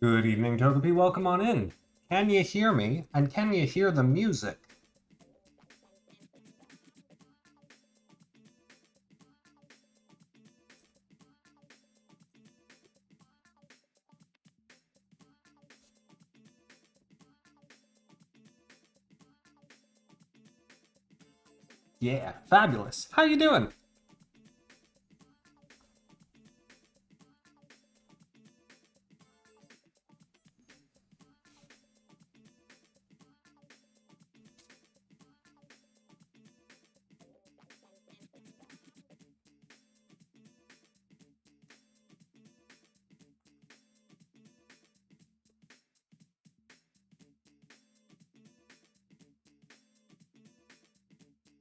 Good evening, Togepi. Welcome on in. Can you hear me? And can you hear the music? Yeah, fabulous. How you doing?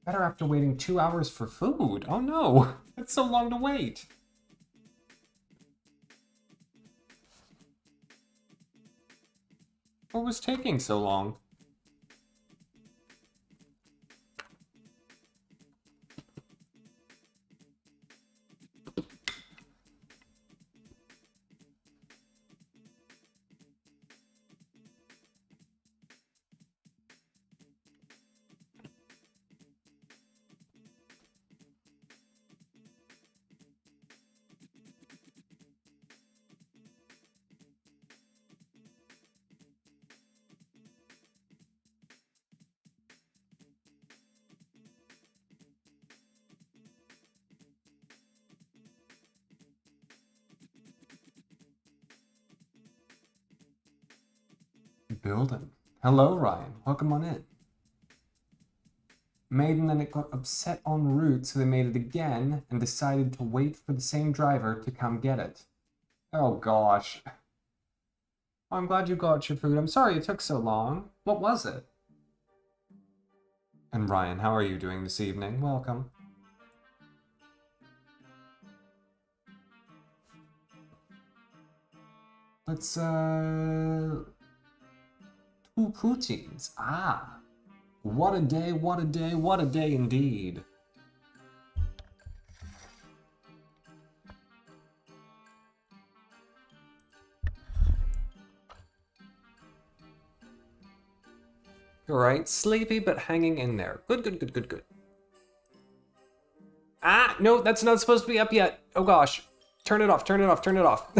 Better after waiting 2 hours for food. Oh no, that's so long to wait. What was taking so long? Building. Hello, Ryan. Welcome on in. Made and then it got upset en route, so they made it again and decided to wait for the same driver to come get it. Oh gosh. I'm glad you got your food. I'm sorry it took so long. What was it? And Ryan, how are you doing this evening? Welcome. Let's, two poutines. Ah. What a day, what a day, what a day indeed. Alright, sleepy but hanging in there. Good, good, good, good, good. Ah, no, that's not supposed to be up yet. Oh gosh. Turn it off, turn it off, turn it off.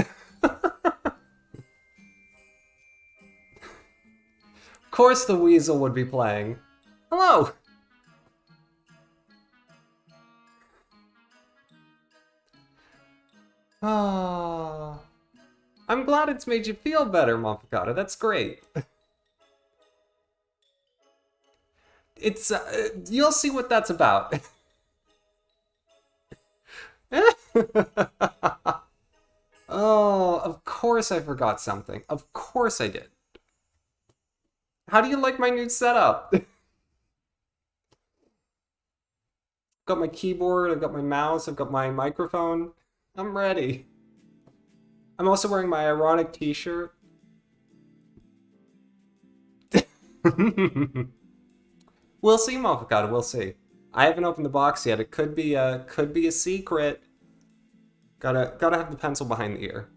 Of course the weasel would be playing. Hello! Ah, I'm glad it's made you feel better, Mopicata. That's great. It's, you'll see what that's about. Oh, of course I forgot something. Of course I did. How do you like my new setup? Got my keyboard, I've got my mouse, I've got my microphone. I'm ready. I'm also wearing my ironic t-shirt. We'll see, Mofficata, we'll see. I haven't opened the box yet. It could be a secret. Gotta have the pencil behind the ear.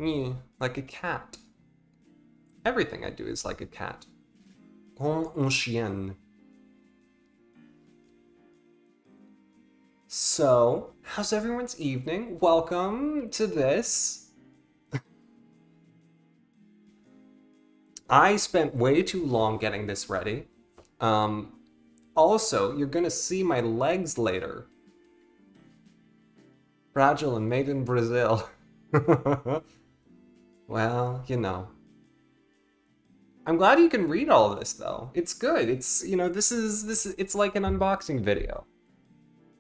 Yeah, like a cat. Everything I do is like a cat. Comme un chien. So, how's everyone's evening? Welcome to this. I spent way too long getting this ready. Also, you're gonna see my legs later. Fragile and made in Brazil. Well, you know. I'm glad you can read all of this though. It's good. It's, you know, it's like an unboxing video.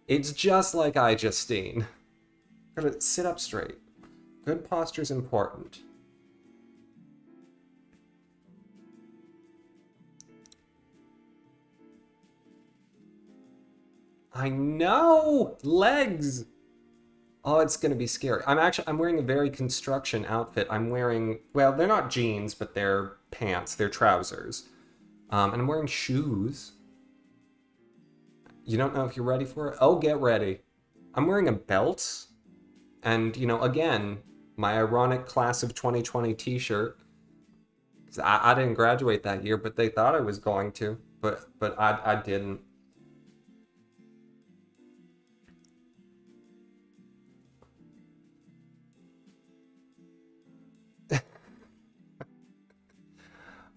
It's just like iJustine. Gotta sit up straight. Good posture's important. I know! Legs! Oh, it's gonna be scary. I'm wearing a very construction outfit. I'm wearing, well, they're not jeans, but they're pants, they're trousers. And I'm wearing shoes. You don't know if you're ready for it? Oh, get ready. I'm wearing a belt. And, you know, again, My ironic class of 2020 t-shirt. I didn't graduate that year, but they thought I was going to. But I didn't.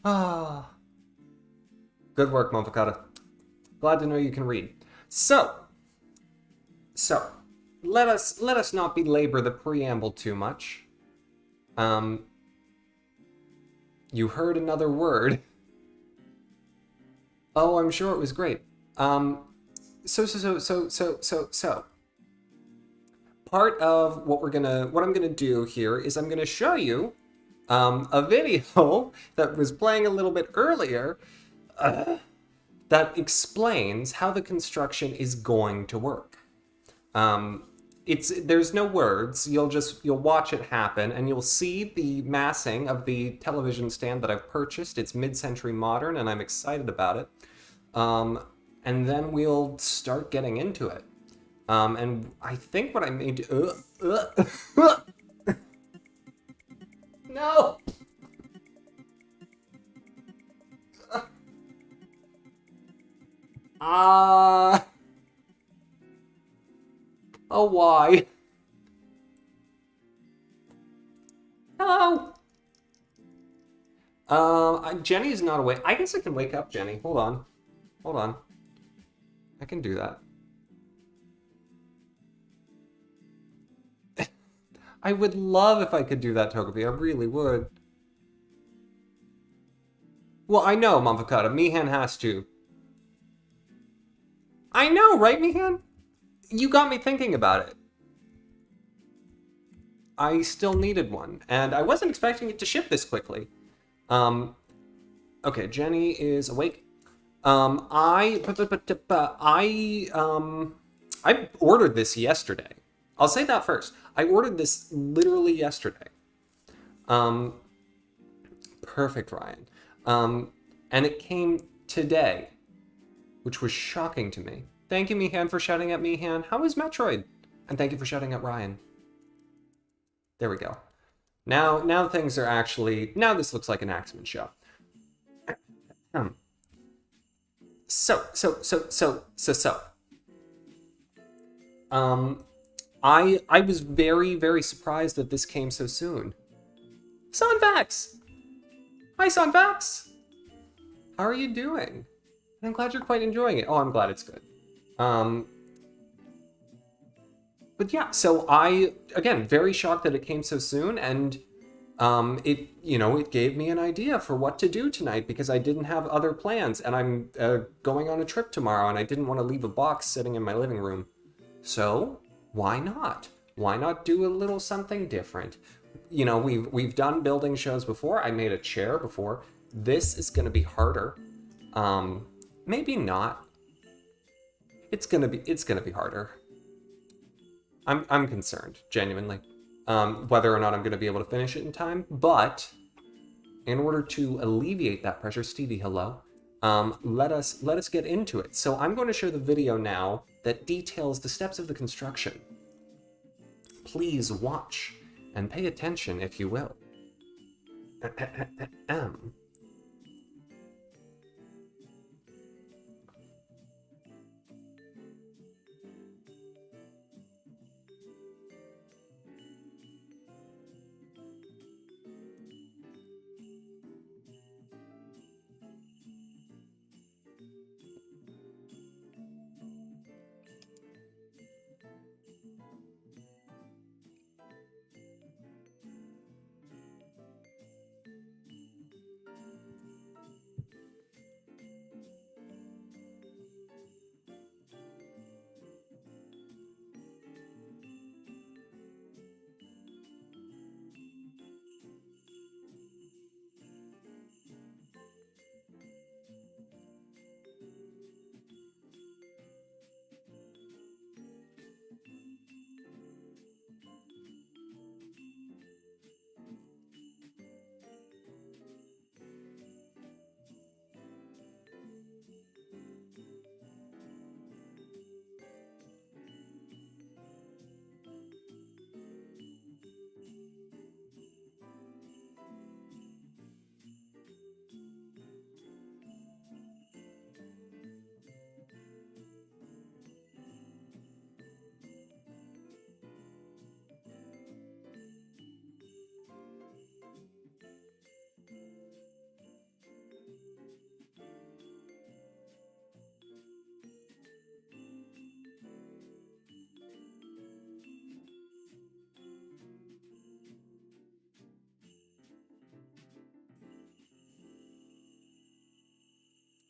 Ah, good work, Monfacata. Glad to know you can read. So, let us not belabor the preamble too much. Um, you heard another word. Oh, I'm sure it was great. Um, so. Part of what I'm gonna do here is I'm gonna show you a video that was playing a little bit earlier that explains how the construction is going to work. Um, there's no words. You'll watch it happen, and you'll see the massing of the television stand that I've purchased. It's mid-century modern, and I'm excited about it. Um, and then we'll start getting into it. And I think what I made. No. Ah. Oh, why? Hello. Jenny's not awake. I guess I can wake up Jenny. Hold on. Hold on. I can do that. I would love if I could do that, Togepi. I really would. Well, I know, Mamfakata. Mihan has to. I know, right, Mihan? You got me thinking about it. I still needed one, and I wasn't expecting it to ship this quickly. Okay, Jenny is awake. I ordered this yesterday. I'll say that first. I ordered this literally yesterday. Um, Perfect, Ryan. And it came today, which was shocking to me. Thank you, Mihan, for shouting at Mihan. How is Metroid? And thank you for shouting at Ryan. There we go. Now things are actually... Now this looks like an Axamin show. So. I was very, very surprised that this came so soon. Sonvax! Hi, Sonvax! How are you doing? I'm glad you're quite enjoying it. Oh, I'm glad it's good. But yeah, so again, very shocked that it came so soon, and it gave me an idea for what to do tonight because I didn't have other plans, and I'm going on a trip tomorrow, and I didn't want to leave a box sitting in my living room. So why not? Why not do a little something different? You know, we've done building shows before. I made a chair before. This is going to be harder. Maybe not. It's gonna be harder. I'm concerned, genuinely, whether or not I'm gonna be able to finish it in time. But in order to alleviate that pressure, Stevie, hello. Let us get into it. So I'm going to show the video now that details the steps of the construction. Please watch and pay attention, if you will.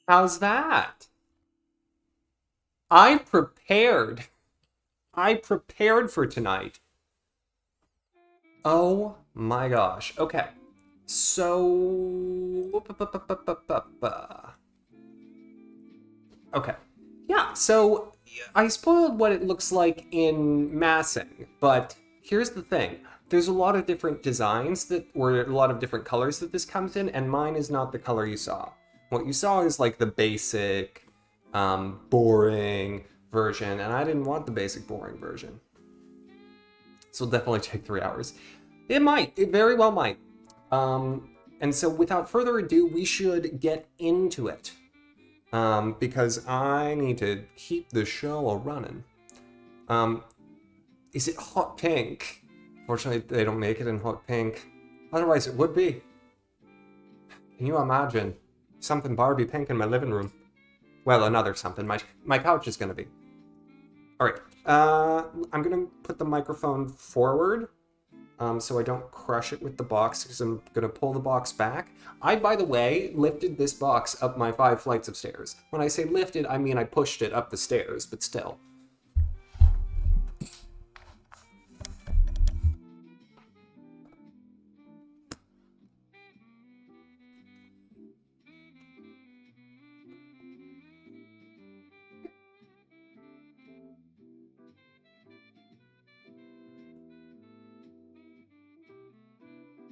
How's that? I prepared. I prepared for tonight. Oh my gosh. Okay. So... Okay. Yeah, so I spoiled what it looks like in massing, but here's the thing. There's a lot of different designs that, or a lot of different colors that this comes in, and mine is not the color you saw. What you saw is like the basic, boring version, and I didn't want the basic, boring version. This will definitely take 3 hours. It might. It very well might. And so without further ado, we should get into it. Because I need to keep the show running. Is it hot pink? Fortunately, they don't make it in hot pink. Otherwise, it would be. Can you imagine something Barbie pink in my living room? Well, another something. My couch is gonna be. All right. I'm gonna put the microphone forward, so I don't crush it with the box, because I'm gonna pull the box back. I, by the way, lifted this box up my 5 flights of stairs. When I say lifted, I mean I pushed it up the stairs, but still.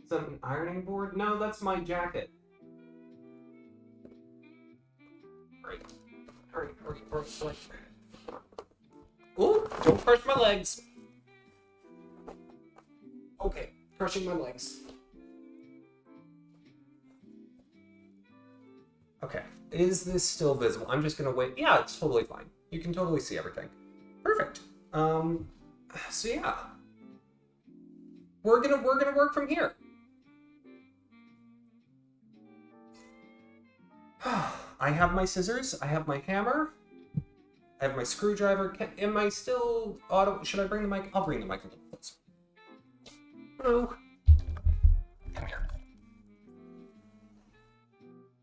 Is that an ironing board? No, that's my jacket. Hurry. Ooh, don't crush my legs. Okay, crushing my legs. Okay, is this still visible? I'm just gonna wait. Yeah, it's totally fine. You can totally see everything. Perfect. So yeah. We're gonna work from here. I have my scissors, I have my hammer, I have my screwdriver. Am I still auto? Should I bring the mic? I'll bring the mic a little closer. Hello. Come here.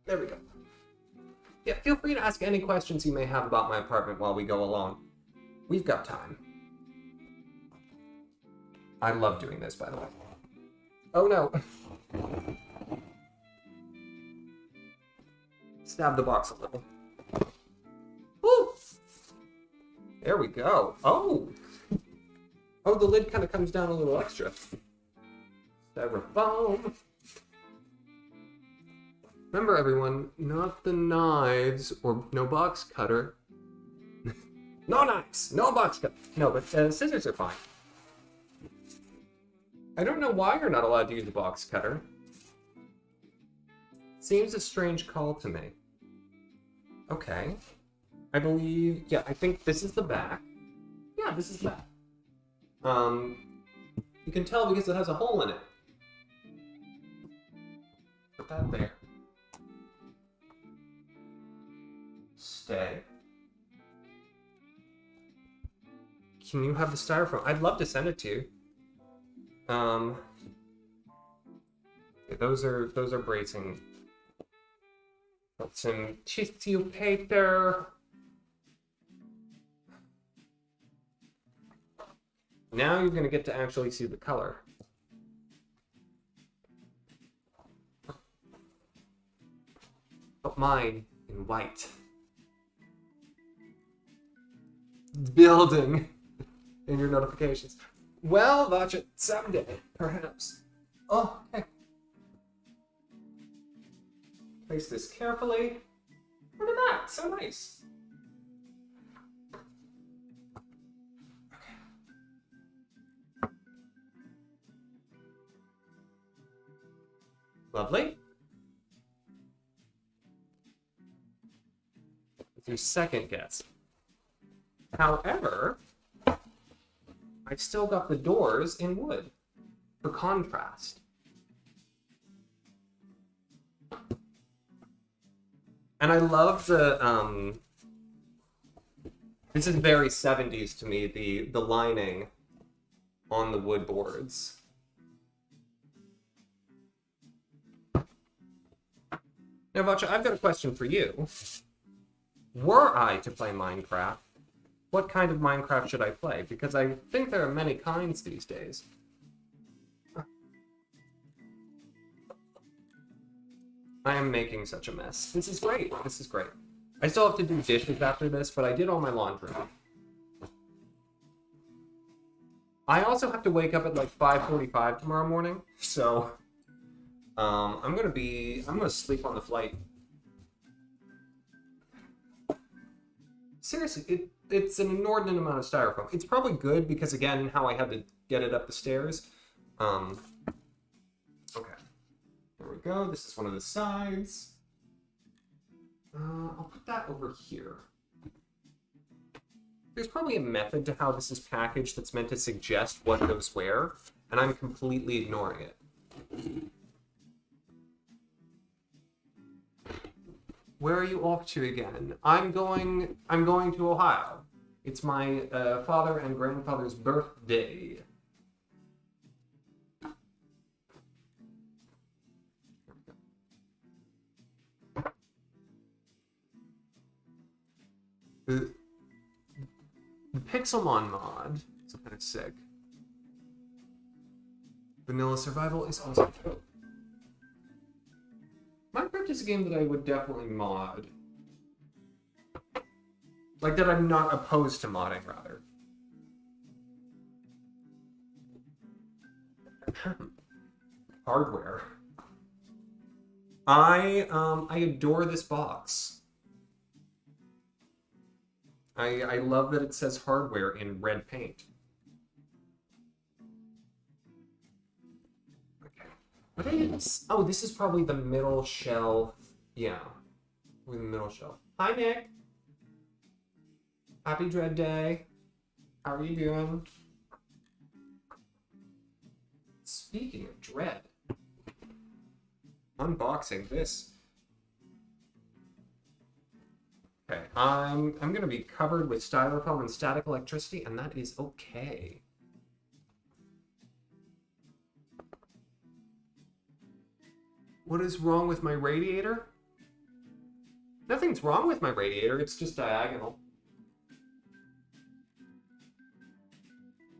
There we go. Yeah, feel free to ask any questions you may have about my apartment while we go along. We've got time. I love doing this, by the way. Oh no. Stab the box a little. Woo! There we go. Oh! Oh, the lid kind of comes down a little extra. Styrofoam. Remember, everyone, not the knives or no box cutter. No knives! No box cutter! No, but scissors are fine. I don't know why you're not allowed to use a box cutter. Seems a strange call to me. Okay. I believe... Yeah, I think this is the back. Yeah, this is the back. You can tell because it has a hole in it. Put that there. Stay. Can you have the styrofoam? I'd love to send it to you. Those are bracing. Got some tissue paper. Now you're gonna get to actually see the color. But mine in white. Building in your notifications. Well, watch it someday, perhaps. Oh, okay. Place this carefully. Look at that, so nice. Okay. Lovely. With your second guess. However, I've still got the doors in wood for contrast. And I love the, this is very 70s to me, the lining on the wood boards. Now, Vacha, I've got a question for you. Were I to play Minecraft, what kind of Minecraft should I play? Because I think there are many kinds these days. I am making such a mess. This is great. This is great. I still have to do dishes after this, but I did all my laundry. I also have to wake up at like 5:45 tomorrow morning, so I'm gonna sleep on the flight. Seriously, it's an inordinate amount of styrofoam. It's probably good because, again, how I had to get it up the stairs. Okay. There we go. This is one of the sides. I'll put that over here. There's probably a method to how this is packaged that's meant to suggest what goes where, and I'm completely ignoring it. Where are you off to again? I'm going to Ohio. It's my father and grandfather's birthday. The Pixelmon mod is kind of sick. Vanilla Survival is also dope. Minecraft is a game that I would definitely mod. Like, that I'm not opposed to modding, rather. Hardware. I adore this box. I love that it says hardware in red paint. Okay. What is... Oh, this is probably the middle shelf. Yeah. With the middle shelf. Hi, Nick. Happy Dread Day. How are you doing? Speaking of Dread. Unboxing this. Okay, I'm gonna be covered with styrofoam and static electricity, and that is okay. What is wrong with my radiator? Nothing's wrong with my radiator, it's just diagonal.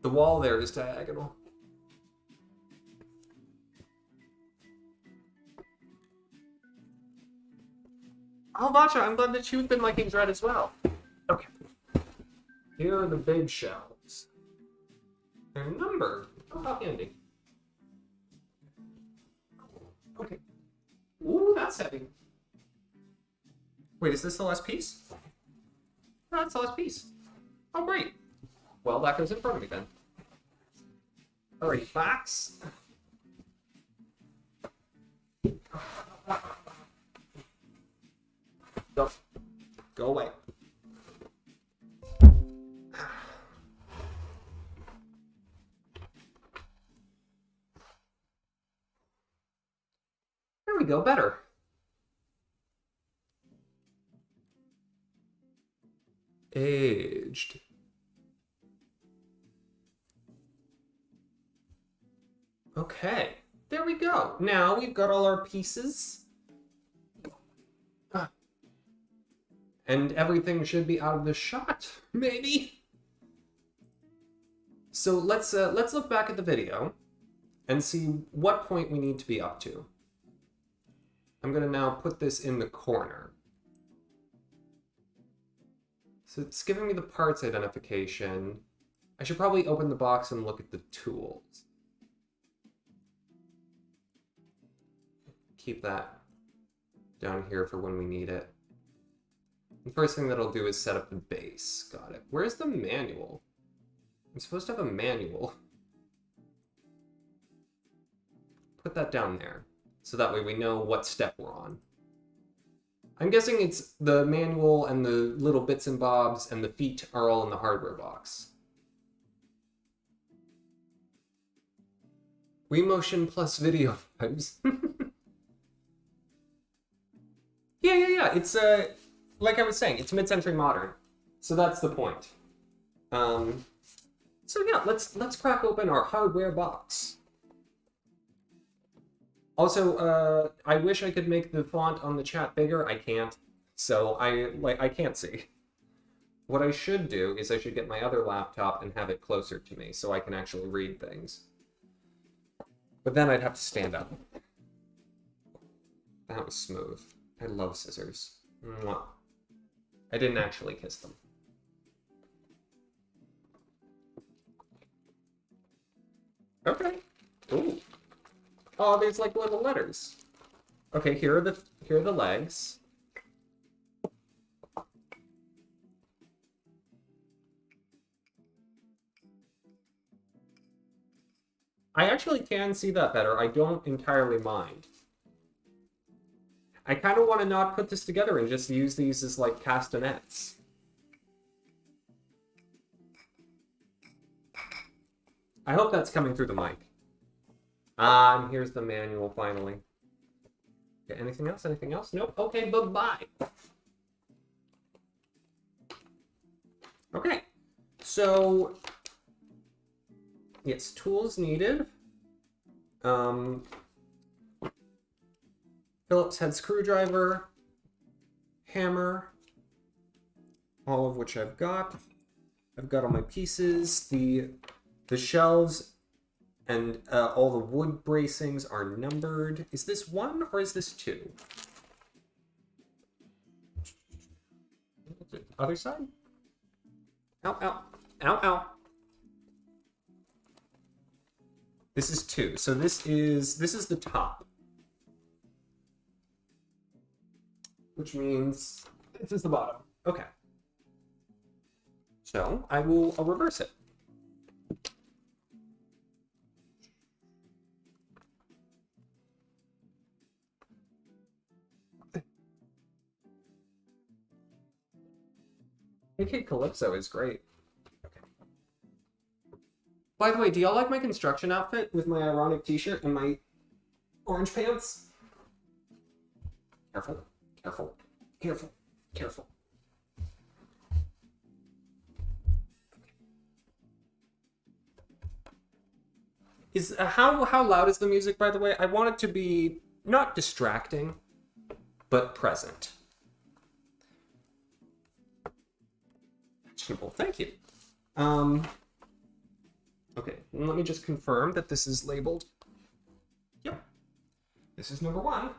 The wall there is diagonal. Oh, Vacha, I'm glad that you've been liking Dread as well. Okay. Here are the big shelves. They're numbered. Oh, how handy. Okay. Ooh, that's heavy. Wait, is this the last piece? Oh, that's the last piece. Oh, great. Well, that goes in front of me then. Alrighty, box. Go away. There we go, better. Aged. Okay, there we go. Now we've got all our pieces. And everything should be out of the shot, maybe. So let's look back at the video and see what point we need to be up to. I'm gonna now put this in the corner. So it's giving me the parts identification. I should probably open the box and look at the tools. Keep that down here for when we need it. The first thing that I'll do is set up the base. Got it. Where's the manual? I'm supposed to have a manual. Put that down there, so that way we know what step we're on. I'm guessing it's the manual and the little bits and bobs and the feet are all in the hardware box. WeMotion plus video vibes. Yeah. It's like I was saying, it's mid-century modern, so that's the point. So yeah, let's crack open our hardware box. Also, I wish I could make the font on the chat bigger. I can't. So I can't see. What I should do is I should get my other laptop and have it closer to me so I can actually read things. But then I'd have to stand up. That was smooth. I love scissors. Mwah. I didn't actually kiss them. Okay. Ooh. Oh, there's like little letters. Okay, here are the legs. I actually can see that better. I don't entirely mind. I kind of want to not put this together and just use these as like castanets. I hope that's coming through the mic. And here's the manual finally. Okay, anything else? Anything else? Nope. Okay, bye-bye. Okay, so yes, tools needed. Phillips head screwdriver, hammer, all of which I've got. I've got all my pieces. The shelves and all the wood bracings are numbered. Is this 1 or is this 2? Other side? Ow, ow, ow, ow. This is 2, so this is the top. Which means this is the bottom. Okay. So I'll reverse it. AK Calypso is great. Okay. By the way, do y'all like my construction outfit with my ironic t-shirt and my orange pants? Careful, careful, careful, careful. Is how loud is the music, by the way? I want it to be not distracting, but present. Vegetable, thank you. Okay, let me just confirm that this is labeled. Yep, this is number 1.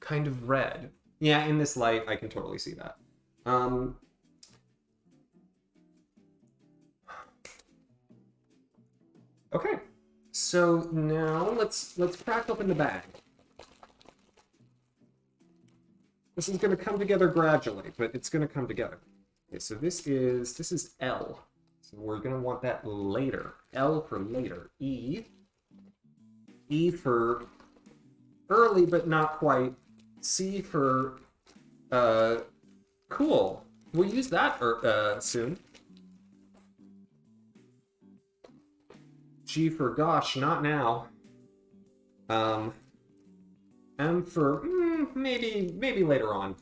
Kind of red. Yeah, in this light, I can totally see that. Okay, so now let's crack open the bag. This is going to come together gradually, but it's going to come together. Okay, so this is L. So we're going to want that later. L for later. E. E for early, but not quite. C for cool. We'll use that soon. G for gosh, not now. M for maybe later on.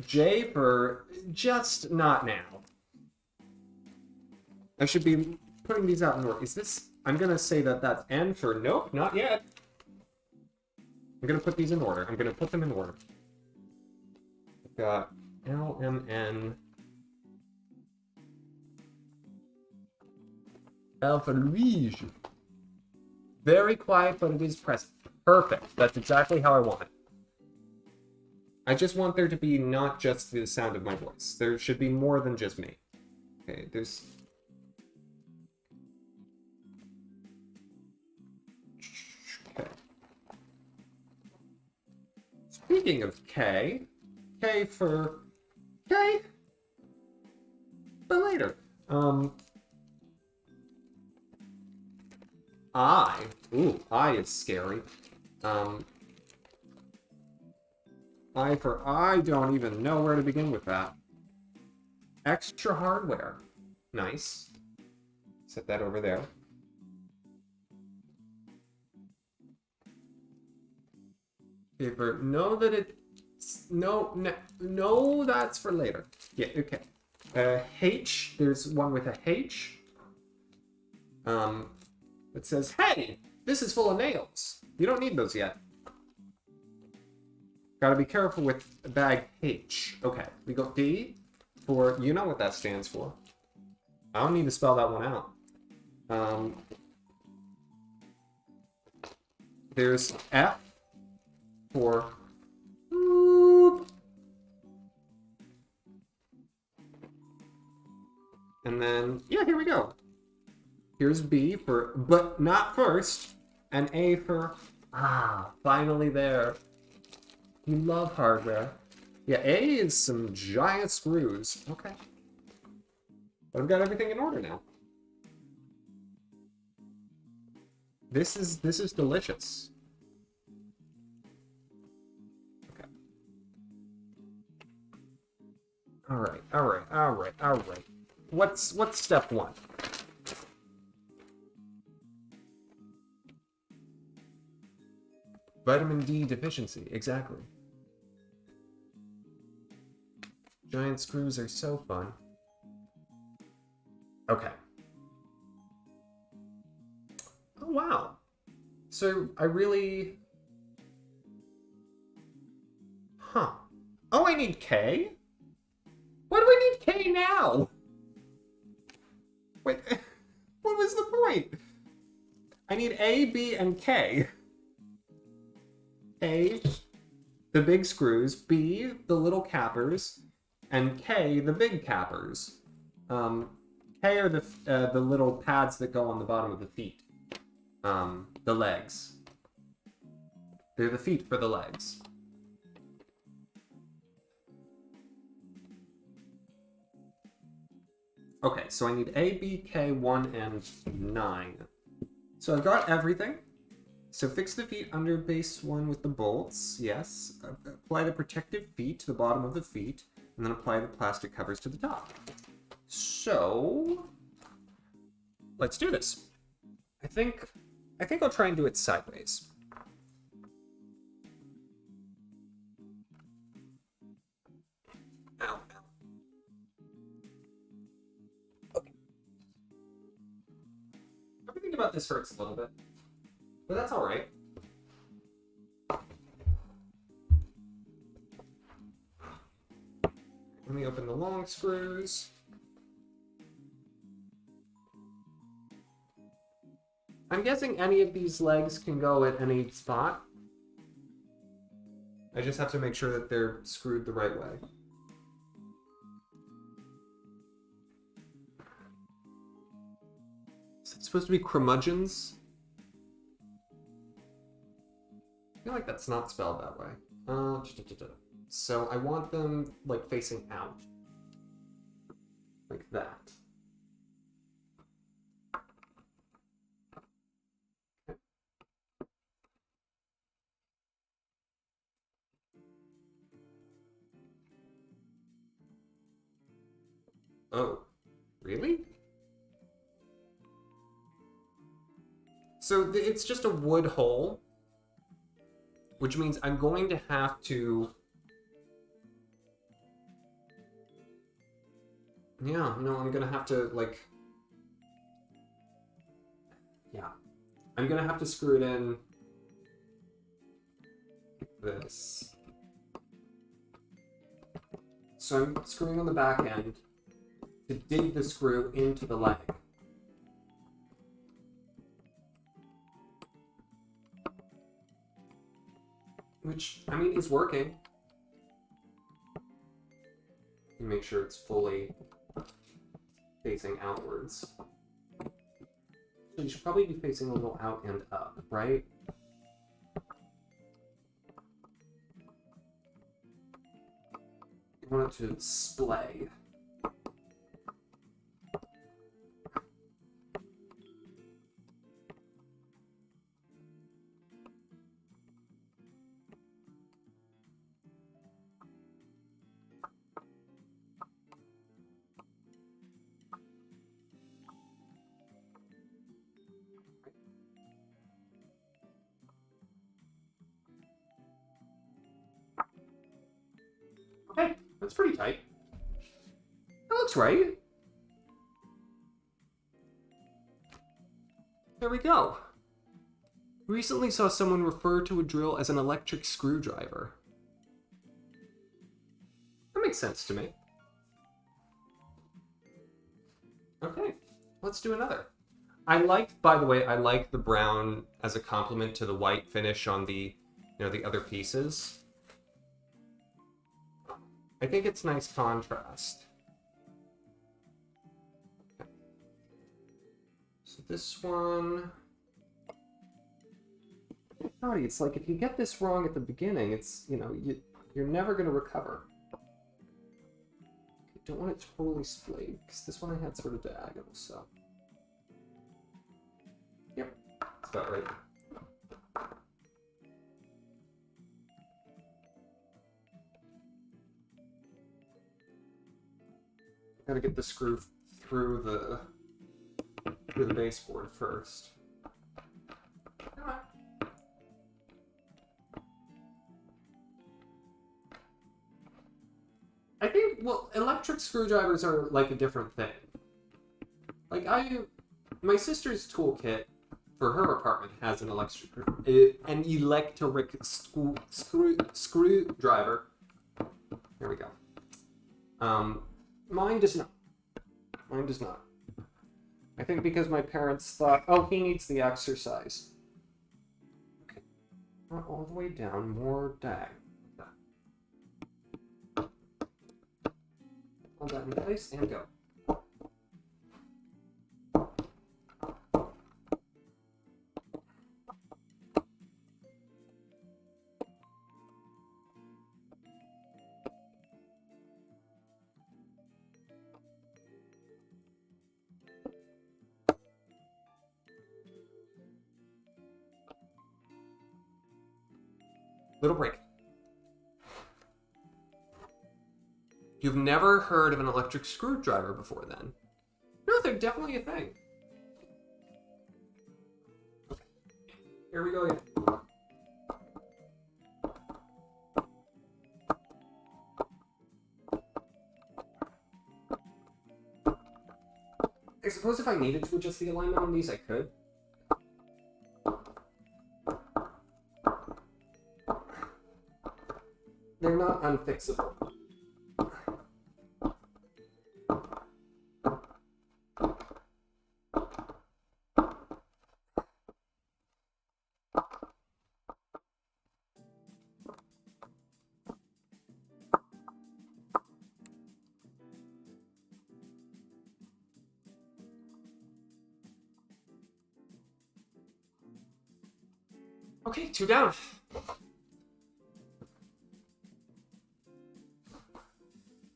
J for just not now. I should be putting these out in order. Is this? I'm gonna say that's N for nope, not yet. I'm gonna put these in order. I'm gonna put them in order. I've got L, M, N. L for Luigi. Very quiet, but it is present. Perfect. That's exactly how I want it. I just want there to be not just the sound of my voice. There should be more than just me. Okay, there's... Okay. Speaking of K, K for... K? But later. I. Ooh, I is scary. I for I don't even know where to begin with that. Extra hardware. Nice. Set that over there. Paper. Know that it's... No, that's for later. Yeah, okay. H. There's one with a H. It says, "Hey, this is full of nails. You don't need those yet." Gotta be careful with bag H. Okay, we got D for, you know what that stands for. I don't need to spell that one out. There's F for boop. And then, yeah, here we go. Here's B for but not first, and A for finally there. You love hardware. Yeah, A is some giant screws. Okay. But I've got everything in order now. This is delicious. Okay. All right. What's step one? Vitamin D deficiency, exactly. Giant screws are so fun. Okay. Oh, wow. So I really... Huh. Oh, I need K? Why do I need K now? Wait, what was the point? I need A, B, and K. A, the big screws, B, the little cappers, and K, the big cappers. K are the little pads that go on the bottom of the feet. The legs. They're the feet for the legs. Okay, so I need A, B, K, 1, and 9. So I've got everything. So fix the feet under base 1 with the bolts, yes. Apply the protective feet to the bottom of the feet, and then apply the plastic covers to the top. So, let's do this. I think I'll try and do it sideways. Ow. Okay. Everything about this hurts a little bit. But that's all right. Let me open the long screws. I'm guessing any of these legs can go at any spot. I just have to make sure that they're screwed the right way. Is it supposed to be curmudgeons? I feel like that's not spelled that way. So I want them like facing out. Like that. Oh, really? So it's just a wood hole, which means I'm going to have to... Yeah, no, I'm gonna have to, like... Yeah. I'm gonna have to screw it in... like this. So I'm screwing on the back end to dig the screw into the leg. Which, I mean, is working. Make sure it's fully facing outwards. So you should probably be facing a little out and up, right? You want it to splay. Okay, that's pretty tight. That looks right. There we go. Recently saw someone refer to a drill as an electric screwdriver. That makes sense to me. Okay, let's do another. By the way, I like the brown as a complement to the white finish on the, the other pieces. I think it's nice contrast. Okay. So this one... Howdy, it's like if you get this wrong at the beginning, it's, you're never going to recover. I don't want it totally splayed, because this one I had sort of diagonal, so... Yep, that's about right. Gotta get the screw through the baseboard first. Come on. I think, well, electric screwdrivers are like a different thing. Like my sister's toolkit for her apartment has an electric screwdriver. Here we go. Mine does not. Mine does not. I think because my parents thought, oh, he needs the exercise. Okay. Not all the way down, more diagonal. Hold that in place and go. Little break. You've never heard of an electric screwdriver before then? No, they're definitely a thing. Okay. Here we go again. I suppose if I needed to adjust the alignment on these, I could. They're not unfixable. Okay, 2 down.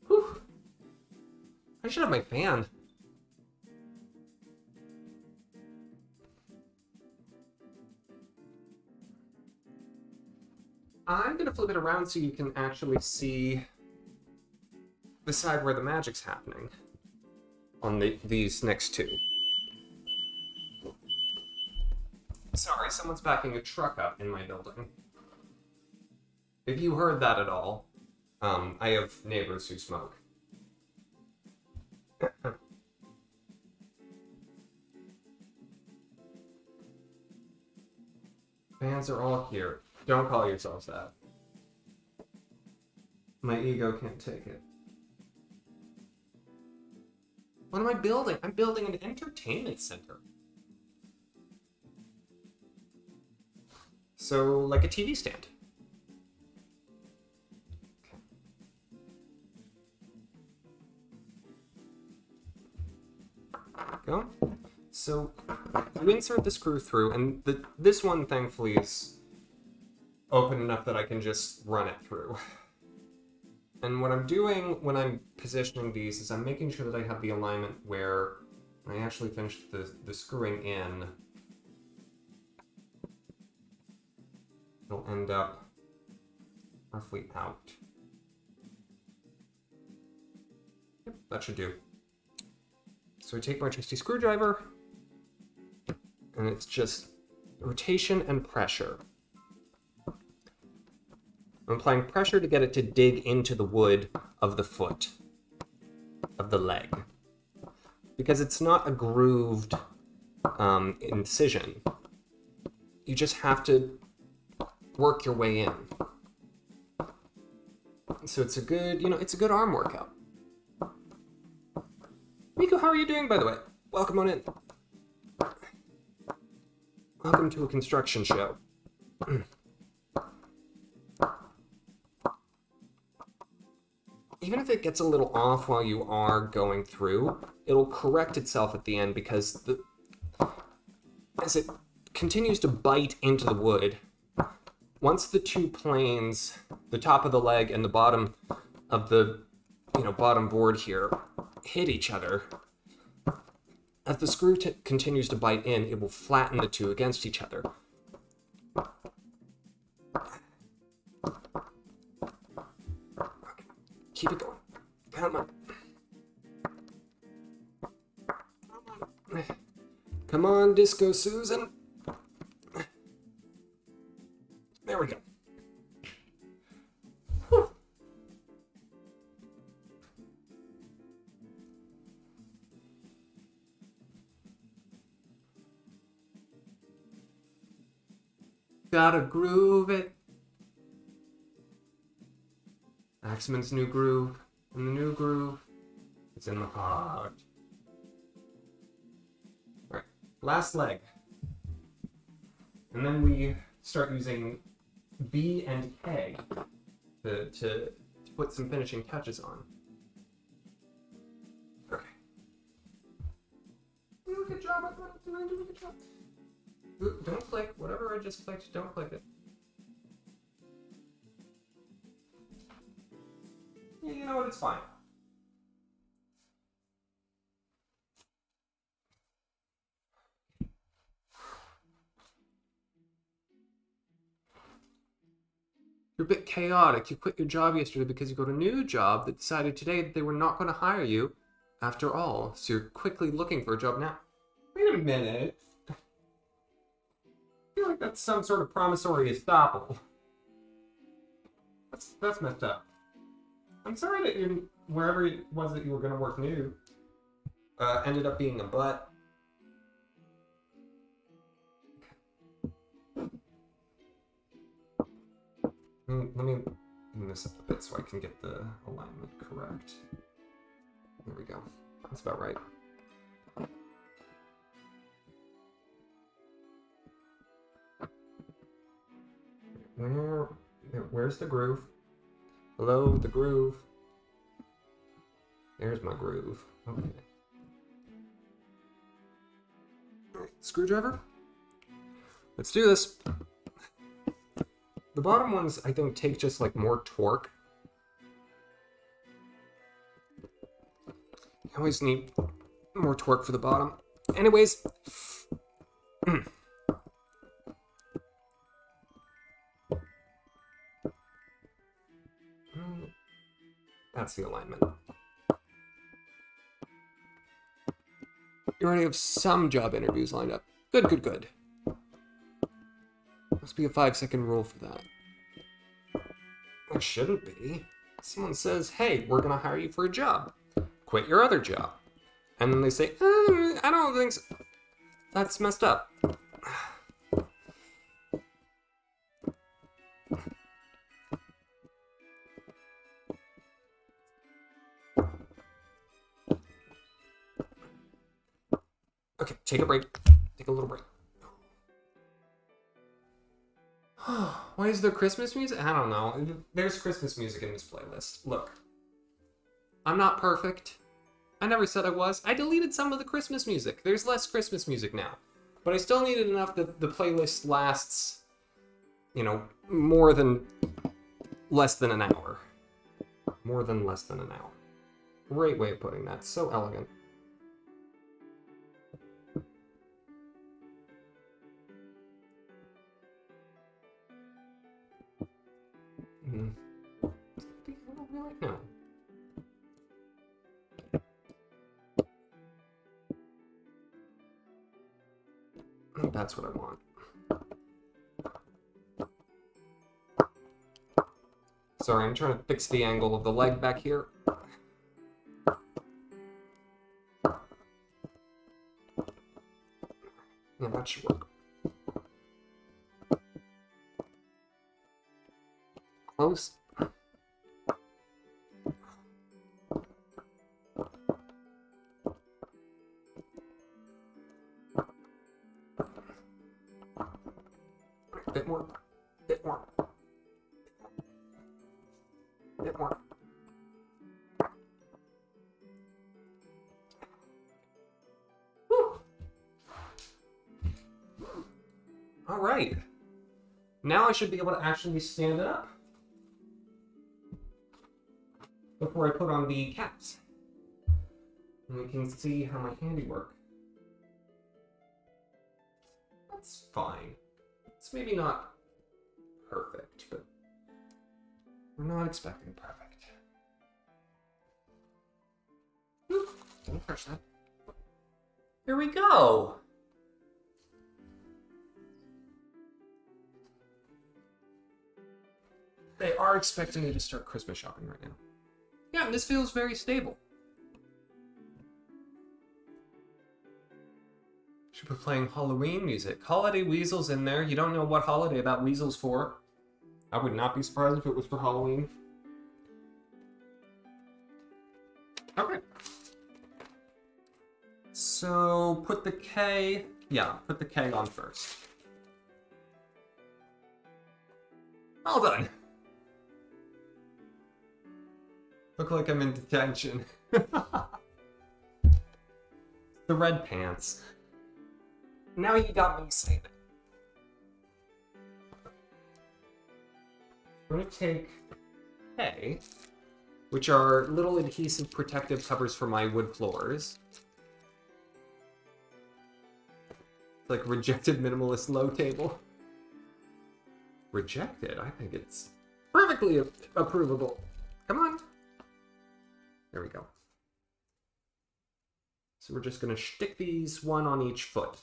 Whew. I should have my fan. I'm gonna flip it around so you can actually see the side where the magic's happening on these next two. Sorry, someone's backing a truck up in my building. If you heard that at all, I have neighbors who smoke. Fans are all here. Don't call yourselves that. My ego can't take it. What am I building? I'm building an entertainment center. So, like a TV stand. Okay. Go. So, you insert the screw through, and this one, thankfully, is open enough that I can just run it through. And what I'm doing when I'm positioning these is I'm making sure that I have the alignment where I actually finish the screwing in. It'll end up roughly out. Yep, that should do. So I take my trusty screwdriver, and it's just rotation and pressure. I'm applying pressure to get it to dig into the wood of the foot. of the leg. Because it's not a grooved incision. You just have to work your way in. So it's a good, it's a good arm workout. Miku, how are you doing, by the way? Welcome on in. Welcome to a construction show. Even if it gets a little off while you are going through, it'll correct itself at the end because as it continues to bite into the wood, once the two planes, the top of the leg and the bottom of the, bottom board here, hit each other, as the screw continues to bite in, it will flatten the two against each other. Keep it going. Come on. Come on, Disco Susan. There we go. Whew. Gotta groove it. Axamin's new groove, and the new groove is in the heart. Alright, last leg. And then we start using B and K to put some finishing touches on. Okay. Good job, I'm doing a good job. Don't click, whatever I just clicked, don't click it. Yeah, you know what, it's fine. You're a bit chaotic. You quit your job yesterday because you got a new job that decided today that they were not going to hire you after all. So you're quickly looking for a job now. Wait a minute. I feel like that's some sort of promissory estoppel. That's messed up. I'm sorry that you, wherever it was that you were going to work new, ended up being a butt. Let me move this up a bit so I can get the alignment correct. There we go. That's about right. Where's the groove? Hello, the groove. There's my groove. Okay. Alright, screwdriver. Let's do this. The bottom ones, I think, take just like more torque. You always need more torque for the bottom. Anyways. That's the alignment. You already have some job interviews lined up. Good, good, good. Must be a 5-second rule for that. It shouldn't be. Someone says, hey, we're gonna hire you for a job. Quit your other job. And then they say, I don't think so. That's messed up. Okay, take a break. Take a little break. Why is there Christmas music? I don't know. There's Christmas music in this playlist. Look. I'm not perfect. I never said I was. I deleted some of the Christmas music. There's less Christmas music now. But I still needed enough that the playlist lasts, more than less than an hour. More than less than an hour. Great way of putting that. So elegant. I don't really know. That's what I want. Sorry, I'm trying to fix the angle of the leg back here. That should work. Close. Bit more. Bit more. Bit more. Whew. All right. Now I should be able to actually stand it up before I put on the caps. And we can see how my handiwork. That's fine. It's maybe not perfect, but we're not expecting perfect. Ooh, don't crush that. Here we go! They are expecting me to start Christmas shopping right now. Yeah, and this feels very stable. Should be playing Halloween music. Holiday Weasel's in there. You don't know what holiday that Weasel's for. I would not be surprised if it was for Halloween. Okay. So, put the K... Yeah, put the K on first. All done. Look like I'm in detention. The red pants. Now you got me saying it. I'm going to take K, which are little adhesive protective covers for my wood floors. It's like rejected minimalist low table. Rejected? I think it's perfectly approvable. Come on. There we go. So we're just going to stick these one on each foot.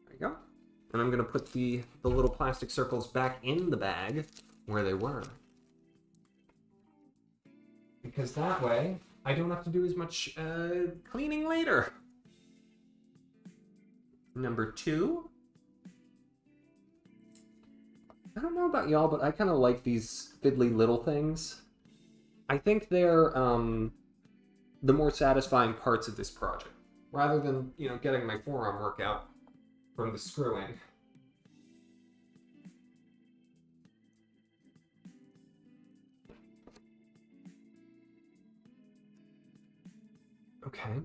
There you go. And I'm going to put the little plastic circles back in the bag where they were. Because that way, I don't have to do as much cleaning later. Number 2. I don't know about y'all, but I kind of like these fiddly little things. I think they're the more satisfying parts of this project, rather than, you know, getting my forearm workout from the screwing. Okay.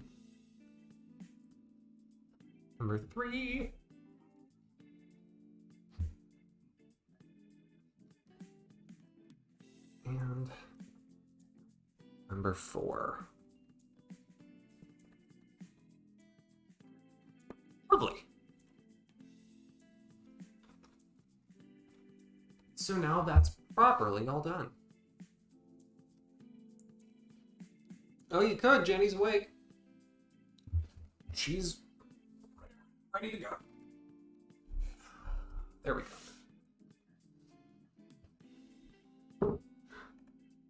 Number 3. And number 4. Lovely. So now that's properly all done. Oh, you could. Jenny's awake. She's ready to go. There we go.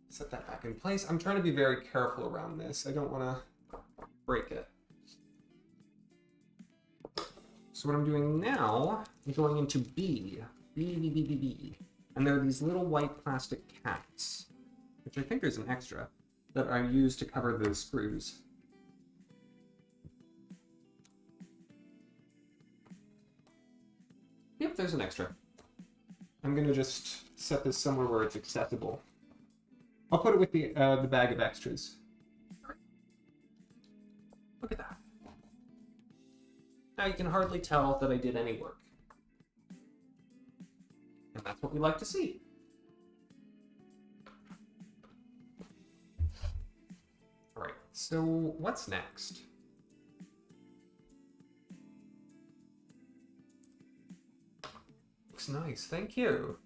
Set that back in place. I'm trying to be very careful around this. I don't want to break it. So what I'm doing now, I'm going into B. B. And there are these little white plastic caps, which I think there's an extra, that I use to cover the screws. Yep, there's an extra. I'm going to just set this somewhere where it's accessible. I'll put it with the bag of extras. Look at that. Now you can hardly tell that I did any work. And that's what we like to see. Alright, so what's next? Looks nice, thank you.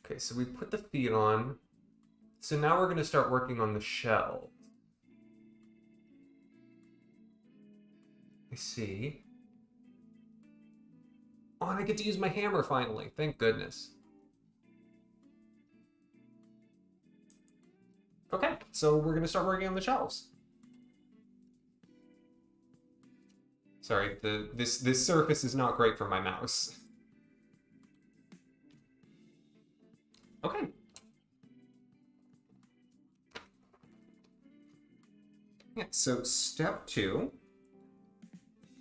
Okay, so we put the feet on. So now we're going to start working on the shell. I see. Oh, and I get to use my hammer finally. Thank goodness. Okay, so we're gonna start working on the shelves. Sorry, this surface is not great for my mouse. Okay. Yeah, so step 2,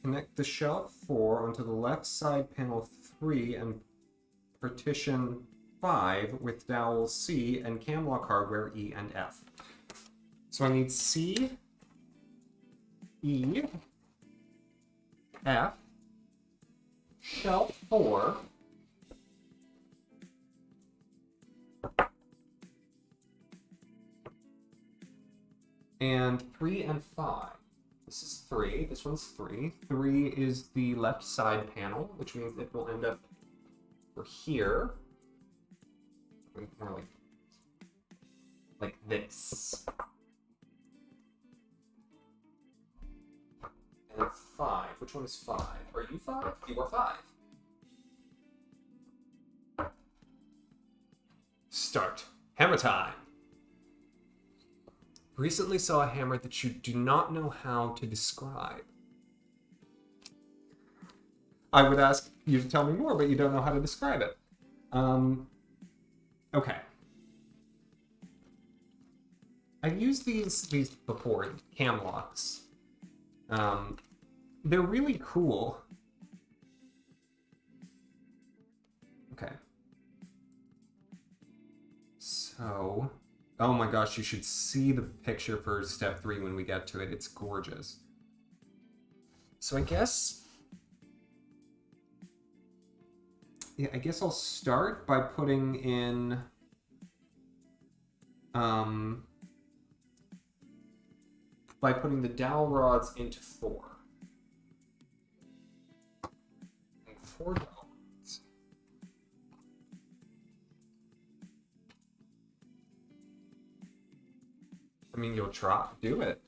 connect the shelf 4 onto the left side panel 3 and partition 5 with dowel C and camlock hardware E and F. So I need C, E, F, shelf 4, and 3 and 5. This is 3, this one's 3. 3 is the left side panel, which means it will end up over here. More like this. And 5. Which one is 5? Are you 5? You are 5. Start. Hammer time. Recently saw a hammer that you do not know how to describe. I would ask you to tell me more, but you don't know how to describe it. Okay. I've used these before, cam locks. They're really cool. Okay. So, oh my gosh, you should see the picture for step 3 when we get to it. It's gorgeous. So I guess I'll start by putting in the dowel rods into 4. And 4 dowel rods. I mean, you'll try. Do it.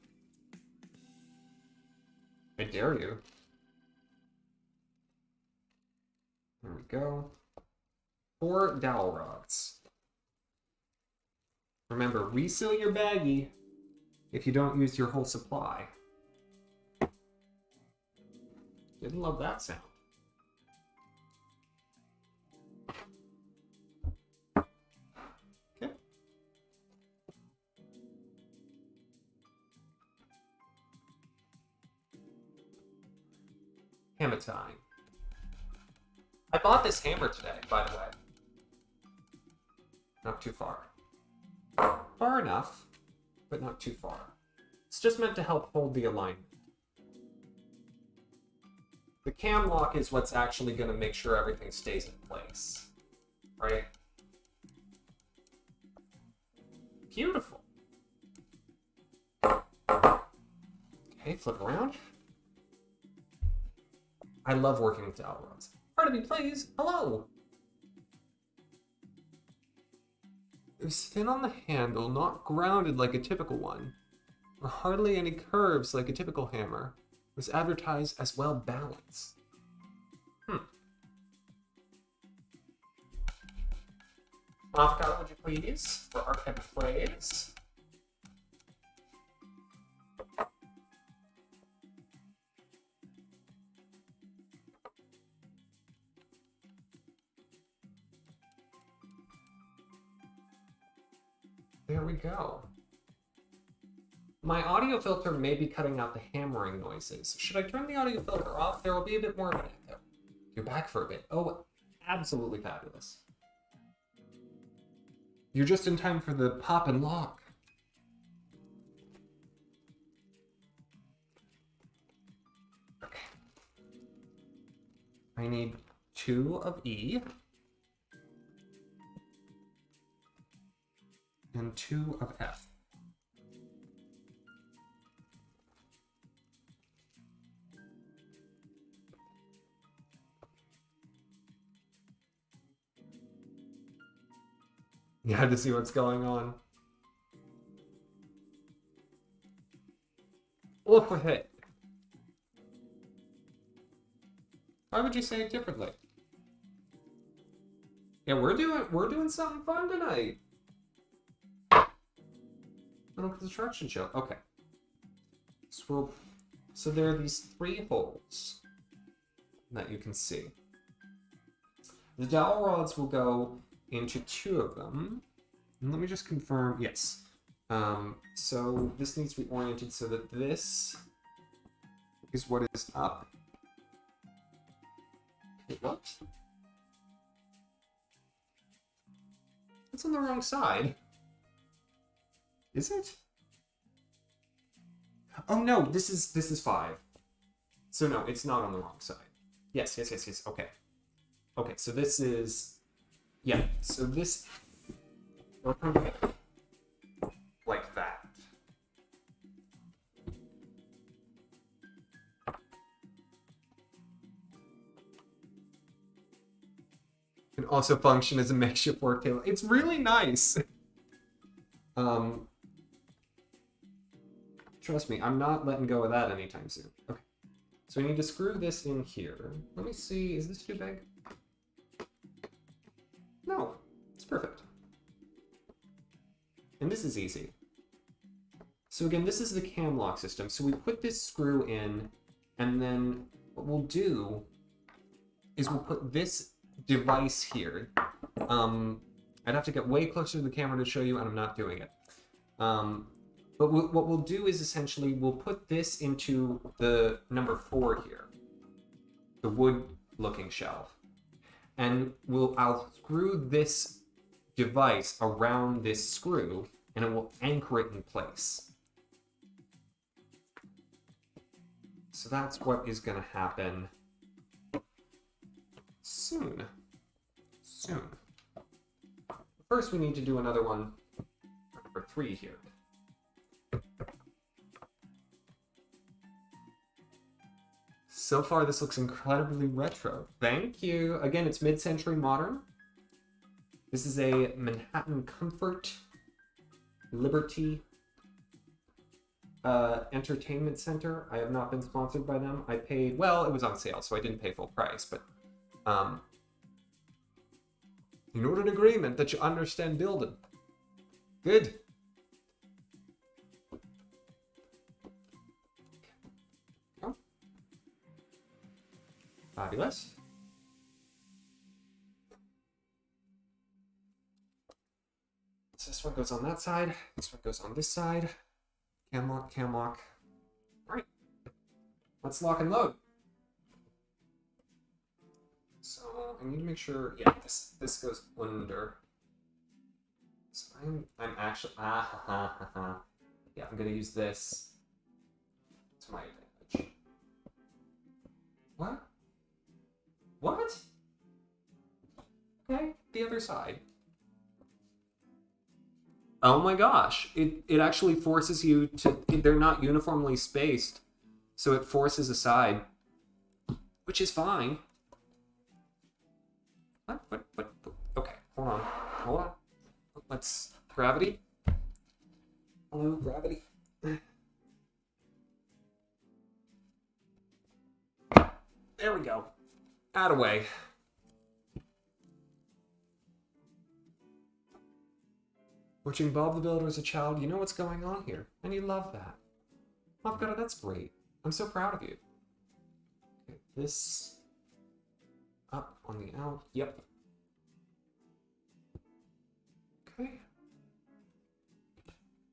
I dare you. There we go. 4 dowel rods. Remember, reseal your baggie if you don't use your whole supply. Didn't love that sound. Okay. Hammer time. I bought this hammer today, by the way. Not too far. Far enough, but not too far. It's just meant to help hold the alignment. The cam lock is what's actually going to make sure everything stays in place. Right? Beautiful. Okay, flip around. I love working with dowel rods. Pardon me, please. Hello. It was thin on the handle, not grounded like a typical one, or hardly any curves like a typical hammer. It was advertised as well balanced. Avocado, would you please, for archive plays? There we go. My audio filter may be cutting out the hammering noises. Should I turn the audio filter off? There will be a bit more of an echo. You're back for a bit. Oh, absolutely fabulous. You're just in time for the pop and lock. Okay. I need 2 of E. And 2 of F. You had to see what's going on. Look with it. Why would you say it differently? Yeah, we're doing something fun tonight. Little construction show. Okay. So there are these 3 holes that you can see. The dowel rods will go into 2 of them. And let me just confirm. Yes. So this needs to be oriented so that this is what is up. What? It's on the wrong side. Is it? Oh no, this is 5. So no, it's not on the wrong side. Yes. Okay. Okay, so this is... Yeah, so this... like that. Can also function as a makeshift work table. It's really nice. Trust me, I'm not letting go of that anytime soon. Okay. So we need to screw this in here. Let me see, is this too big? No, it's perfect. And this is easy. So again, this is the cam lock system. So we put this screw in, and then what we'll do is we'll put this device here. I'd have to get way closer to the camera to show you, and I'm not doing it. But what we'll do is essentially we'll put this into the number 4 here, the wood-looking shelf, and I'll screw this device around this screw, and it will anchor it in place. So that's what is going to happen soon. First, we need to do another one, number 3 here. So far, this looks incredibly retro. Thank you. Again, it's mid-century modern. This is a Manhattan Comfort Liberty Entertainment Center. I have not been sponsored by them. I paid, well, it was on sale, so I didn't pay full price, but you know, an agreement that you understand building. Good. Oh. Fabulous. So this one goes on that side. This one goes on this side. Cam lock, cam lock. All right. Let's lock and load. So I need to make sure, yeah, this goes under. So I'm actually, yeah, I'm gonna use this to my advantage. What? What? Okay, the other side. Oh my gosh, it actually forces you to, they're not uniformly spaced, so it forces aside, which is fine. What? Okay, hold on. Let's, gravity. Hello, gravity. There we go. Out of way. Watching Bob the Builder as a child, you know what's going on here, and you love that. Oh, God, that's great. I'm so proud of you. Okay, this up on the out. Yep. Okay.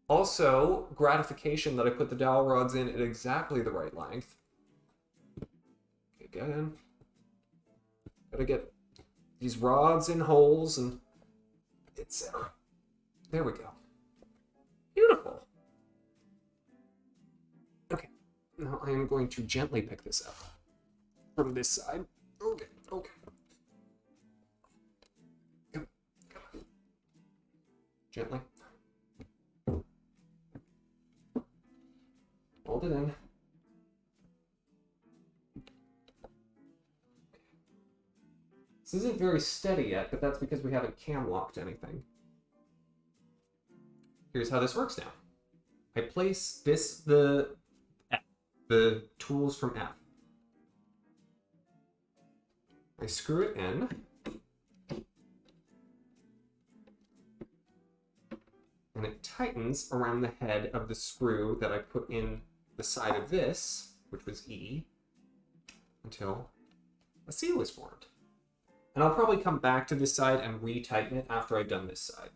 Also, gratification that I put the dowel rods in at exactly the right length. Okay, get in. Gotta get these rods in holes and etc. There we go. Beautiful. Okay, now I am going to gently pick this up from this side. Okay. Come on. Gently. Hold it in. This isn't very steady yet, but that's because we haven't cam locked anything. Here's how this works now. I place the tools from F. I screw it in. and it tightens around the head of the screw that I put in the side of this, which was E, until a seal is formed. And I'll probably come back to this side and retighten it after I've done this side.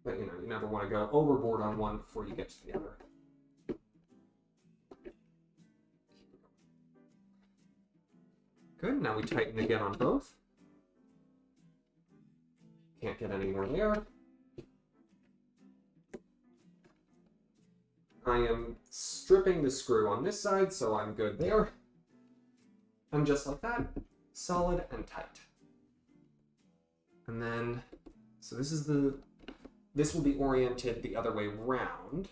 But you know, you never want to go overboard on one before you get to the other. Good, now we tighten again on both. Can't get any more there. I am stripping the screw on this side, so I'm good there. And just like that, solid and tight. And then, so this will be oriented the other way round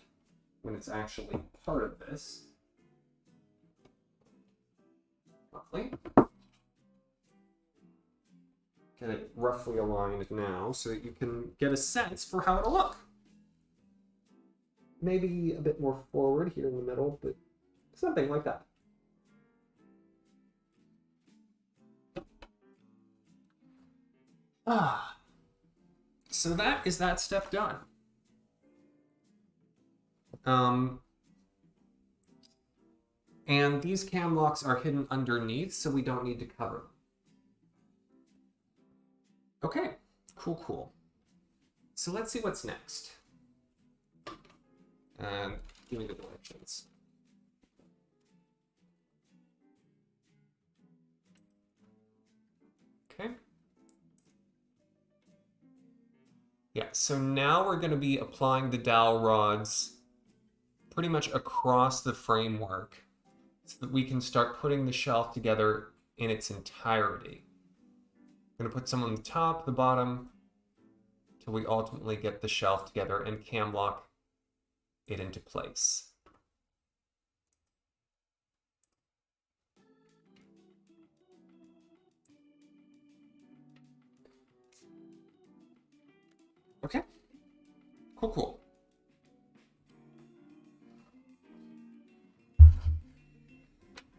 when it's actually part of this. Lovely. Get it roughly aligned now so that you can get a sense for how it'll look. Maybe a bit more forward here in the middle, but something like that. So that is that step done. And these cam locks are hidden underneath, so we don't need to cover them. Okay, cool. So let's see what's next. And give me the directions. Okay. Yeah, so now we're going to be applying the dowel rods pretty much across the framework so that we can start putting the shelf together in its entirety. I'm going to put some on the top, the bottom, till we ultimately get the shelf together and cam lock it into place. Okay, cool.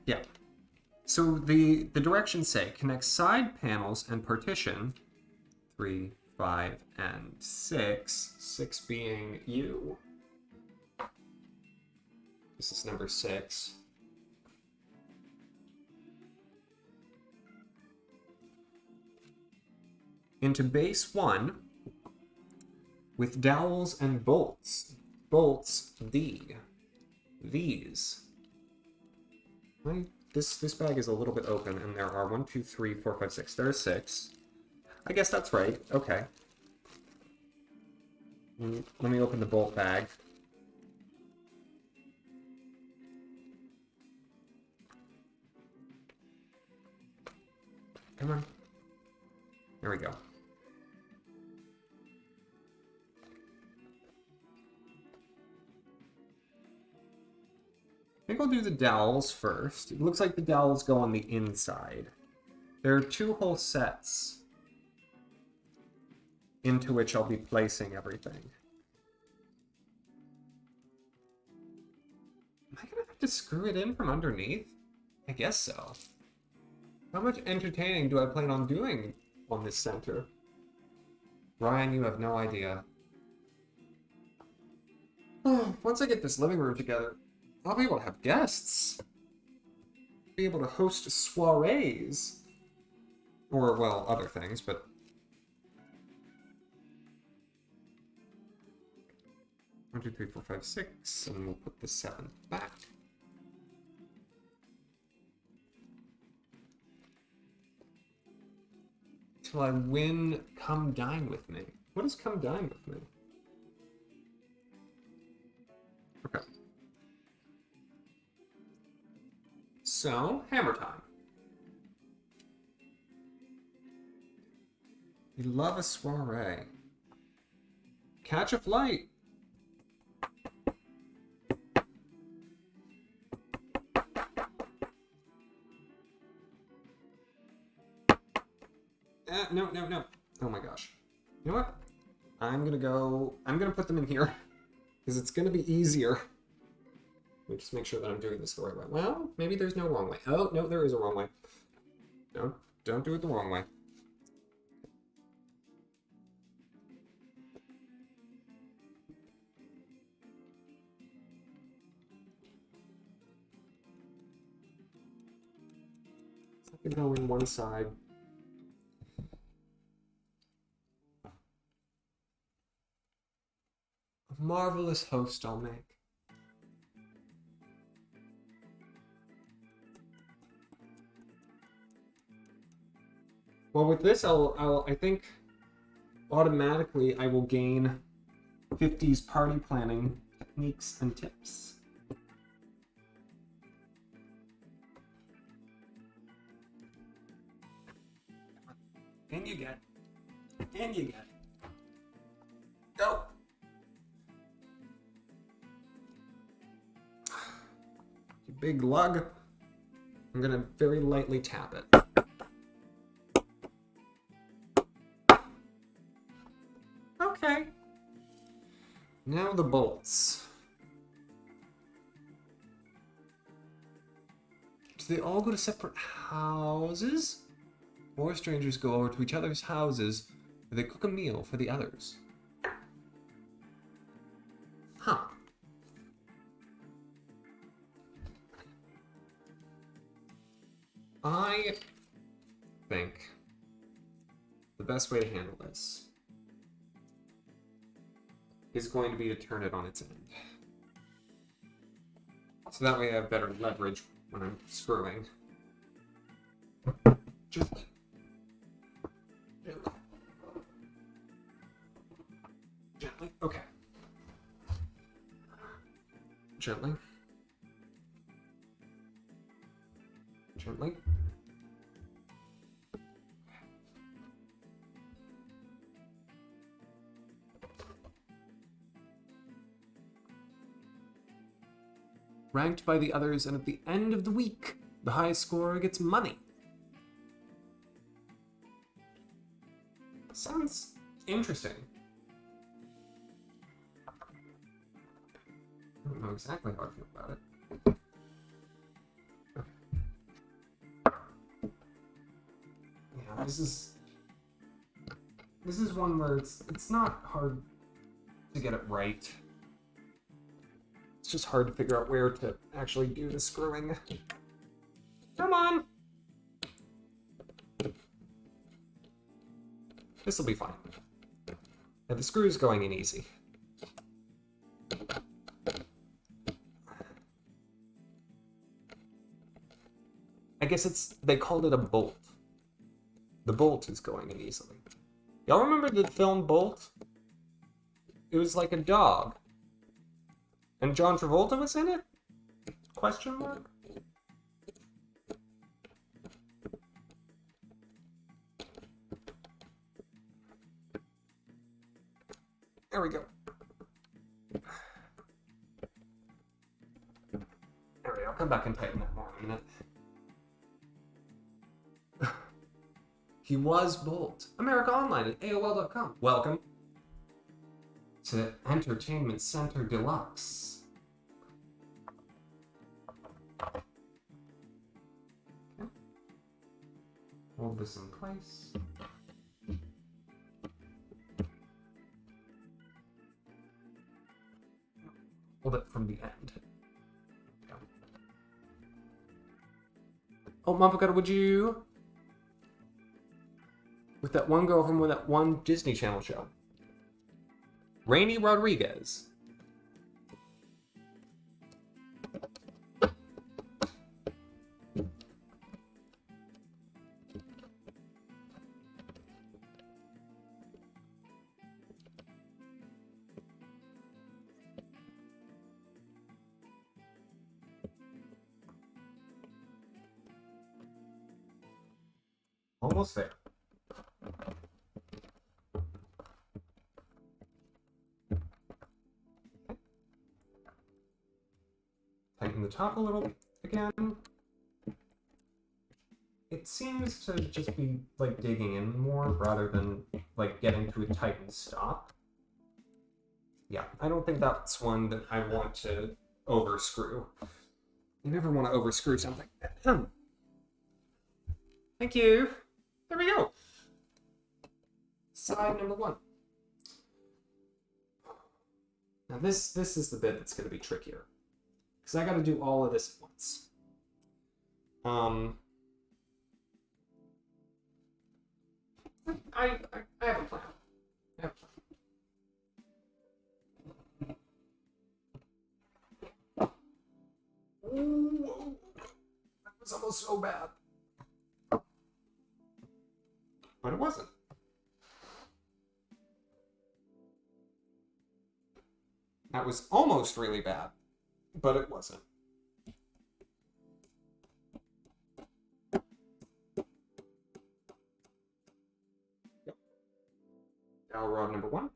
Yeah, so the directions say connect side panels and partition 3, 5, and 6, 6 being you. This is number 6. Into base 1 with dowels and bolts. Bolts these. This bag is a little bit open, and there are 1, 2, 3, 4, 5, 6. There are 6. I guess that's right. Okay. Let me open the bolt bag. Come on. There we go. I think I'll do the dowels first. It looks like the dowels go on the inside. There are 2 whole sets into which I'll be placing everything. Am I gonna have to screw it in from underneath? I guess so. How much entertaining do I plan on doing on this center? Ryan, you have no idea. Oh, once I get this living room together, I'll be able to have guests. Be able to host soirees. Or, well, other things, but... 1, 2, 3, 4, 5, 6, and we'll put the 7 back. Till I win Come Dine With Me. What is Come Dine With Me? Okay. So, hammer time. We love a soiree. Catch a flight. No. Oh my gosh. You know what? I'm gonna put them in here because it's gonna be easier. Let me just make sure that I'm doing this the right way. Well, maybe there's no wrong way. Oh, no, there is a wrong way. Don't do it the wrong way. So I can go in one side. A marvelous host I'll make. Well, with this, I think automatically I will gain 50s party planning techniques and tips. In you get. In you get. Go. You big lug. I'm gonna very lightly tap it. Okay. Now the bolts. Do they all go to separate houses? Or strangers go over to each other's houses where they cook a meal for the others? Huh. I think the best way to handle this is going to be to turn it on its end. So that way I have better leverage when I'm screwing. Just gently. Okay. Gently. Gently. Ranked by the others, and at the end of the week, the highest scorer gets money. Sounds interesting. I don't know exactly how I feel about it. Yeah, this is one where it's not hard to get it right. It's just hard to figure out where to actually do the screwing. Come on! This'll be fine. Yeah, the screw's going in easy. I guess they called it a bolt. The bolt is going in easily. Y'all remember the film Bolt? It was like a dog. And John Travolta was in it? Question mark? There we go. There we go. I'll come back and tighten that more in a minute. He was Bolt. America Online at AOL.com. Welcome to Entertainment Center Deluxe. Okay. Hold this in place. Hold it from the end. Okay. Oh, Mopagata, would you... With that one girl from that one Disney Channel show. Rainy Rodriguez. Almost there. Tighten the top a little again. It seems to just be like digging in more rather than like getting to a tightened stop. Yeah, I don't think that's one that I want to overscrew. You never want to overscrew something. Thank you. There we go. Side number 1. Now this is the bit that's going to be trickier, because I got to do all of this at once. I have a plan. I have a plan. Ooh, that was almost so bad. But it wasn't. That was almost really bad, but it wasn't. Yep. Dowel rod number 1.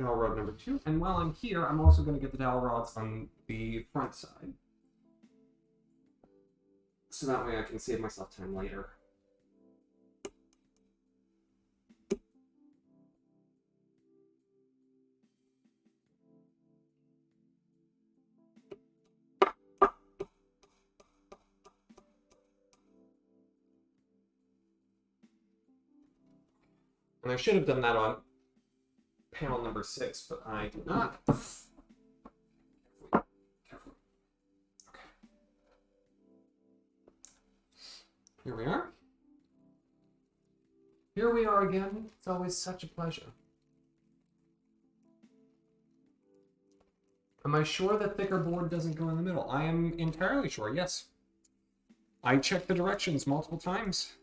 Dowel rod number 2, and while I'm here, I'm also going to get the dowel rods on the front side. So that way I can save myself time later. And I should have done that on panel number 6, but I did not. Carefully. Okay. Here we are. Here we are again. It's always such a pleasure. Am I sure that thicker board doesn't go in the middle? I am entirely sure, yes. I checked the directions multiple times.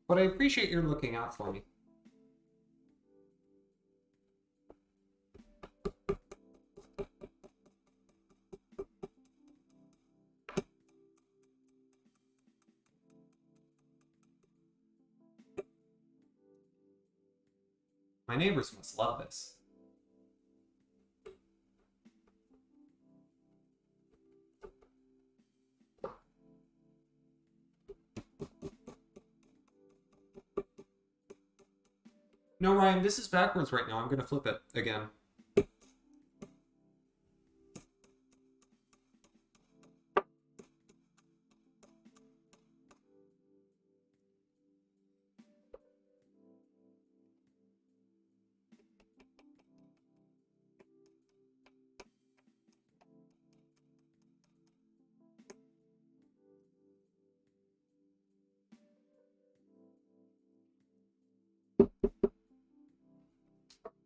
But I appreciate your looking out for me. My neighbors must love this. No, Ryan, this is backwards right now. I'm going to flip it again.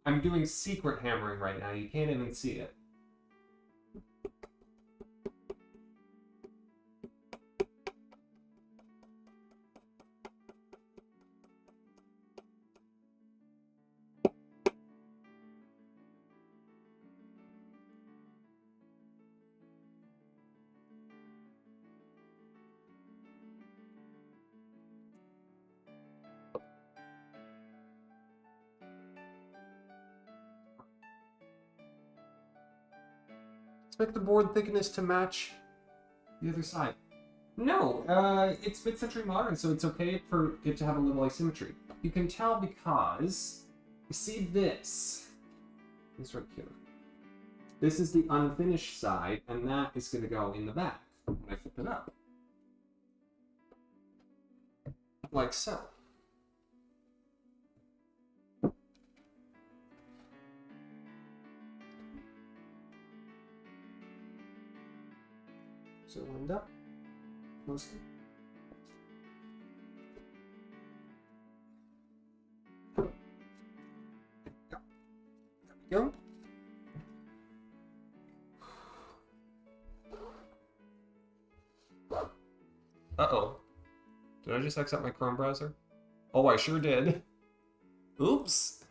I'm doing secret hammering right now. You can't even see it. Expect the board thickness to match the other side. No, it's mid-century modern, so it's okay for it to have a little asymmetry. You can tell because you see this. This right here. This is the unfinished side, and that is going to go in the back when I flip it up. Like so. So lined up, mostly. Yeah. There we go. Uh-oh. Did I just accept my Chrome browser? Oh, I sure did. Oops.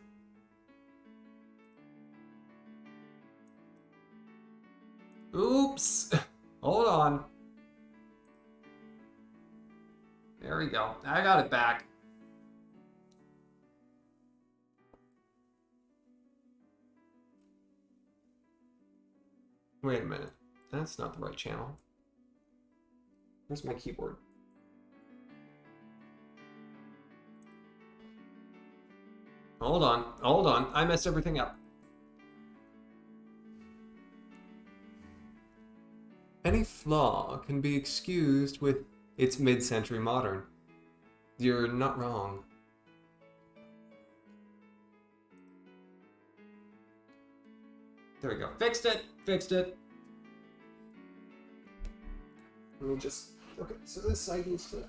Oops. Hold on. There we go. I got it back. Wait a minute. That's not the right channel. Where's my keyboard? Hold on. I messed everything up. Any flaw can be excused with it's mid-century modern. You're not wrong. There we go. Fixed it. Let me just... Okay, so this side needs to...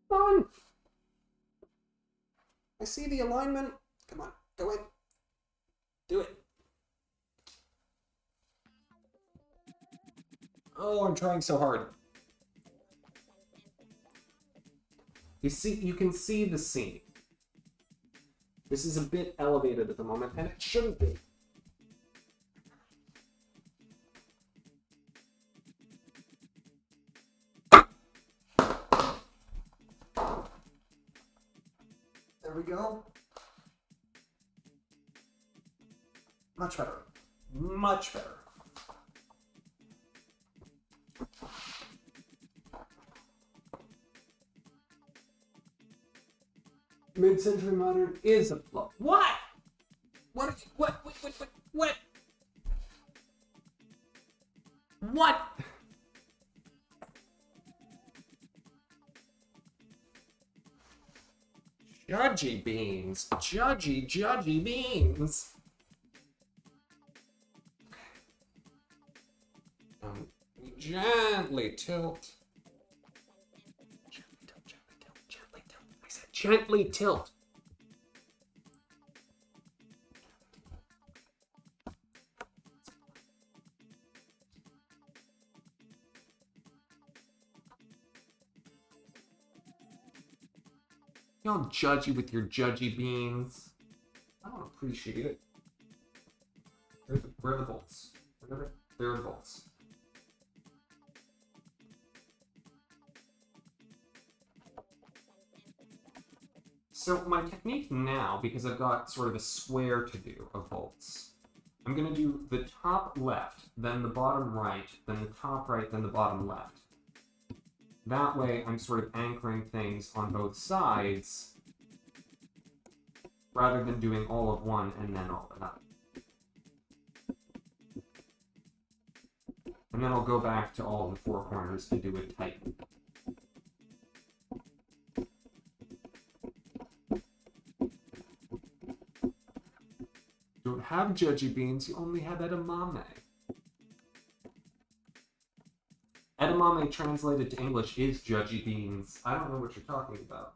Come on! I see the alignment. Come on, go in. Do it. Oh, I'm trying so hard. You can see the scene. This is a bit elevated at the moment, and it shouldn't be. There we go. Much better. Much better. Mid-century modern is a flaw. What? What? What? Judgy beans. Judgy beans. Gently tilt. Gently tilt. I said gently tilt. You're all judgy with your judgy beans. I don't appreciate it. Where are the bolts? There are the bolts. So my technique now, because I've got sort of a square to do of bolts, I'm going to do the top left, then the bottom right, then the top right, then the bottom left. That way I'm sort of anchoring things on both sides, rather than doing all of one and then all of another. And then I'll go back to all of the four corners and do it tight. You don't have judgy beans, you only have edamame. Edamame translated to English is judgy beans. I don't know what you're talking about.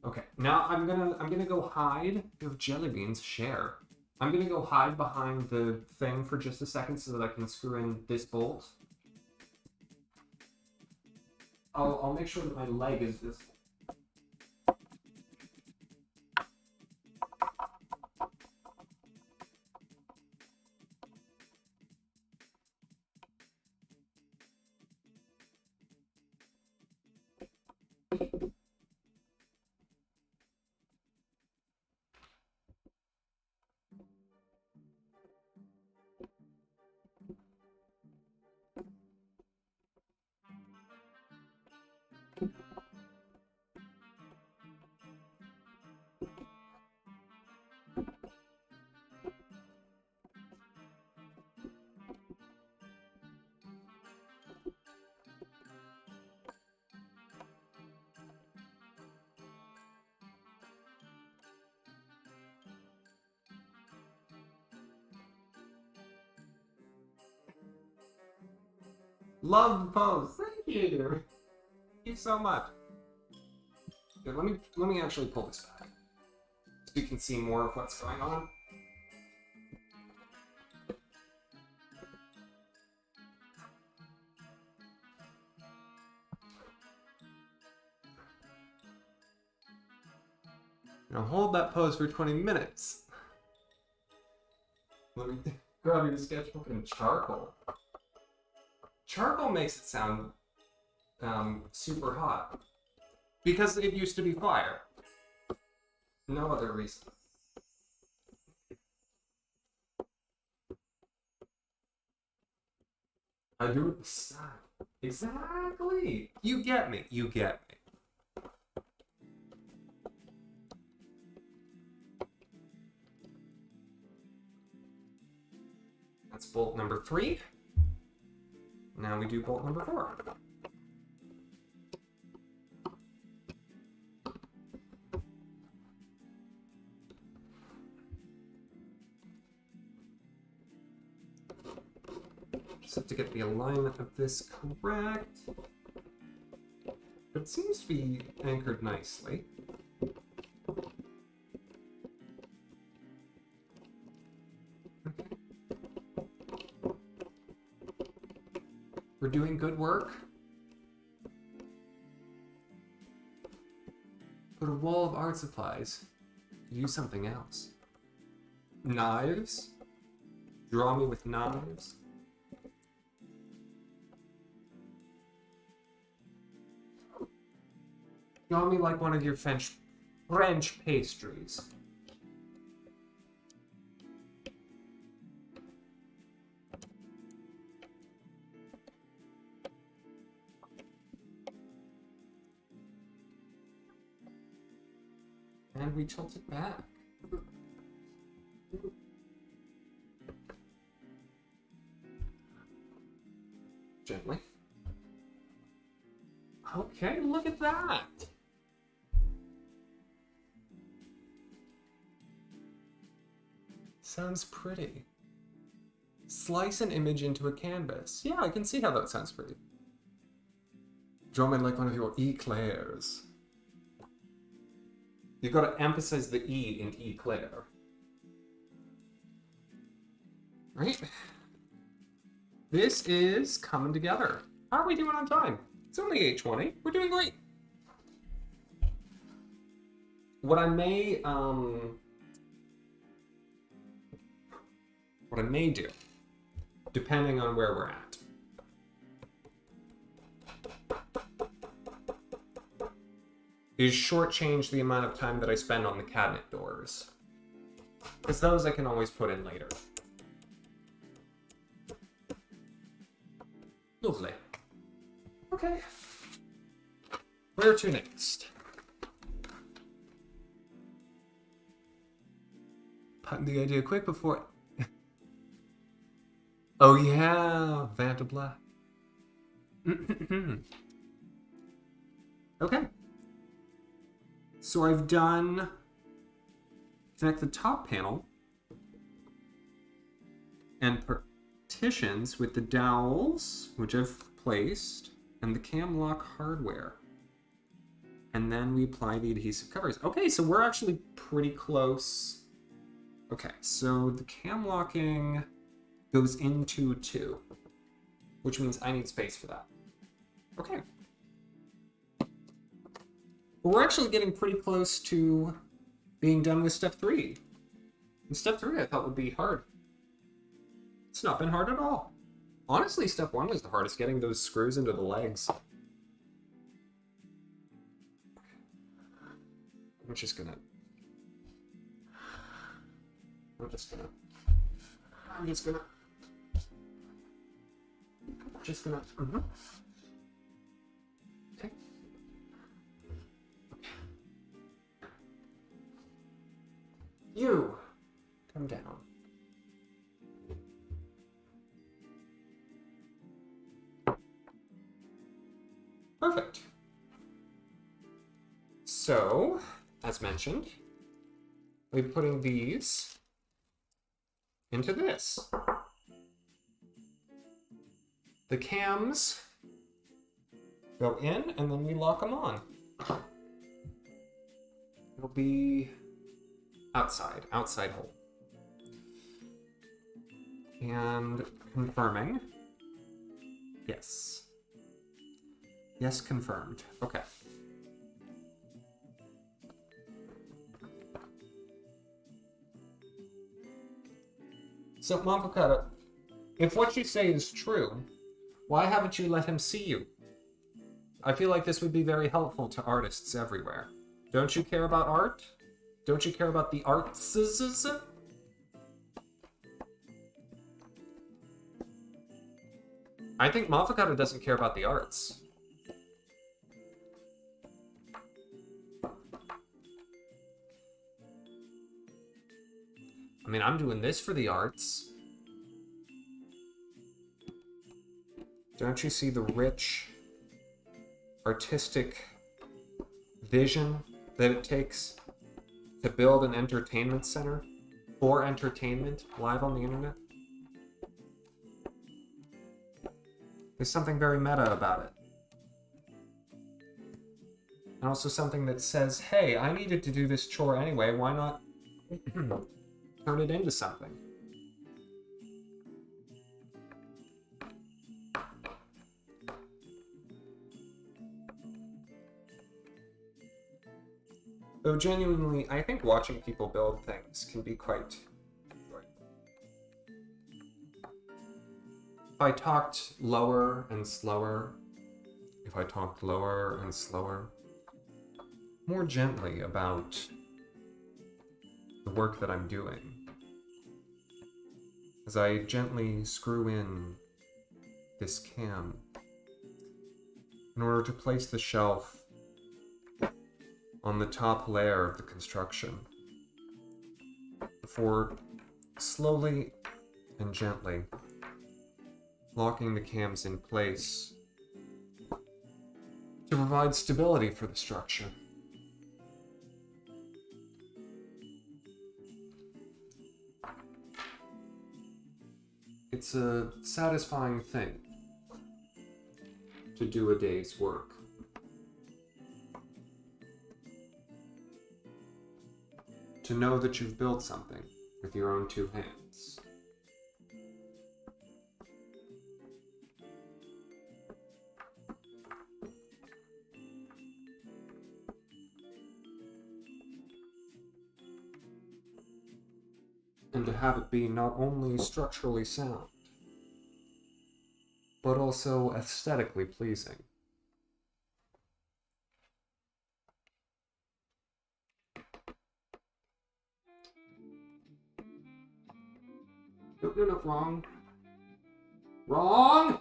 Okay, now I'm gonna go hide. You have jelly beans, share. I'm gonna go hide behind the thing for just a second so that I can screw in this bolt. I'll make sure that my leg is visible. Love the pose. Thank you. Thank you so much. Here, let me actually pull this back so you can see more of what's going on. Now hold that pose for 20 minutes. Let me grab your sketchbook and charcoal. Charcoal makes it sound super hot. Because it used to be fire. No other reason. I do it with style. Exactly. You get me. You get me. That's bolt number 3. Now we do bolt number 4. Just have to get the alignment of this correct. It seems to be anchored nicely. Okay. We're doing good work. Put a wall of art supplies. Use something else. Knives? Draw me with knives? Draw me like one of your French pastries. And we tilt it back. Gently. Okay, look at that. Sounds pretty. Slice an image into a canvas. Yeah, I can see how that sounds pretty. Draw me like one of your eclairs. You've got to emphasize the E in eclair. Right? This is coming together. How are we doing on time? It's only 8:20. We're doing great. What I may do, depending on where we're at, is shortchange the amount of time that I spend on the cabinet doors. Because those I can always put in later. Lovely. Okay. Where to next? Putting the idea quick before... Oh yeah, Vanta Black. Okay. So I've done... Connect the top panel and partitions with the dowels, which I've placed, and the cam lock hardware. And then we apply the adhesive covers. Okay, so we're actually pretty close. Okay, so the cam locking goes into 2, which means I need space for that. Okay. But we're actually getting pretty close to being done with step 3. And step 3 I thought would be hard. It's not been hard at all. Honestly, step 1 was the hardest, getting those screws into the legs. I'm just gonna... Okay. You! Come down. Perfect. So, as mentioned, we're putting these into this. The cams go in, and then we lock them on. It'll be outside hole. And confirming. Yes. Yes, confirmed. Okay. So, Mompacata, if what you say is true, why haven't you let him see you? I feel like this would be very helpful to artists everywhere. Don't you care about art? Don't you care about the arts? I think Mafakata doesn't care about the arts. I mean, I'm doing this for the arts. Don't you see the rich, artistic vision that it takes to build an entertainment center for entertainment live on the internet? There's something very meta about it. And also something that says, hey, I needed to do this chore anyway, why not turn it into something? Though genuinely, I think watching people build things can be quite enjoyable. If I talked lower and slower, more gently about the work that I'm doing, as I gently screw in this cam in order to place the shelf on the top layer of the construction, before slowly and gently locking the cams in place to provide stability for the structure. It's a satisfying thing to do a day's work. To know that you've built something with your own two hands. And to have it be not only structurally sound, but also aesthetically pleasing. No, wrong. Wrong!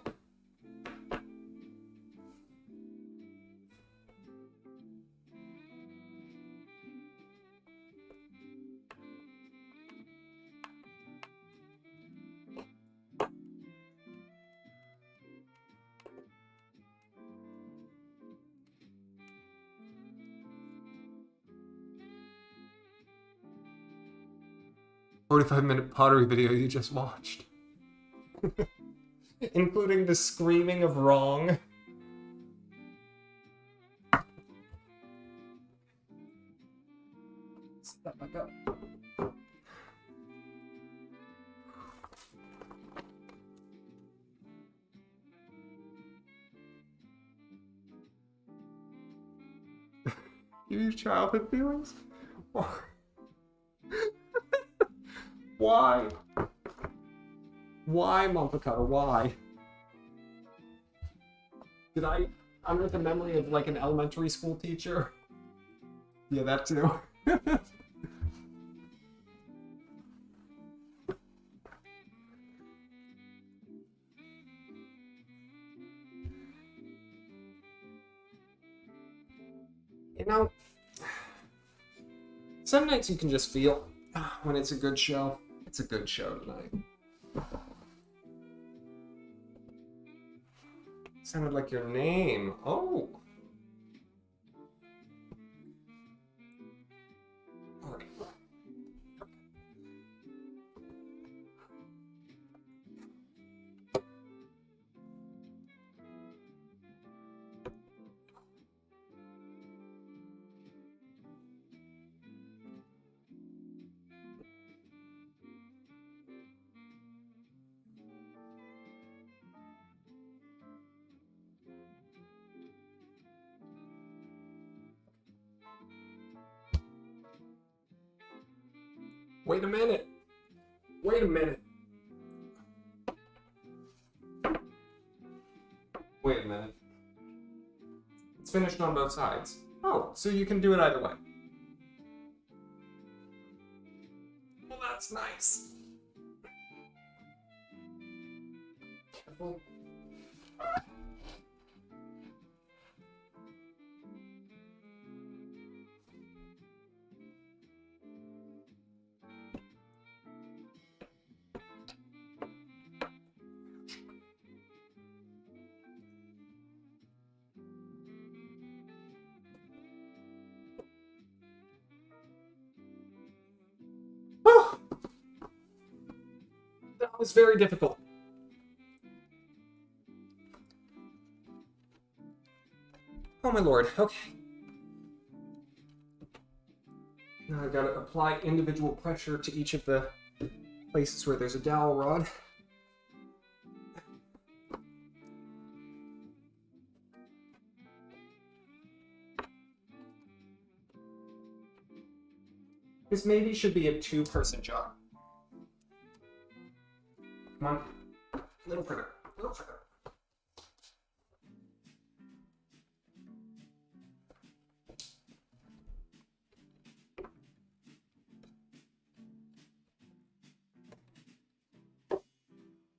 "45-minute pottery video you just watched." Including the screaming of wrong. Step back up. You use childhood feelings? Why? Why, Mompakata? Why? Did I unearth a memory of like an elementary school teacher? Yeah, that too. You know, some nights you can just feel when it's a good show. It's a good show tonight. Sounded like your name. Oh. Alright. Wait a minute. Wait a minute. Wait a minute. It's finished on both sides. Oh, so you can do it either way. Well, that's nice. Careful. That was very difficult. Oh my lord, okay. Now I've got to apply individual pressure to each of the places where there's a dowel rod. This maybe should be a two-person job. Come on. A little further. A little further.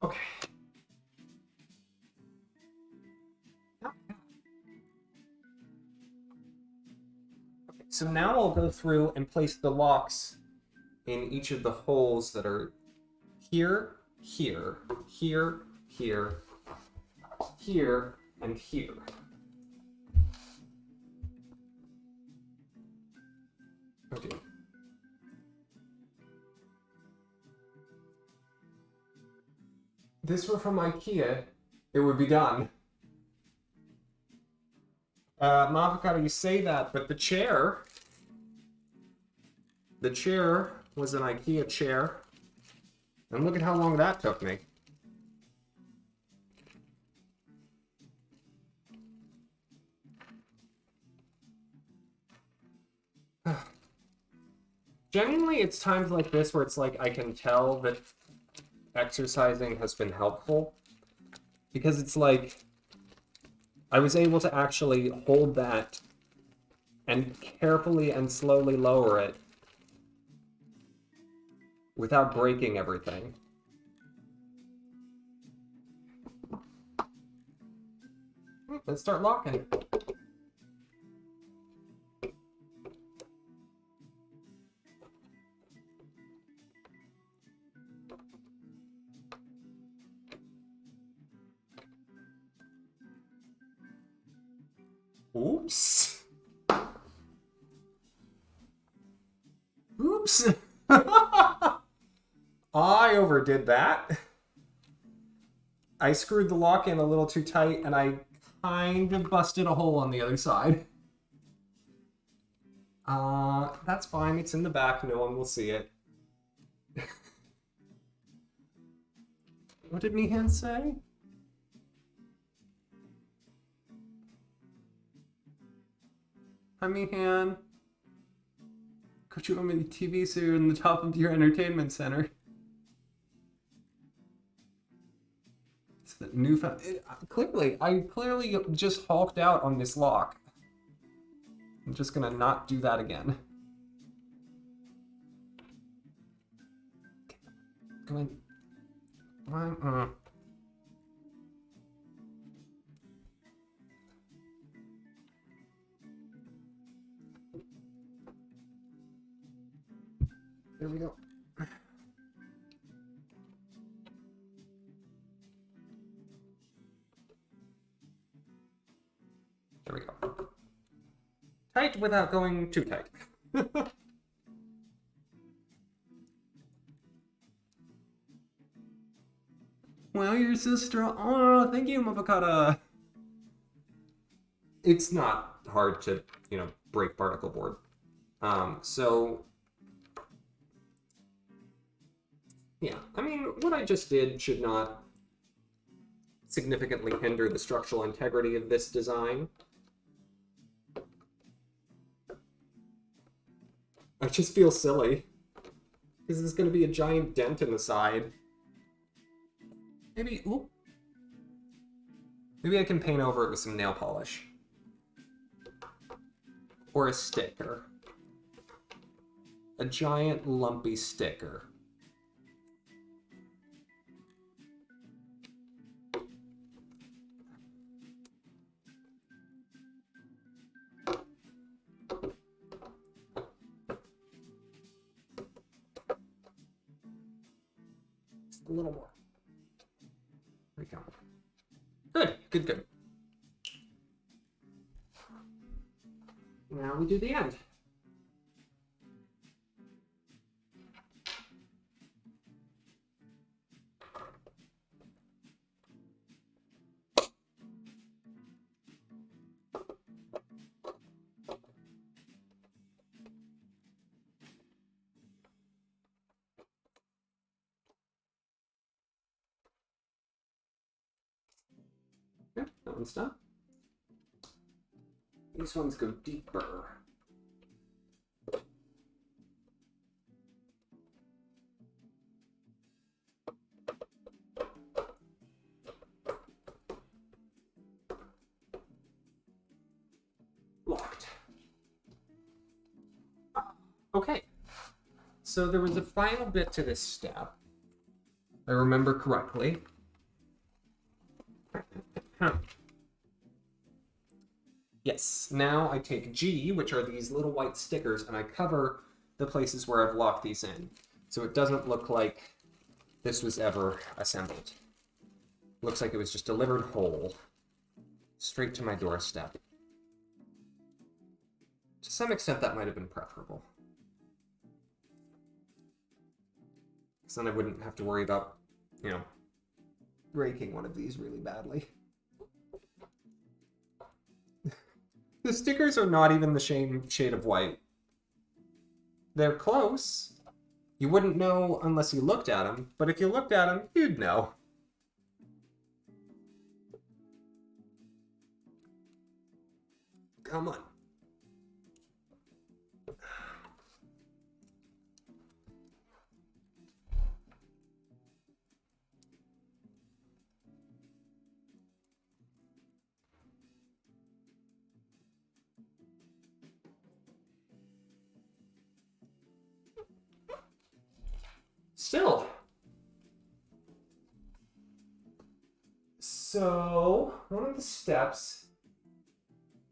Okay. So now I'll go through and place the locks in each of the holes that are here, here, here, here, here, and here. Oh dear. This were from IKEA, it would be done. Mavocado, you say that, but the chair was an IKEA chair. And look at how long that took me. Genuinely, it's times like this where it's like I can tell that exercising has been helpful. Because it's like I was able to actually hold that and carefully and slowly lower it without breaking everything. Let's start locking. Oops. Oops. I overdid that. I screwed the lock in a little too tight and I kind of busted a hole on the other side. That's fine. It's in the back. No one will see it. What did Meehan say? Hi, Meehan. Could you own me the TV so you're in the top of your entertainment center? It's the newfound... I clearly just hulked out on this lock. I'm just gonna not do that again. Come on. Come on. There we go. There we go. Tight without going too tight. Well, you're so strong. Oh, thank you, Mavocado. It's not hard to, break particle board. So... yeah, I mean, what I just did should not significantly hinder the structural integrity of this design. I just feel silly, because there's going to be a giant dent in the side. Maybe I can paint over it with some nail polish. or a sticker? A giant lumpy sticker. Just a little more. There we go. Good, good, good. Now we do the end. Okay, that one's done. These ones go deeper. Locked. Okay, so there was a final bit to this step, if I remember correctly. Yes, now I take G, which are these little white stickers, and I cover the places where I've locked these in. So it doesn't look like this was ever assembled. Looks like it was just delivered whole, straight to my doorstep. To some extent, that might have been preferable. Because then I wouldn't have to worry about, you know, breaking one of these really badly. The stickers are not even the same shade of white. They're close. You wouldn't know unless you looked at them, but if you looked at them, you'd know. Come on. Still. So, one of the steps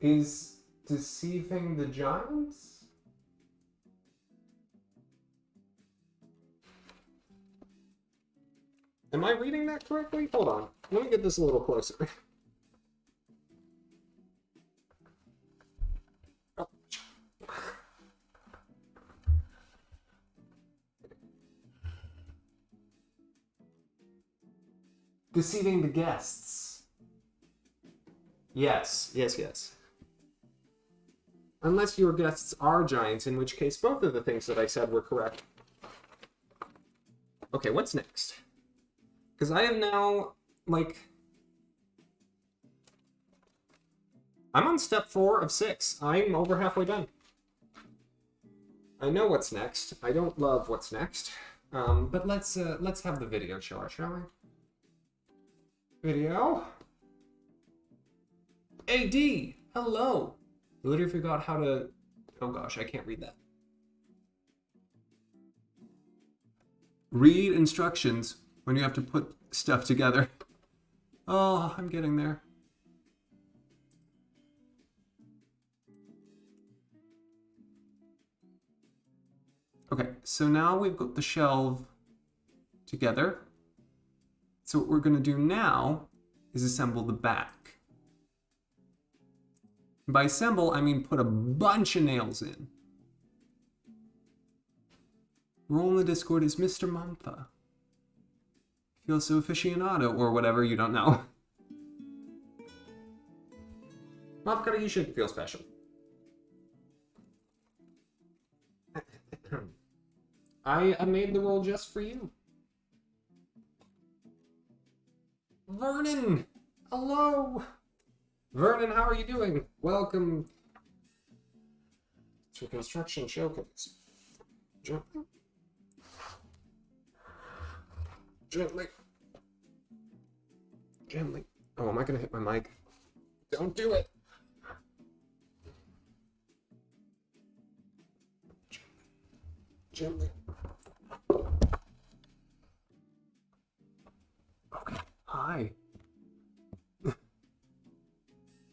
is deceiving the giants? Am I reading that correctly? Hold on. Let me get this a little closer. Deceiving the guests. Yes, yes, yes. Unless your guests are giants, in which case both of the things that I said were correct. Okay, what's next? Because I am now, like... I'm on step 4 of 6. I'm over halfway done. I know what's next. I don't love what's next. But let's have the video show it, shall we? Video. AD, hello. You literally forgot how to... Oh gosh, I can't read that. Read instructions when you have to put stuff together. Oh, I'm getting there. Okay, so now we've got the shelf together. So what we're going to do now is assemble the back. By assemble, I mean put a bunch of nails in. Role in the Discord is Mr. Mantha. Feels so aficionado, or whatever, you don't know. Mopka, you should feel special. I made the roll just for you. Vernon! Hello! Vernon, how are you doing? Welcome to Construction Showcase. Gently. Gently. Gently. Oh, am I gonna hit my mic? Don't do it! Gently. Okay. Hi.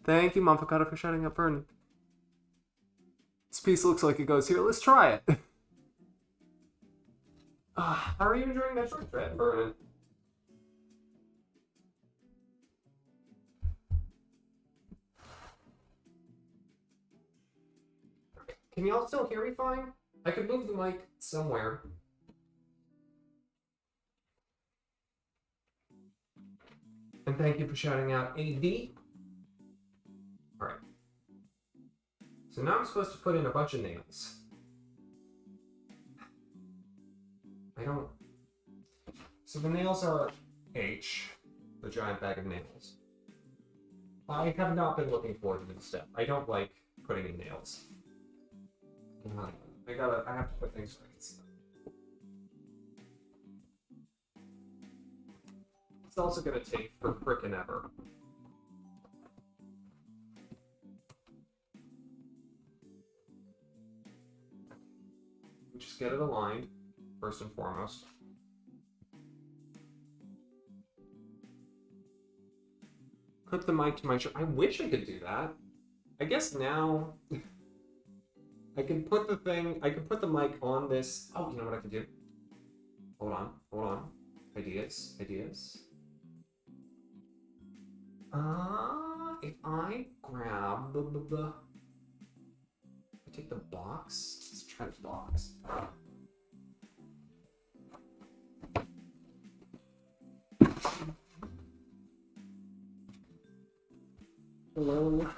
Thank you, Mafakata, for shutting up Vernon. This piece looks like it goes here. Let's try it. How are you enjoying that short trip, Vernon? Can y'all still hear me fine? I could move the mic somewhere. And thank you for shouting out AD. Alright. So now I'm supposed to put in a bunch of nails. I don't... So the nails are H, the giant bag of nails. I have not been looking forward to this step. I don't like putting in nails. I have to put things right. It's also gonna take for frickin' ever. Just get it aligned, first and foremost. Clip the mic to my shirt. I wish I could do that. I guess now I can put the mic on this. Oh, you know what I can do? Hold on. Ideas. If I grab I take the box. Let's try the box. Hello.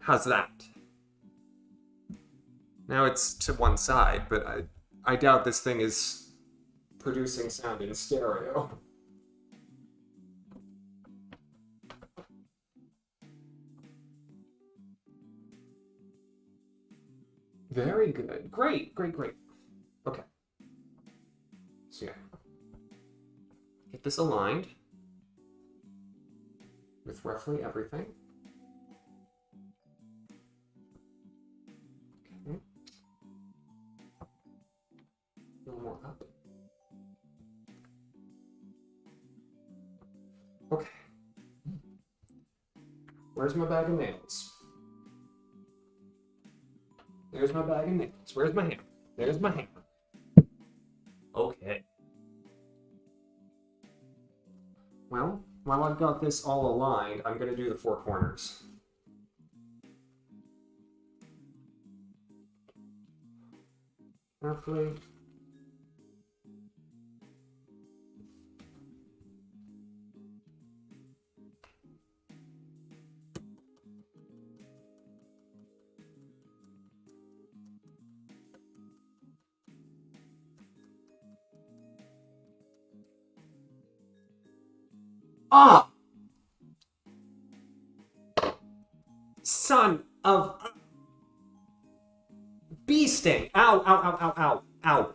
How's that? Now it's to one side, but I doubt this thing is producing sound in stereo. Very good. Great. Okay. So yeah. Get this aligned with roughly everything. Okay. A little more up. Okay. Where's my bag of nails? There's my bag of nails. Where's my hammer? There's my hammer. Okay. Well, while I've got this all aligned, I'm going to do the four corners. Roughly. Ah! Son of a bee sting! Ow, ow, ow, ow, ow, ow.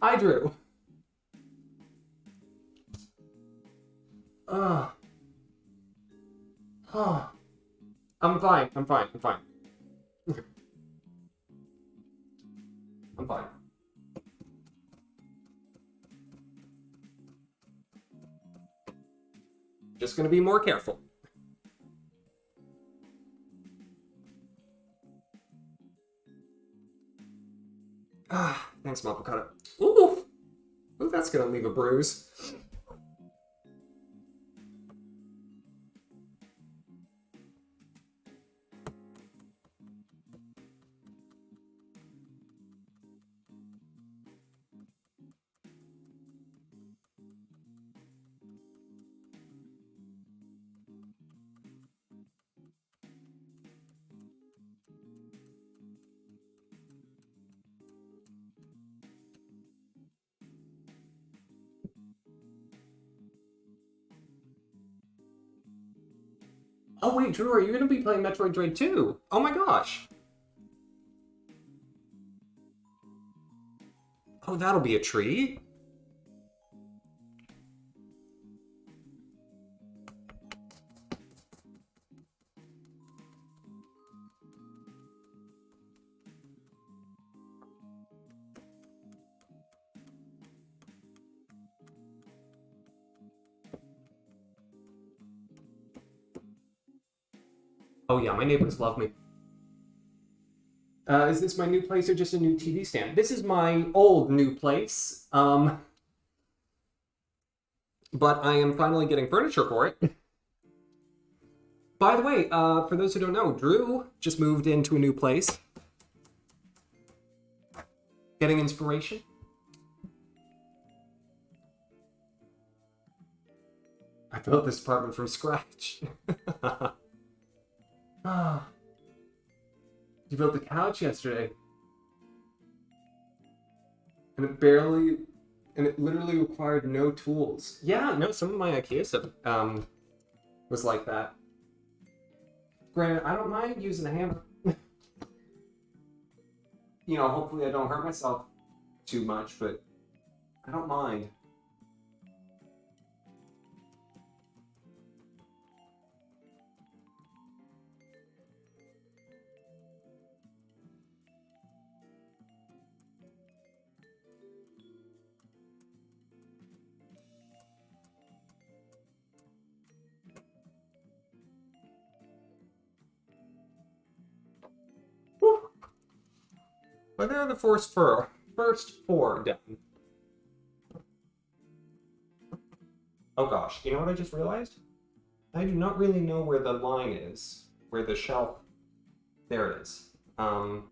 I drew. I'm fine. I'm fine. Just gonna be more careful. Thanks, Mapakata. Ooh, that's gonna leave a bruise. Oh wait, Drew, are you gonna be playing Metroid Dread 2? Oh my gosh. Oh, that'll be a treat. Oh yeah, my neighbors love me. Is this my new place or just a new TV stand? This is my old new place. But I am finally getting furniture for it. By the way, for those who don't know, Drew just moved into a new place. Getting inspiration. I built this apartment from scratch. Ah, you built the couch yesterday. And it literally required no tools. Yeah, no, some of my IKEA stuff was like that. Granted, I don't mind using a hammer. You know, hopefully I don't hurt myself too much, but I don't mind. Whew. But there are the first four done. Oh gosh, you know what I just realized? I do not really know where the line is, where the shelf. There it is. I've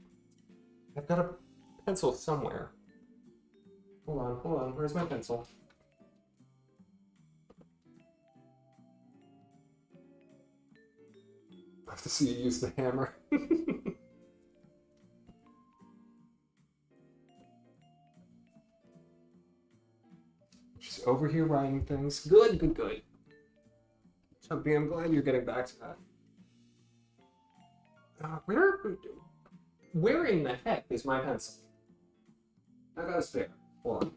got a pencil somewhere. Hold on. Where's my pencil? I have to see you use the hammer. She's over here writing things. Good. Chumpy, I'm glad you're getting back to that. Where in the heck is my pencil? I got a spare. Hold on.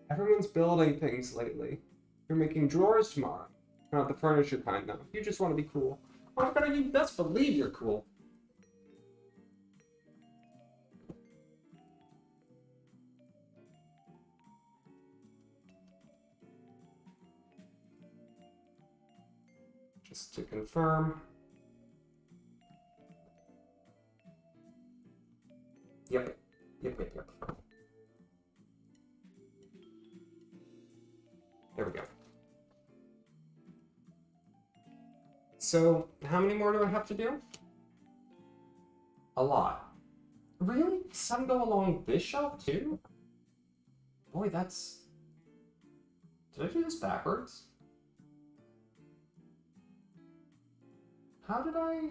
Everyone's building things lately. You're making drawers tomorrow. Not the furniture kind, though. You just want to be cool. Oh, God, you best believe you're cool. Just to confirm. Yep. There we go. So, how many more do I have to do? A lot. Really? Some go along this shelf, too? Boy, that's... Did I do this backwards? How did I...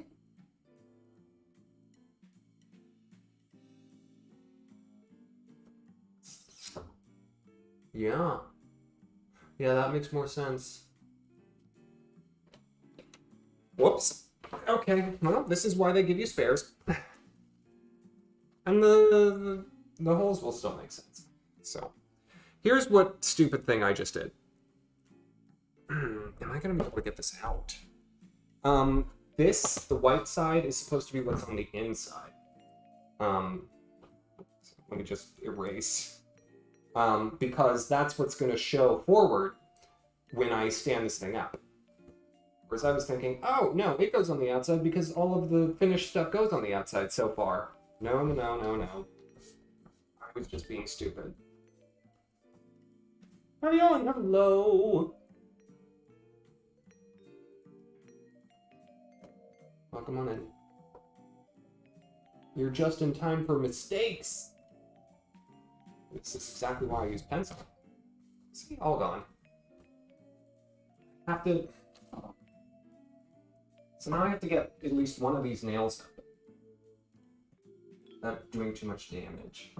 Yeah. Yeah, that makes more sense. Whoops. Okay, well, this is why they give you spares. And the holes will still make sense. So, here's what stupid thing I just did. Am I gonna be able to get this out? The white side is supposed to be what's on the inside. So let me just erase. Because that's what's gonna show forward when I stand this thing up. Whereas I was thinking, oh, no, it goes on the outside because all of the finished stuff goes on the outside so far. No. I was just being stupid. Hello. Welcome on in. You're just in time for mistakes. This is exactly why I use pencil. See, all gone. Have to... So now I have to get at least one of these nails. without doing too much damage.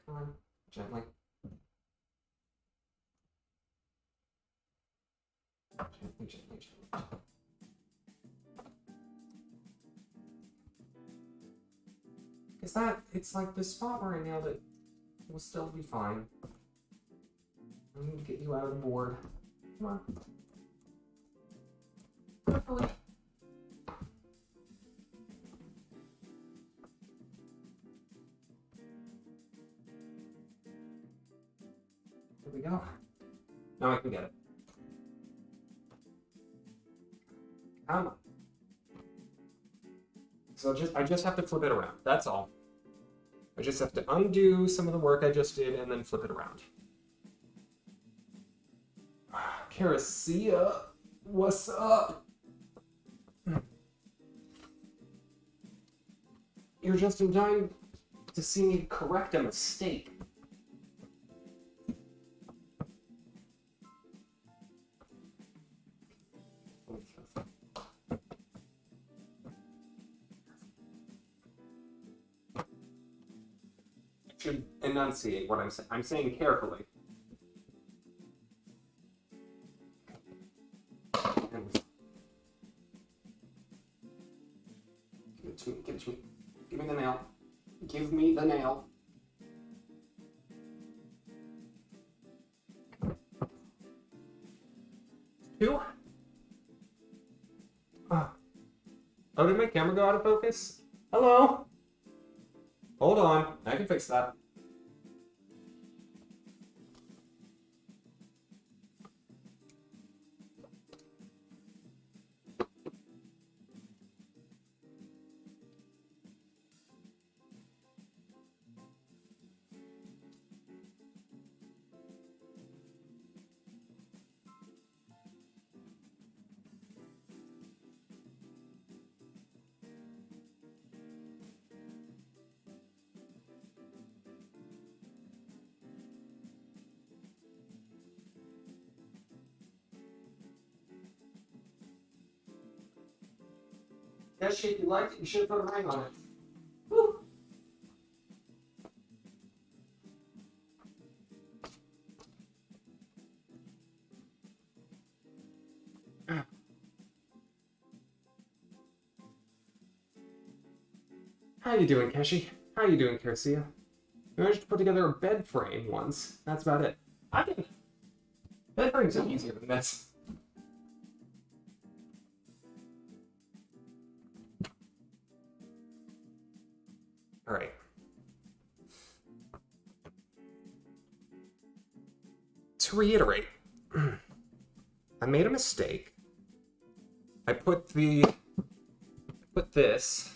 Come on, gently. Gently, gently, gently. Is that, it's like the spot where I nailed it will still be fine. I need to get you out of the board. Come on. Carefully. There we go. Now I can get it. Come on. So I just have to flip it around. That's all. I just have to undo some of the work I just did and then flip it around. Caracia, what's up? You're just in time to see me correct a mistake. Should enunciate what I'm saying. I'm saying carefully. Give it to me, give it to me. Give me the nail. Give me the nail. Two? Oh, did my camera go out of focus? Hello? Hold on, I can fix that. That shape you liked, you should have put a ring on it. Woo. How you doing, Keshi? How you doing, Caracia? I managed to put together a bed frame once. That's about it. Bed frames are easier than this. All right. To reiterate, I made a mistake. I put this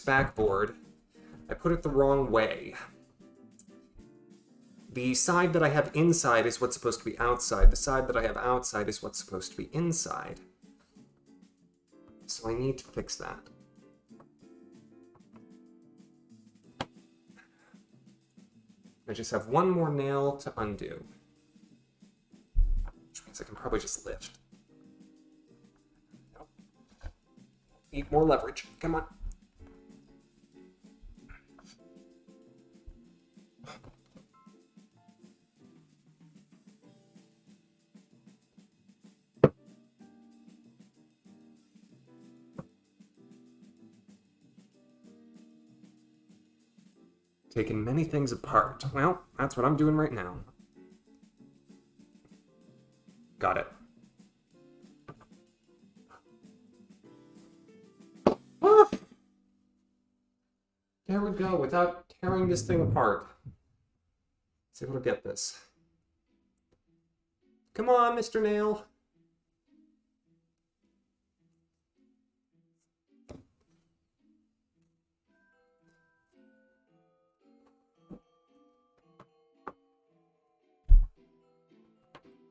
backboard, I put it the wrong way. The side that I have inside is what's supposed to be outside. The side that I have outside is what's supposed to be inside. So I need to fix that. I just have one more nail to undo. Which means I can probably just lift. Nope. Need more leverage. Come on. Taking many things apart. Well, that's what I'm doing right now. Got it. Ah! There we go, without tearing this thing apart. Let's see if we'll get this. Come on, Mr. Nail.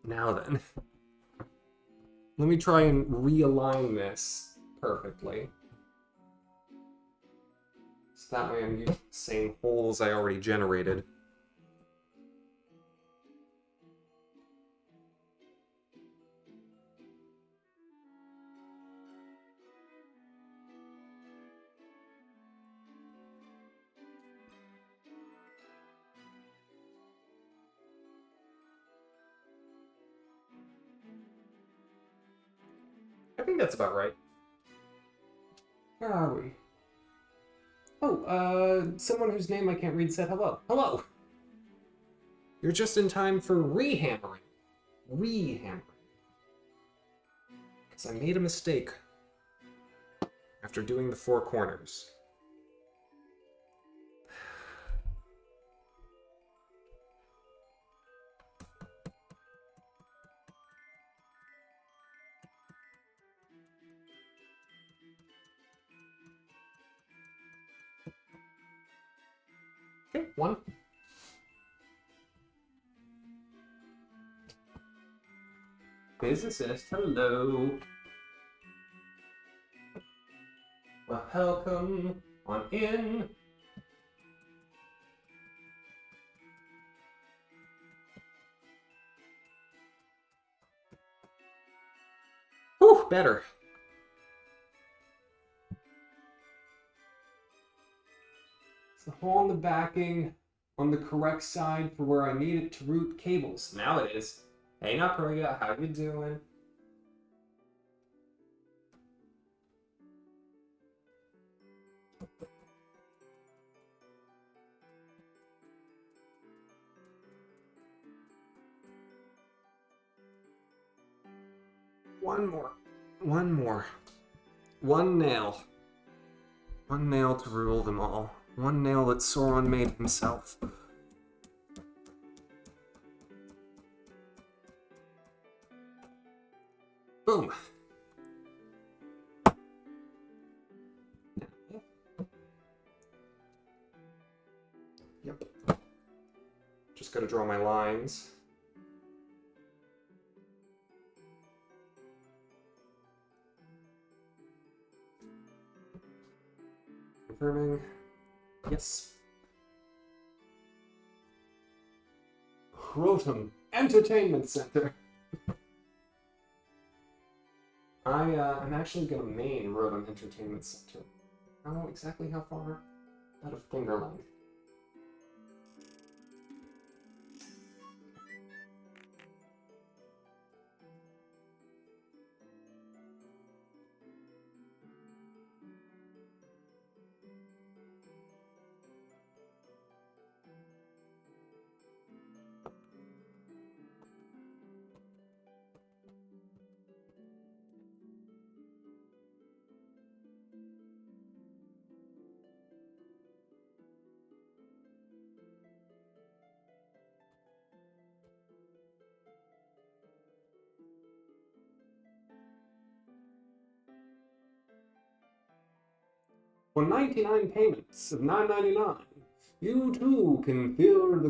Now then, let me try and realign this perfectly. So that way I'm using the same holes I already generated. think that's about right. Where are we? Oh, someone whose name I can't read said hello. Hello! You're just in time for rehammering. Rehammering. Because I made a mistake after doing the 4 corners. Okay, 1. Physicist, hello. Welcome on in. Whew, better. It's the hole in the backing on the correct side for where I need it to route cables. Now it is. Hey, Naporia, how you doing? One more. One more. One nail. One nail to rule them all. One nail that Sauron made himself. Boom. Yep. Just gotta draw my lines. Confirming. Yes. Rotom Entertainment Center. I'm actually gonna main Rotom Entertainment Center. I don't know exactly how far out of finger length. For 99 payments of $9.99, you too can feel the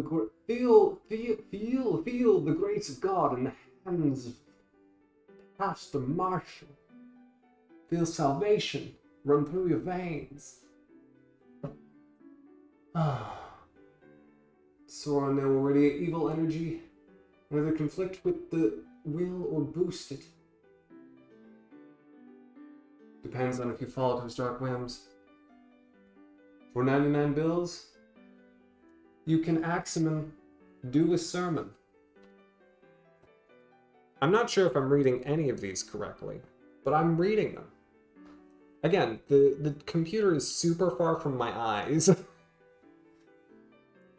grace of God in the hands of Pastor Marshall. Feel salvation run through your veins. Sauron now will radiate evil energy, whether conflict with the will or boost it. Depends on if you follow his dark whims. For 99 bills, you can Axamin do a sermon. I'm not sure if I'm reading any of these correctly, but I'm reading them. Again, the computer is super far from my eyes.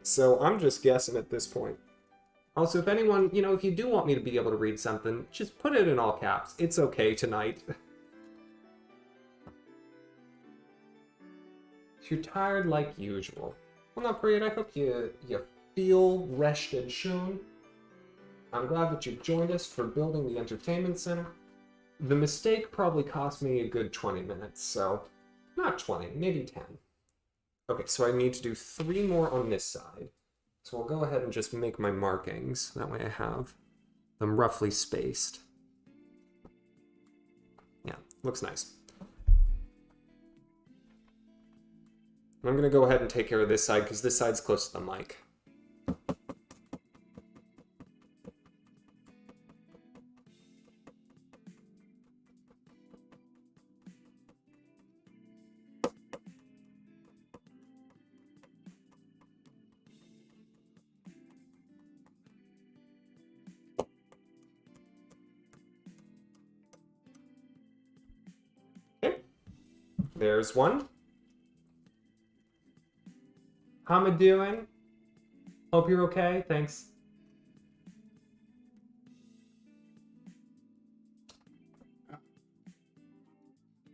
So I'm just guessing at this point. Also, if anyone, if you do want me to be able to read something, just put it in all caps. It's okay tonight. If you're tired like usual. Well, not Priya, I hope you feel rested soon. I'm glad that you joined us for building the entertainment center. The mistake probably cost me a good 20 minutes, so not 20, maybe 10. Okay, so I need to do 3 more on this side. So I'll go ahead and just make my markings. That way I have them roughly spaced. Yeah, looks nice. I'm going to go ahead and take care of this side because this side's close to the mic. There's one. How am I doing? Hope you're okay. Thanks.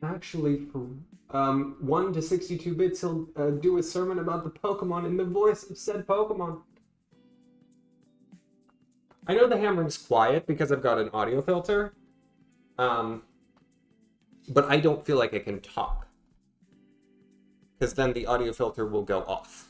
Actually, for 1 to 62 bits, he'll do a sermon about the Pokemon in the voice of said Pokemon. I know the hammering's quiet because I've got an audio filter, but I don't feel like I can talk, because then the audio filter will go off.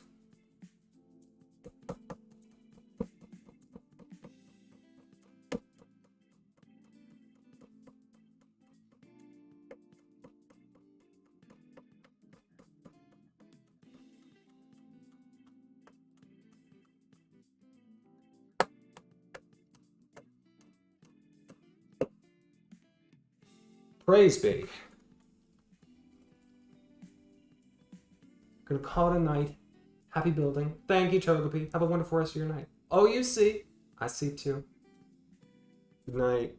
Praise be. Gonna call it a night. Happy building. Thank you, Togepi. Have a wonderful rest of your night. Oh, you see. I see too. Good night.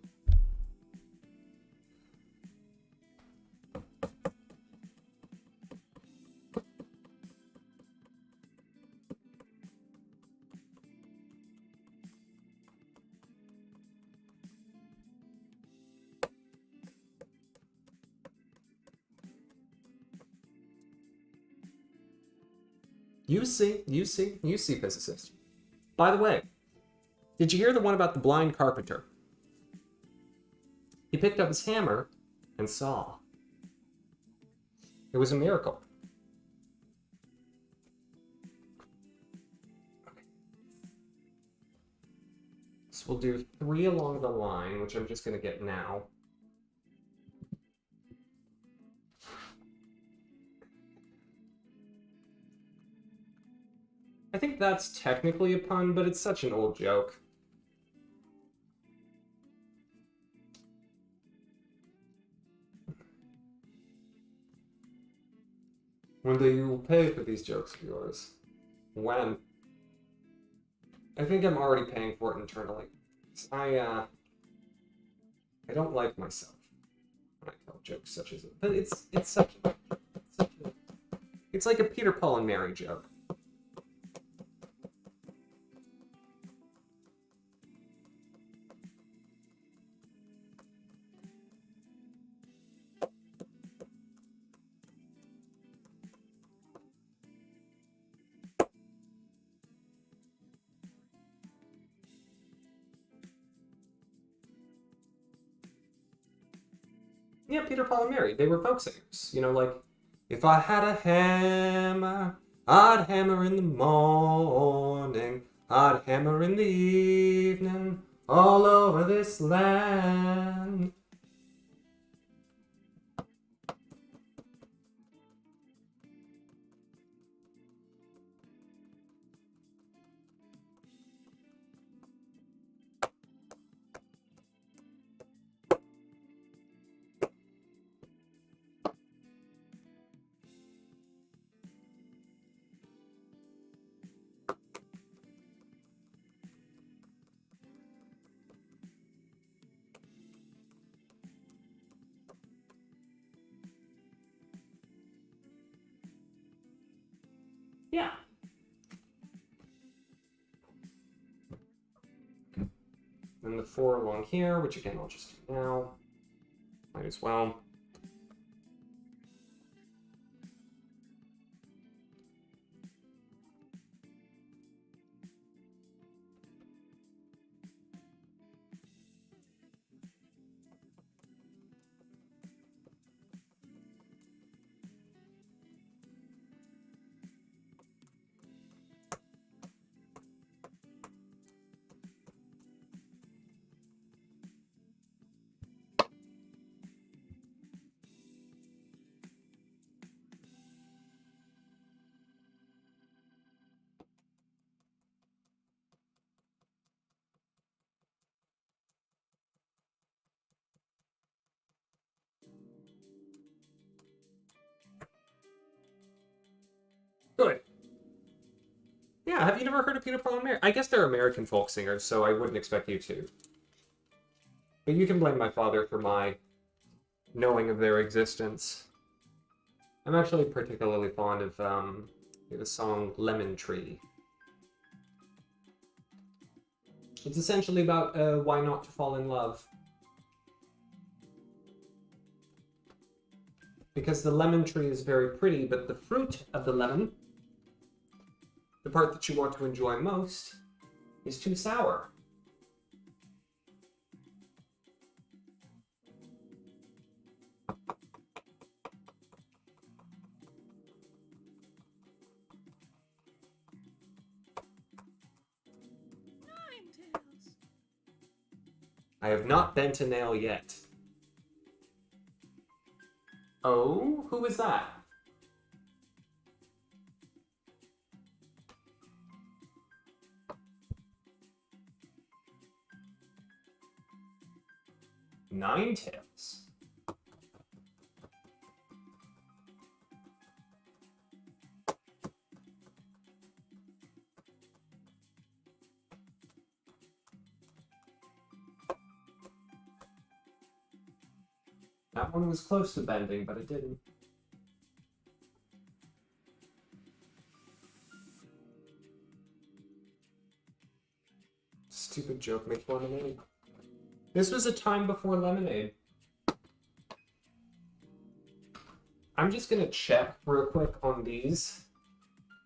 You see, physicist. By the way, did you hear the one about the blind carpenter? He picked up his hammer and saw. It was a miracle. Okay. So we'll do 3 along the line, which I'm just going to get now. I think that's technically a pun, but it's such an old joke. One day you will pay for these jokes of yours. When? I think I'm already paying for it internally. I don't like myself when I tell jokes such as it. But it's like a Peter, Paul, and Mary joke. Yeah, Peter, Paul, and Mary. They were folk singers. You know, like, if I had a hammer, I'd hammer in the morning, I'd hammer in the evening, all over this land. Yeah. And the 4 along here, which again I'll just do now. Might as well. Good. Yeah, have you never heard of Peter, Paul, and Mary? I guess they're American folk singers, so I wouldn't expect you to. But you can blame my father for my knowing of their existence. I'm actually particularly fond of the song Lemon Tree. It's essentially about why not to fall in love. Because the lemon tree is very pretty, but the fruit of the lemon, the part that you want to enjoy most, is too sour. I have not bent a nail yet. Oh, who is that? Ninetales. That one was close to bending, but it didn't. Stupid joke makes lemonade. This was a time before lemonade. I'm just gonna check real quick on these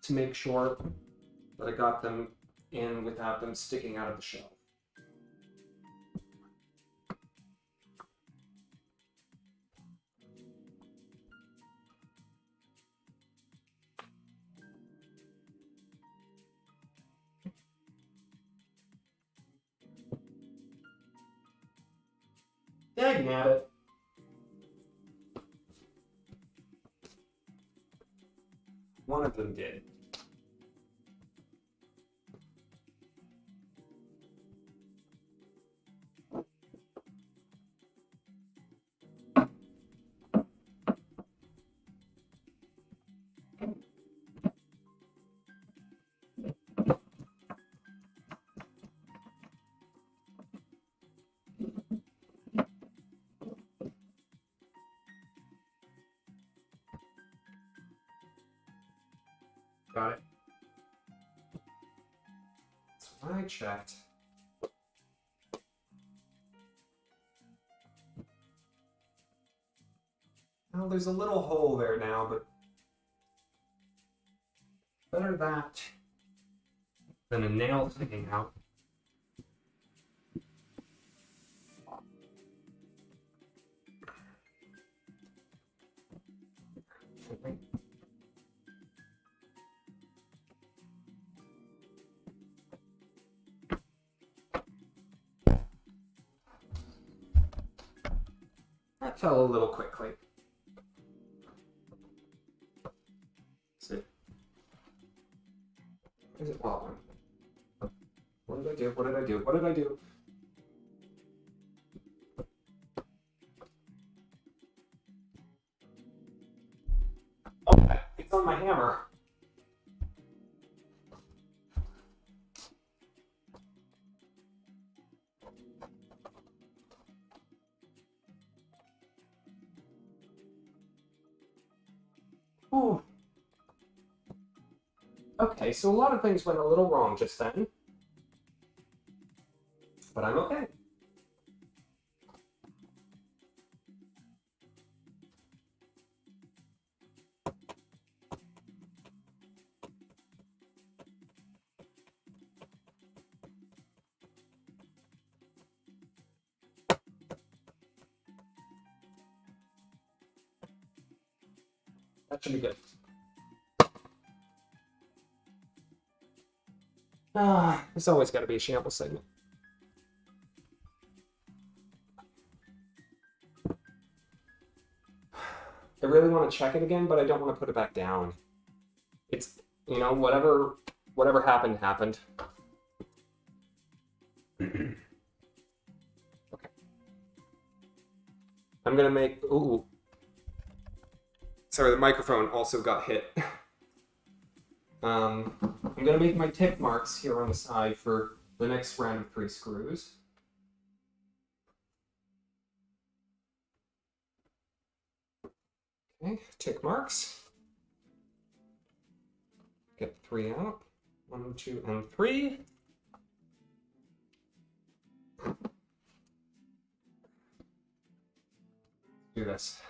to make sure that I got them in without them sticking out of the shelf. Dang at it. One of them did. Got it. That's what I checked. Oh, there's a little hole there now, but better that than a nail sticking out. That fell a little quickly. See? Is it wobbling? What did I do? What did I do? What did I do? Oh, it's on my hammer. Ooh. Okay, so a lot of things went a little wrong just then. But I'm okay. That should be good. There's always got to be a shambles segment. I really want to check it again, but I don't want to put it back down. It's, you know, whatever happened, happened. Okay. I'm gonna make, ooh. Sorry, the microphone also got hit. I'm gonna make my tick marks here on the side for the next round of 3 screws. Okay, tick marks. Get 3 out. 1, 2, and 3. Do this.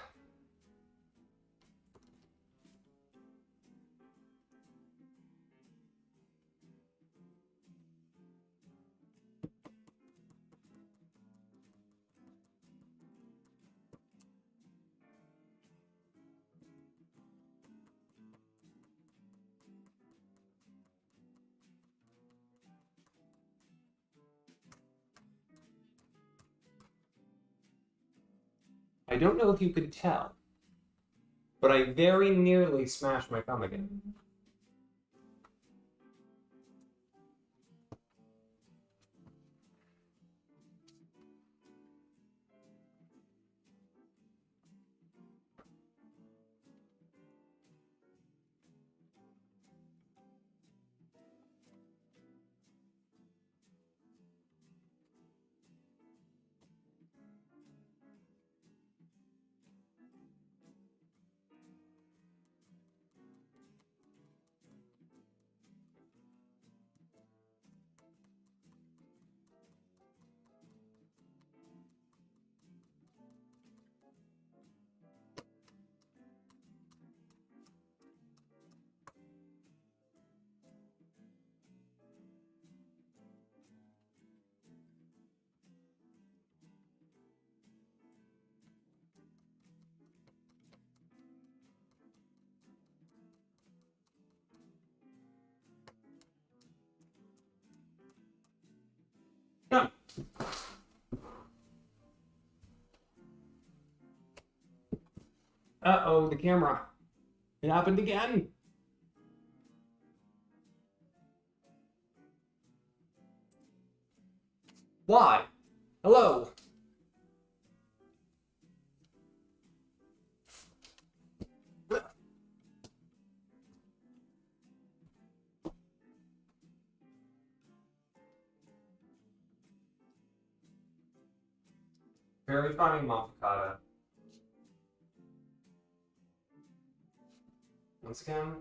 I don't know if you could tell, but I very nearly smashed my thumb again. No. Uh-oh, the camera. It happened again. Why? Hello. Very funny, Mafakata. Once again.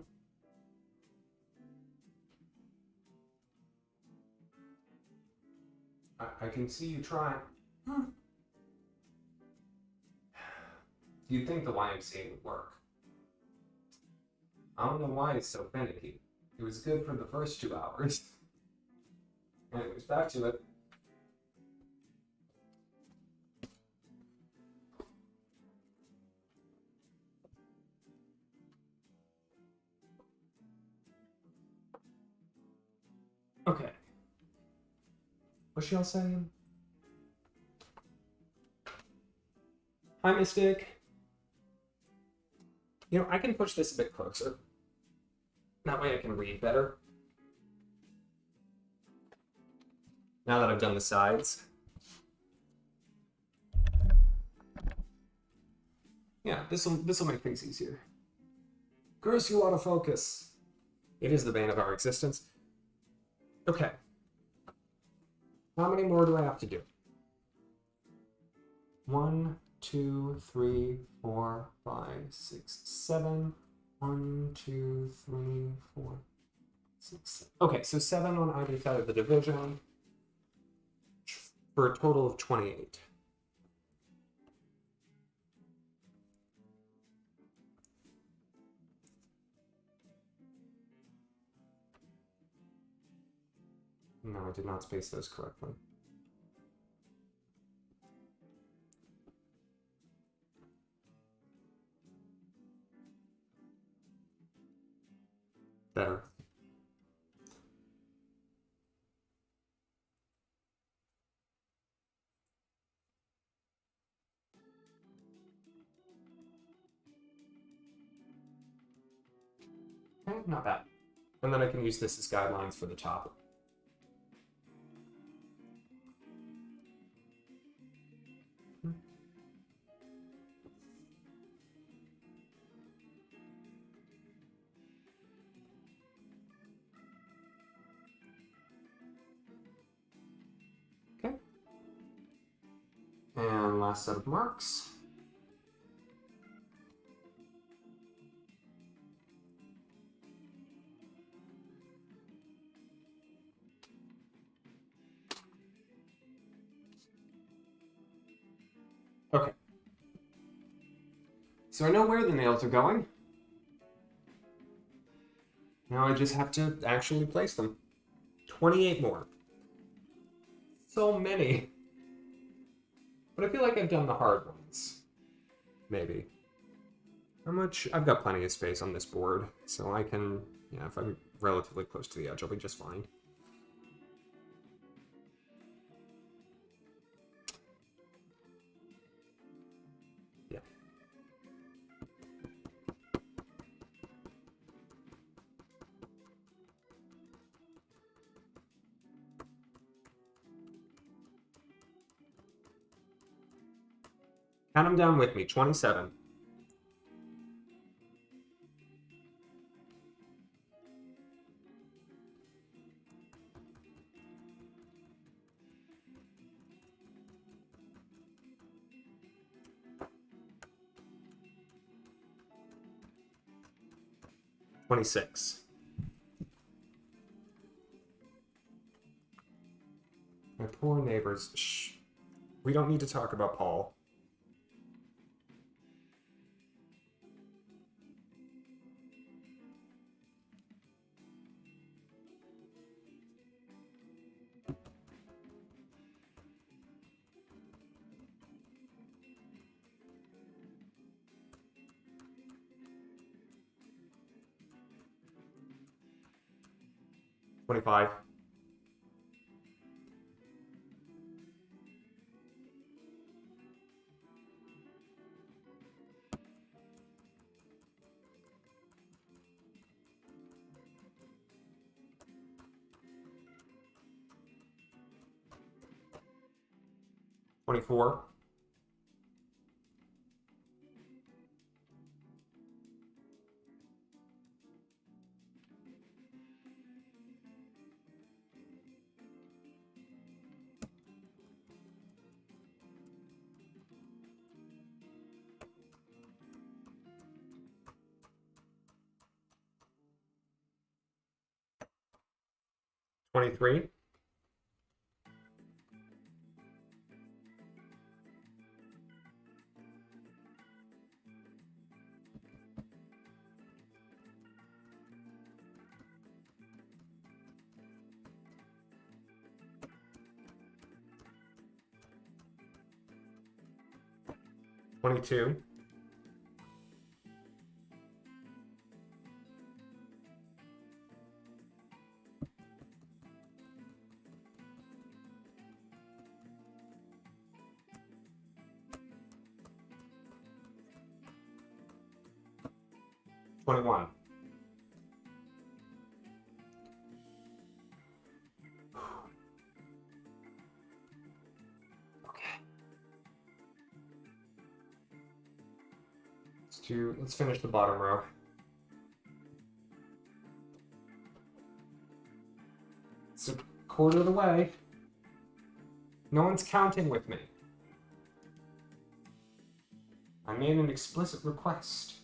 I can see you trying. You'd think the YMCA would work. I don't know why it's so finicky. It was good for the first 2 hours. Anyways, back to it. Okay. What's she all saying? Hi, Mystic. You know, I can push this a bit closer. That way I can read better. Now that I've done the sides. Yeah, this'll make things easier. Curse you out of focus. It is the bane of our existence. Okay. How many more do I have to do? 1, 2, 3, 4, 5, 6, 7. 1, 2, 3, 4, 6, 7. Okay, so 7 on either side of the division for a total of 28. No, I did not space those correctly. Better. Okay, not bad. And then I can use this as guidelines for the top. Okay. And last set of marks. So I know where the nails are going. Now I just have to actually place them. 28 more. So many. But I feel like I've done the hard ones. Maybe. How much? I've got plenty of space on this board, so I can, yeah, if I'm relatively close to the edge, I'll be just fine. Yeah. Count them down with me. 27. 26. My poor neighbors. Shh. We don't need to talk about Paul. $25. 24. 23. 22. 21. Okay. Let's finish the bottom row. It's a quarter of the way. No one's counting with me. I made an explicit request.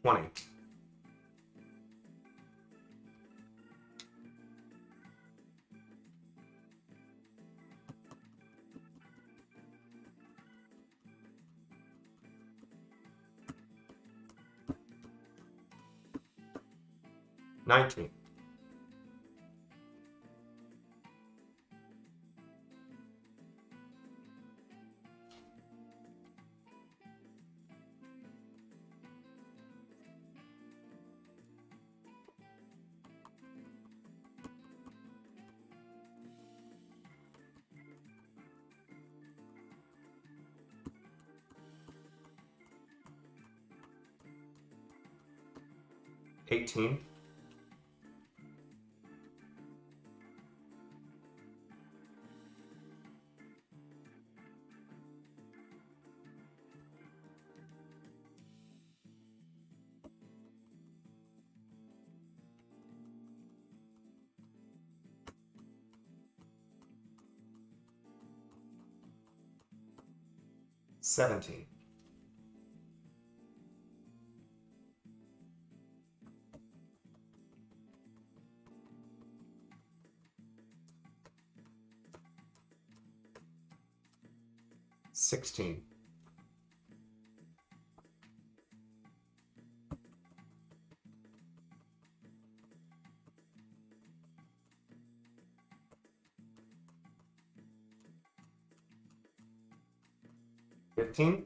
$20. 19. 18. 17. 16. $15.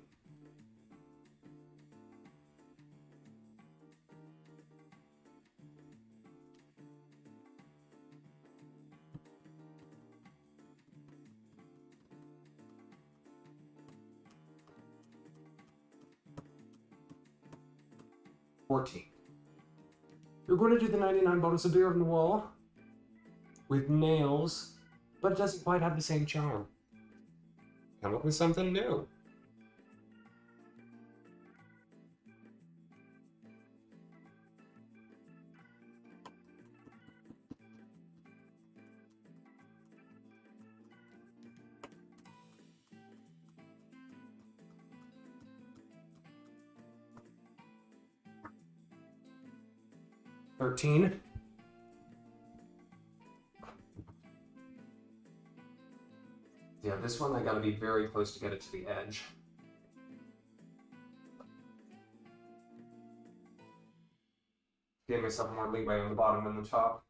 14. You're going to do the 99 bonus of beer on the wall with nails, but it doesn't quite have the same charm. Come up with something new. $13. Yeah, this one I gotta be very close to get it to the edge. Give myself more leeway on the bottom than the top.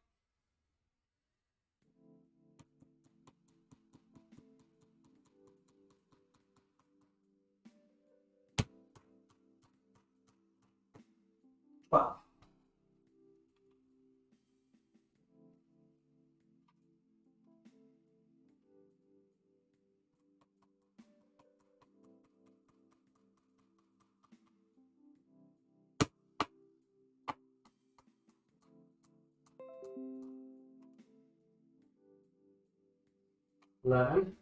Well. $11.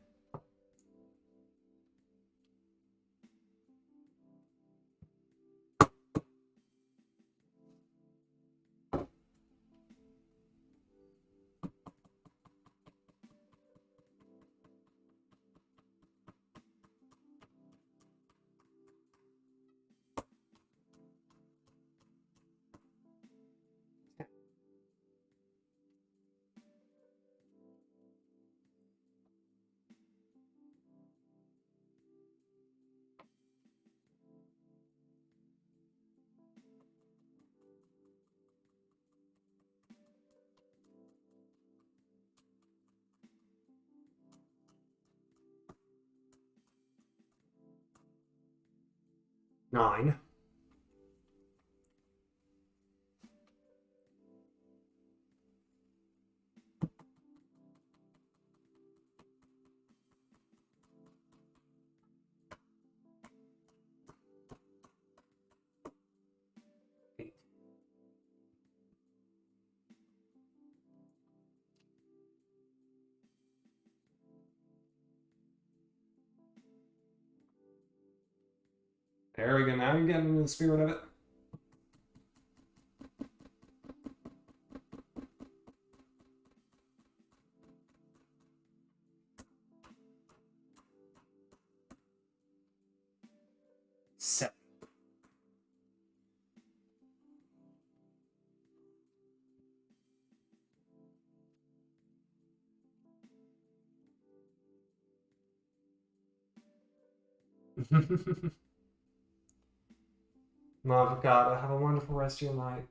$9. There we go, now you're getting into the spirit of it. $7. Avocado, have a wonderful rest of your night.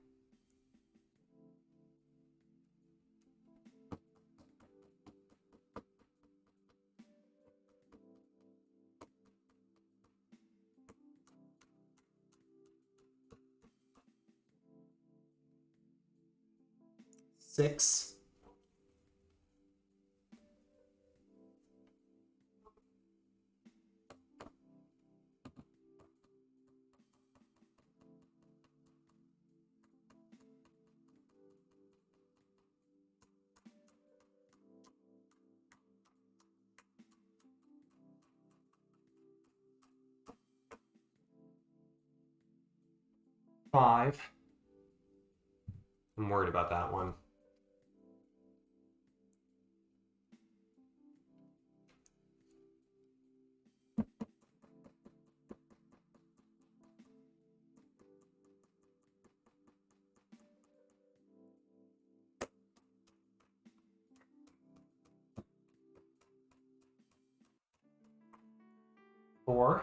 $6. $5. I'm worried about that one. 4.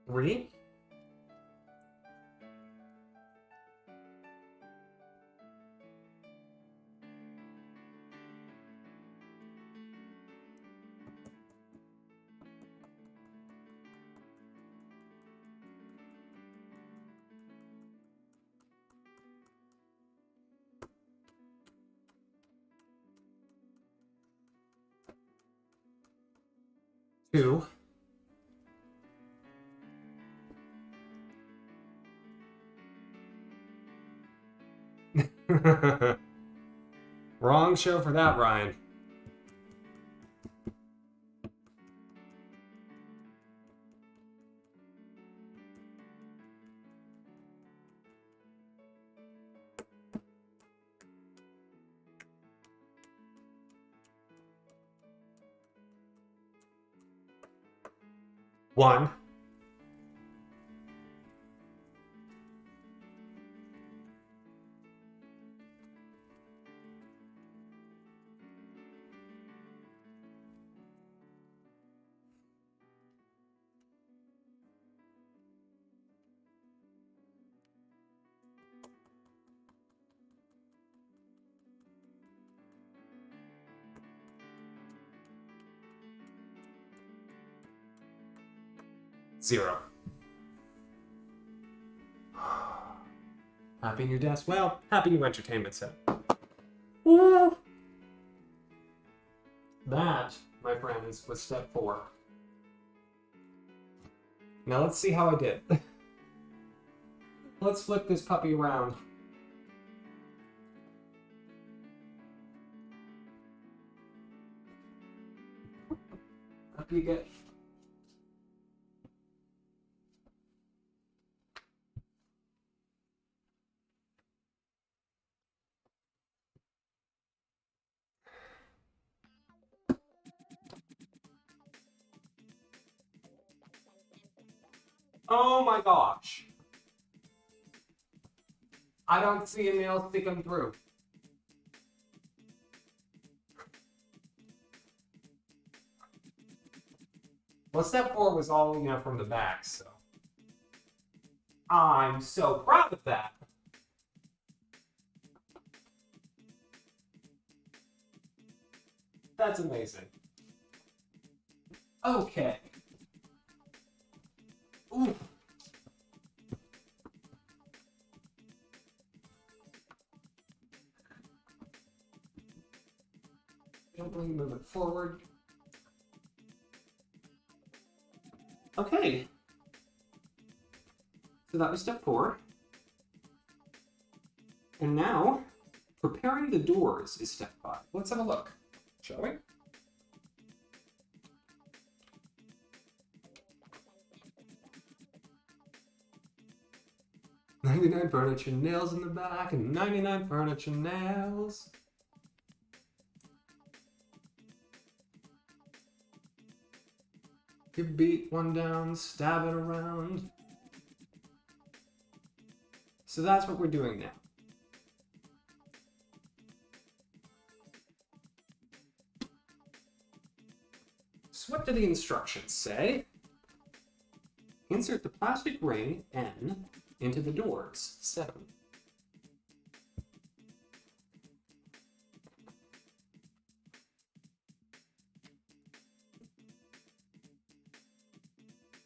Three. Two. Wrong show for that, Ryan. One. Zero. Happy new desk. Well, happy new entertainment set. Woo! That, my friends, was step 4. Now let's see how I did. Let's flip this puppy around. Up you get. Oh my gosh. I don't see a nail sticking through. Well, step 4 was all, from the back, so. I'm so proud of that. That's amazing. Okay. Ooh. Gently move it forward. Okay. So that was step 4. And now, preparing the doors is step 5. Let's have a look, shall we? 99 furniture nails in the back and 99 furniture nails. You beat one down, stab it around. So that's what we're doing now. So what do the instructions say? Insert the plastic ring N into the doors. 7.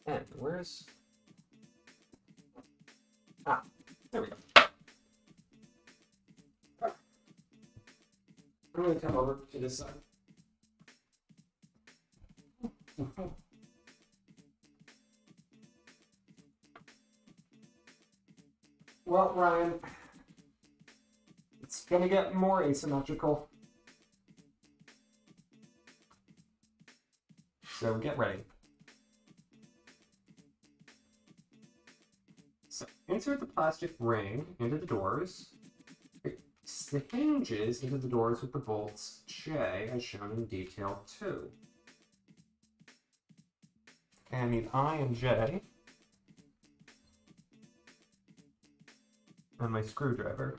And where's... Ah, there we go. I'm going to come over to this side. Well, Ryan, it's going to get more asymmetrical. So get ready. So, Insert the plastic ring into the doors. Fix the hinges into the doors with the bolts J, as shown in detail 2. And I need I and J. And my screwdriver.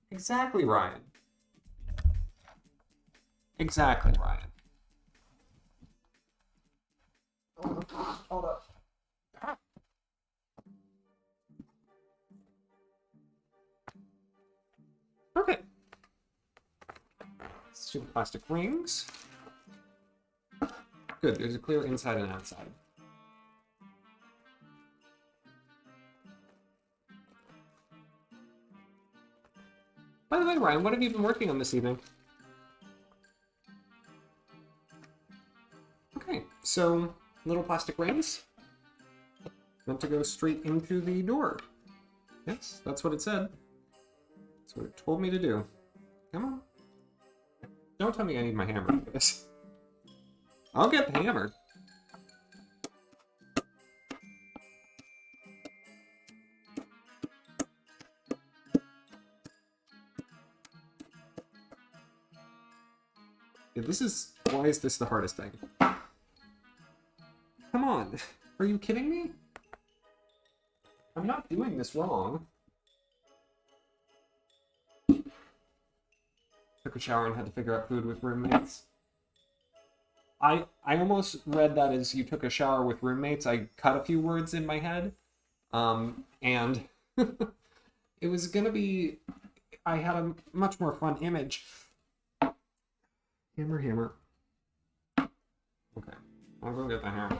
Exactly, Ryan. Exactly, Ryan. Hold up. Okay. Let's do the plastic rings. Good, there's a clear inside and outside. By the way, Ryan, what have you been working on this evening? Okay, so little plastic rings meant to go straight into the door. Yes, that's what it said. That's what it told me to do. Come on. Don't tell me I need my hammer for this. I'll get the hammer. Yeah, why is this the hardest thing? Come on, are you kidding me? I'm not doing this wrong. Took a shower and had to figure out food with roommates. I almost read that as you took a shower with roommates. I cut a few words in my head. And it was gonna be... I had a much more fun image. Hammer, hammer. Okay, I'll go get the hammer.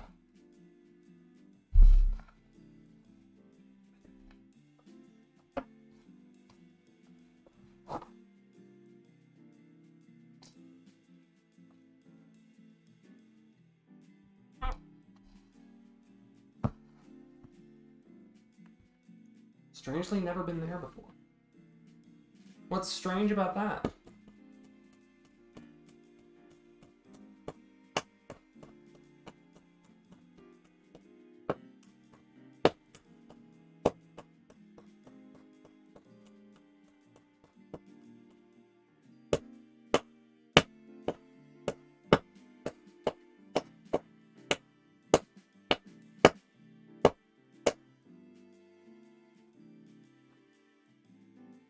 Strangely never been there before. What's strange about that?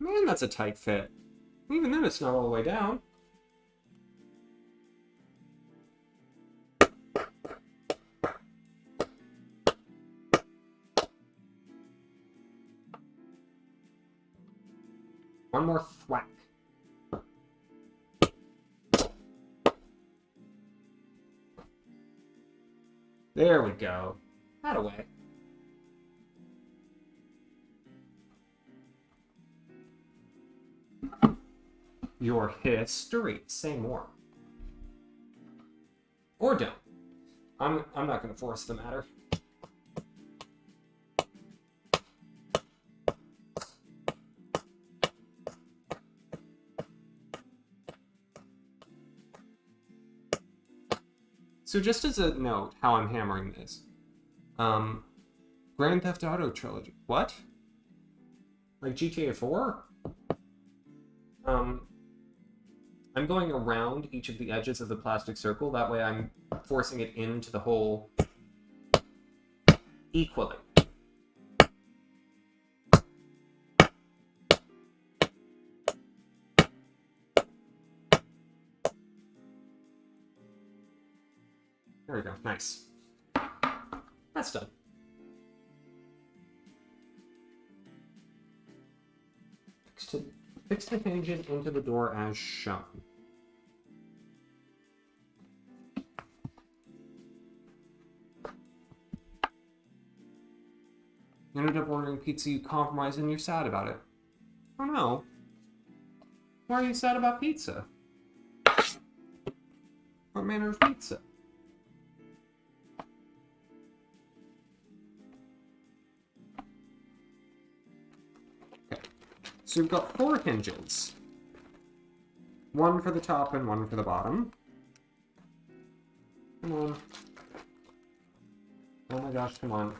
Man, that's a tight fit. Even then, it's not all the way down. One more thwack. There we go. That away. Your history. Say more. Or don't. I'm not going to force the matter. So just as a note, how I'm hammering this. Grand Theft Auto trilogy. What? Like GTA 4? I'm going around each of the edges of the plastic circle. That way I'm forcing it into the hole equally. There we go. Nice. That's done. Fix the hinges into the door as shown. You ended up ordering pizza, you compromised, and you're sad about it. Oh no. Why are you sad about pizza? What manner of pizza? Okay. So we've got 4 hinges. One for the top and one for the bottom. Come on. Oh my gosh, come on.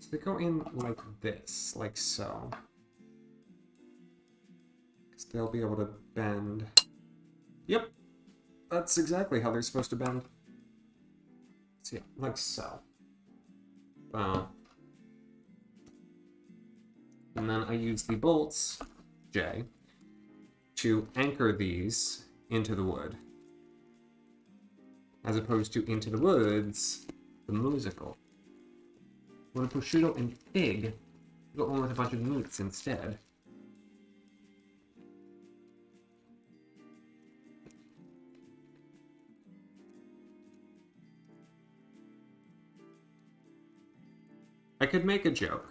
So they go in like this, like so. Because they'll be able to bend. Yep, that's exactly how they're supposed to bend. So yeah, like so. Wow. And then I use the bolts, J, to anchor these into the wood. As opposed to into the woods, the musical. When a prosciutto and fig go on with a bunch of meats instead. I could make a joke.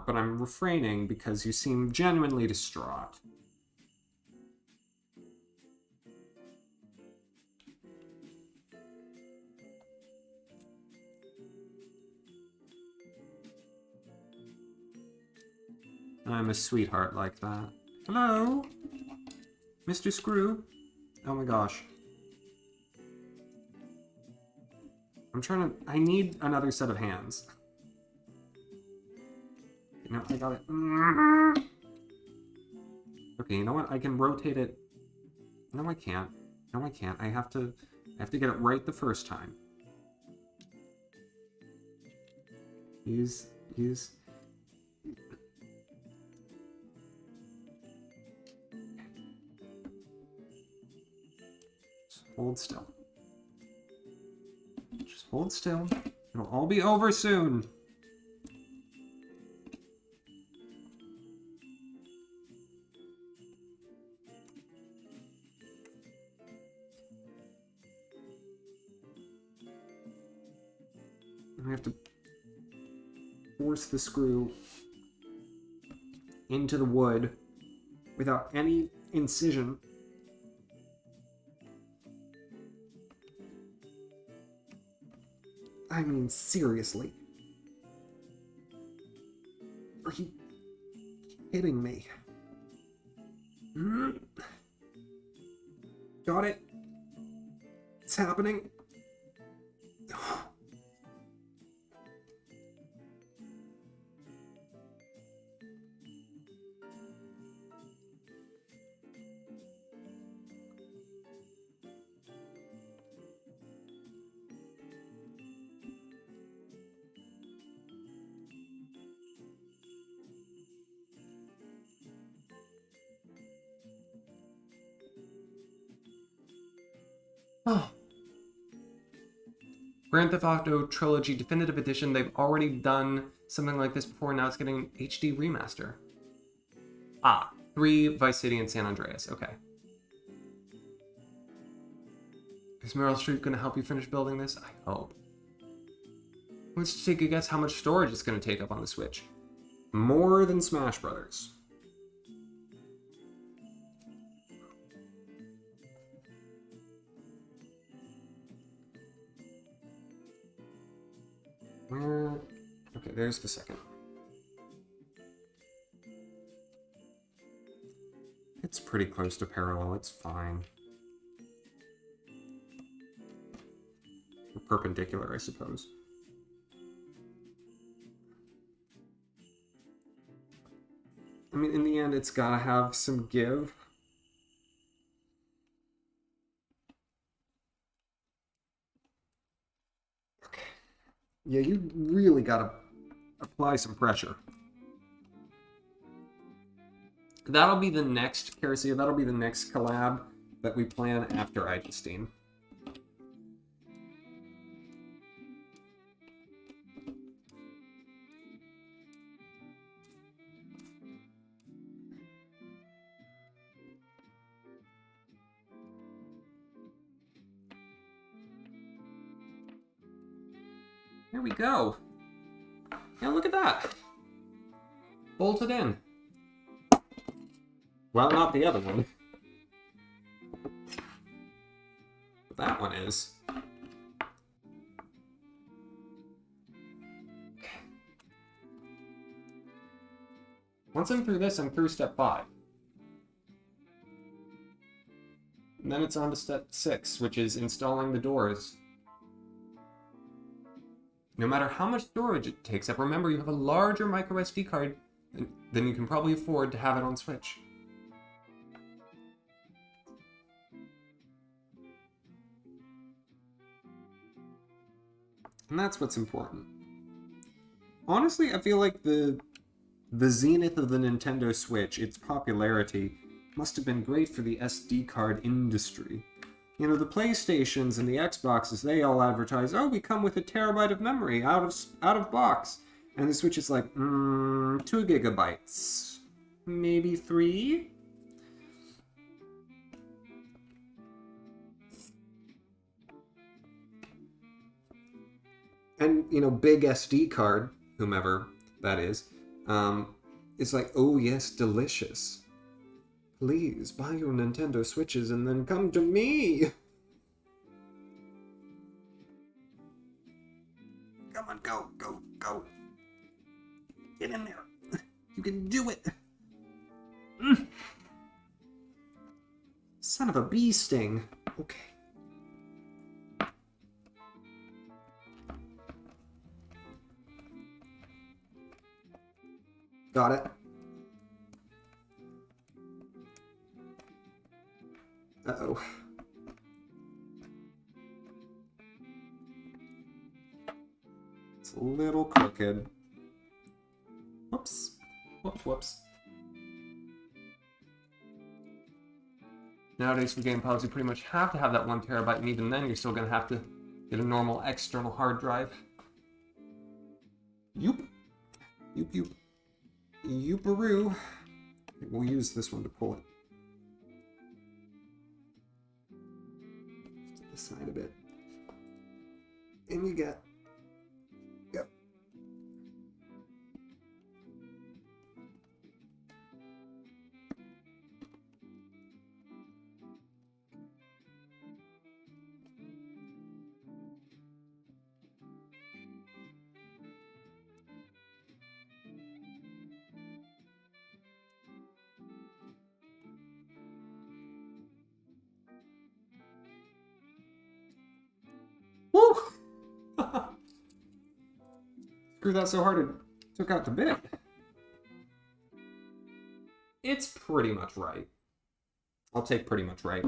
But I'm refraining because you seem genuinely distraught. I'm a sweetheart like that. Hello? Mr. Screw? Oh my gosh. I need another set of hands. No, I got it. Okay, you know what? I can rotate it. No, I can't. No, I can't. I have to get it right the first time. Use. Just hold still. Just hold still. It'll all be over soon. I have to force the screw into the wood without any incision. I mean, seriously. Are you kidding me? Got it? It's happening. Oh. Grand Theft Auto Trilogy Definitive Edition, they've already done something like this before, now it's getting an HD remaster. 3 Vice City and San Andreas, okay. Is Meryl Streep going to help you finish building this? I hope. Let's take a guess how much storage it's going to take up on the Switch. More than Smash Brothers. Okay, there's the second. It's pretty close to parallel, it's fine. Or perpendicular, I suppose. I mean, in the end, it's gotta have some give. Okay. Yeah, you really gotta apply some pressure. That'll be the next, Caracia, that'll be the next collab that we plan after Eigestein. There we go. Yeah, look at that. Bolted in. Well, not the other one. that one is. Once I'm through this, I'm through step 5. And then it's on to step 6, which is installing the doors. No matter how much storage it takes up, remember you have a larger micro SD card than you can probably afford to have it on Switch. And that's what's important. Honestly, I feel like the zenith of the Nintendo Switch, its popularity, must have been great for the SD card industry. You know, the PlayStations and the Xboxes, they all advertise, oh, we come with a terabyte of memory out of box. And the Switch is like, 2 gigabytes. Maybe 3? And, you know, big SD card, whomever that is, it's like, oh yes, delicious. Please, buy your Nintendo Switches and then come to me! Come on, go, go, go. Get in there. You can do it. Son of a bee sting. Okay. Got it. Uh-oh. It's a little crooked. Whoops. Whoops, whoops. Nowadays for game piles, you pretty much have to have that 1 terabyte, and even then you're still going to have to get a normal external hard drive. Yoop. Yoop, yoop. Yooparoo. We'll use this one to pull it. To the side a bit. And you get... Yep. Woo! Screw that so hard it took out the bit. It's pretty much right. I'll take pretty much right.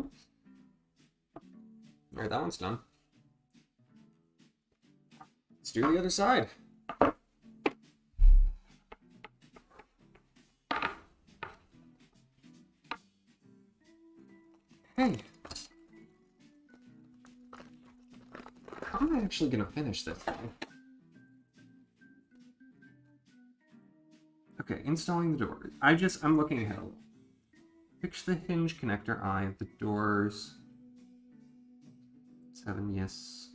Alright, that one's done. Let's do the other side. Hey. How am I actually gonna finish this thing? Okay, installing the doors. I'm looking ahead a little. Fix the hinge connector eye of the doors. 7, yes.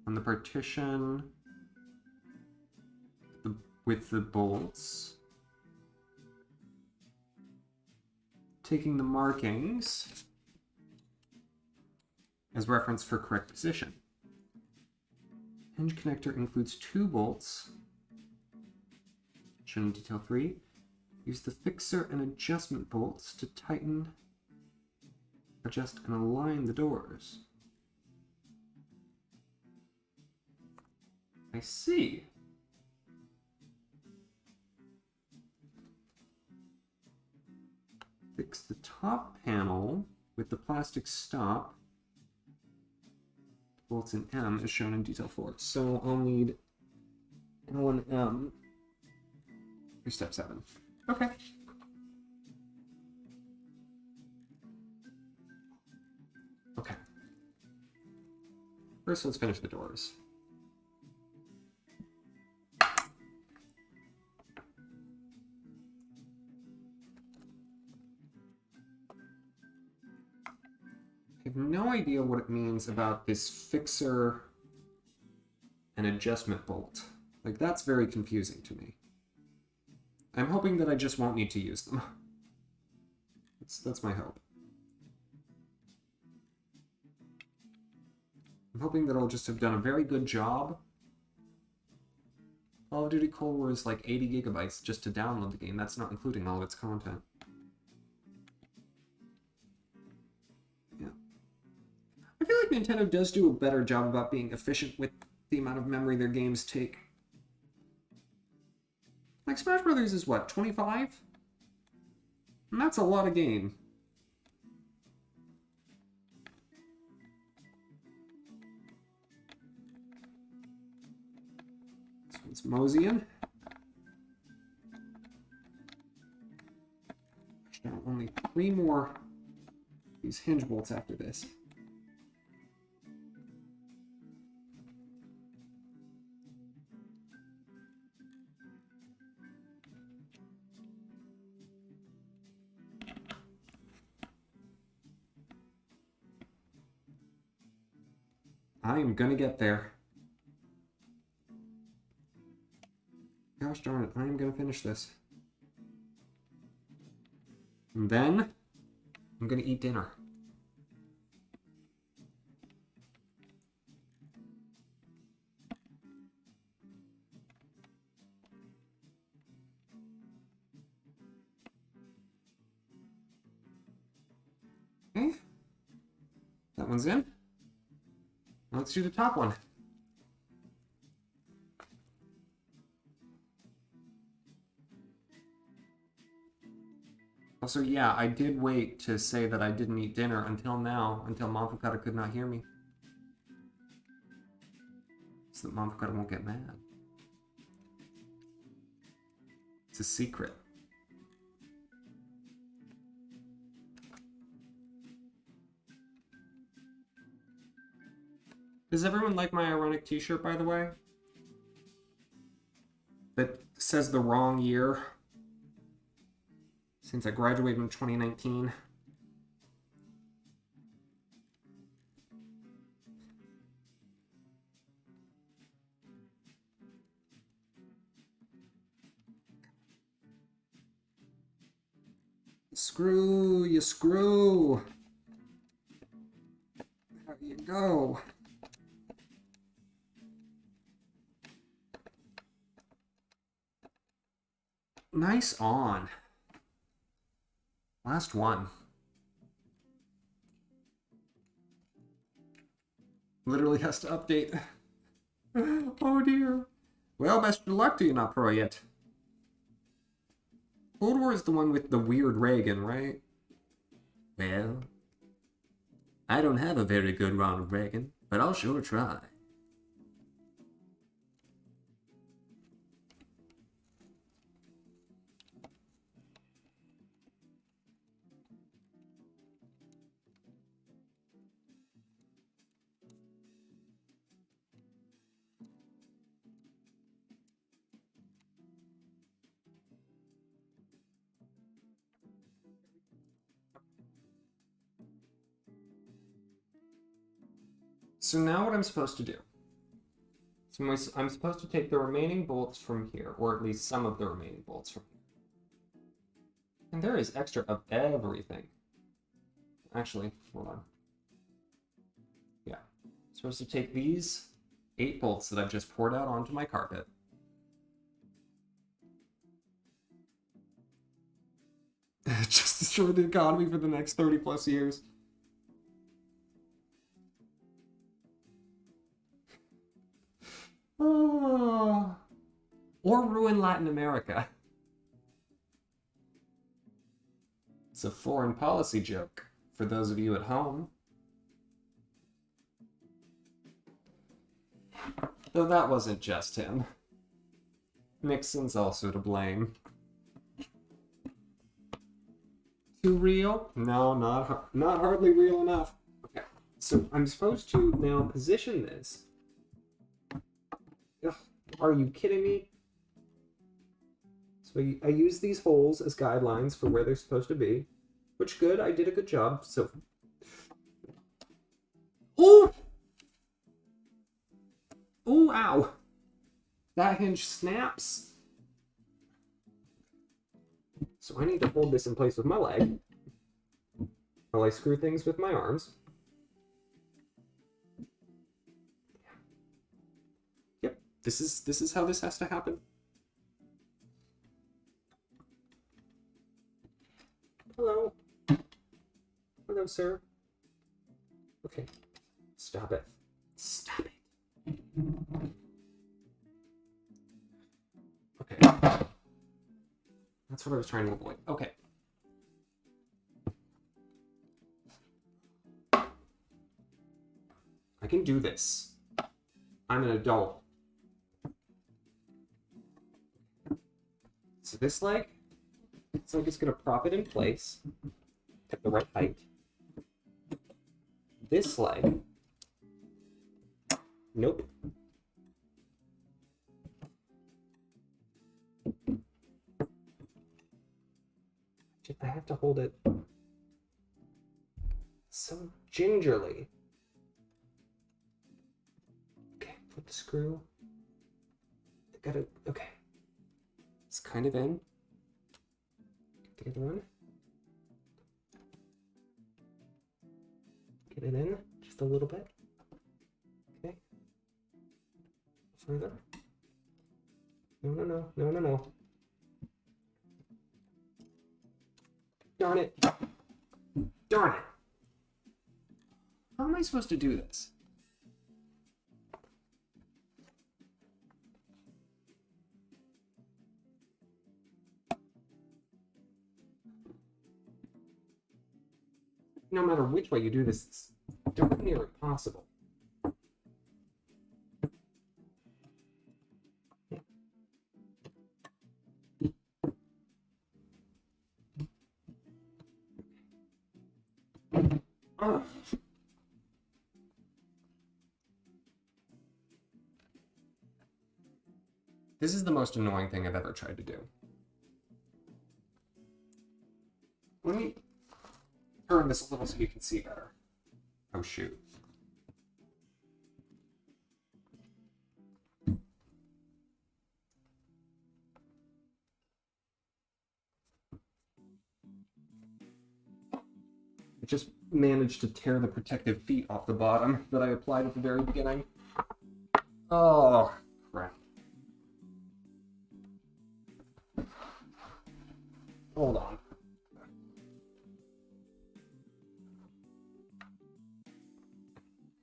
On the partition. With the bolts. Taking the markings as reference for correct position. Hinge connector includes 2 bolts. Shown in detail 3. Use the fixer and adjustment bolts to tighten, adjust, and align the doors. I see. Fix the top panel with the plastic stop. Bolts in M is shown in detail 4. So I'll need L and M for step 7. Okay. Okay. First, let's finish the doors. I have no idea what it means about this fixer and adjustment bolt. Like, that's very confusing to me. I'm hoping that I just won't need to use them. That's my hope. I'm hoping that I'll just have done a very good job. Call of Duty Cold War is like 80 gigabytes just to download the game. That's not including all of its content. Yeah. I feel like Nintendo does do a better job about being efficient with the amount of memory their games take. Like Smash Brothers is what, 25? And that's a lot of game. This one's Mosian. Now only 3 more these hinge bolts after this. I am gonna get there. Gosh darn it, I am gonna finish this. And then, I'm gonna eat dinner. Okay. That one's in. Let's do the top one. Also, yeah, I did wait to say that I didn't eat dinner until now, until Monfocata could not hear me. So that Monfocata won't get mad. It's a secret. Does everyone like my ironic t-shirt, by the way? That says the wrong year. Since I graduated in 2019. Screw, you screw. There you go. Nice on. Last one. Literally has to update. Oh dear. Well, best of luck to you, not pro yet. Cold War is the one with the weird Reagan, right? Well, I don't have a very good Ronald Reagan, but I'll sure try. So now what I'm supposed to do. So I'm supposed to take the remaining bolts from here, or at least some of the remaining bolts from here. And there is extra of everything. Actually, hold on. Yeah. I'm supposed to take these 8 bolts that I've just poured out onto my carpet. Just destroy the economy for the next 30 plus years. Oh. Or ruin Latin America. It's a foreign policy joke for those of you at home. Though that wasn't just him. Nixon's also to blame. Too real? No, not hardly real enough. Okay, so I'm supposed to now position this. Ugh, are you kidding me? So I use these holes as guidelines for where they're supposed to be. Which good, I did a good job. So, oh, oh, ow! That hinge snaps. So I need to hold this in place with my leg while I screw things with my arms. This is how this has to happen? Hello. Hello, sir. Okay. Stop it. Stop it. Okay. That's what I was trying to avoid. Okay. I can do this. I'm an adult. So this leg, it's like it's gonna prop it in place at the right height. This leg, nope. I have to hold it so gingerly. Okay, put the screw. I gotta, okay. It's kind of in. Get the other one. Get it in just a little bit. Okay. Further. No, no, no, no, no, no. Darn it. Darn it. How am I supposed to do this? No matter which way you do this, it's darn near impossible. Ugh. This is the most annoying thing I've ever tried to do. Let me turn this a little so you can see better. Oh, shoot. I just managed to tear the protective feet off the bottom that I applied at the very beginning. Oh, crap. Hold on.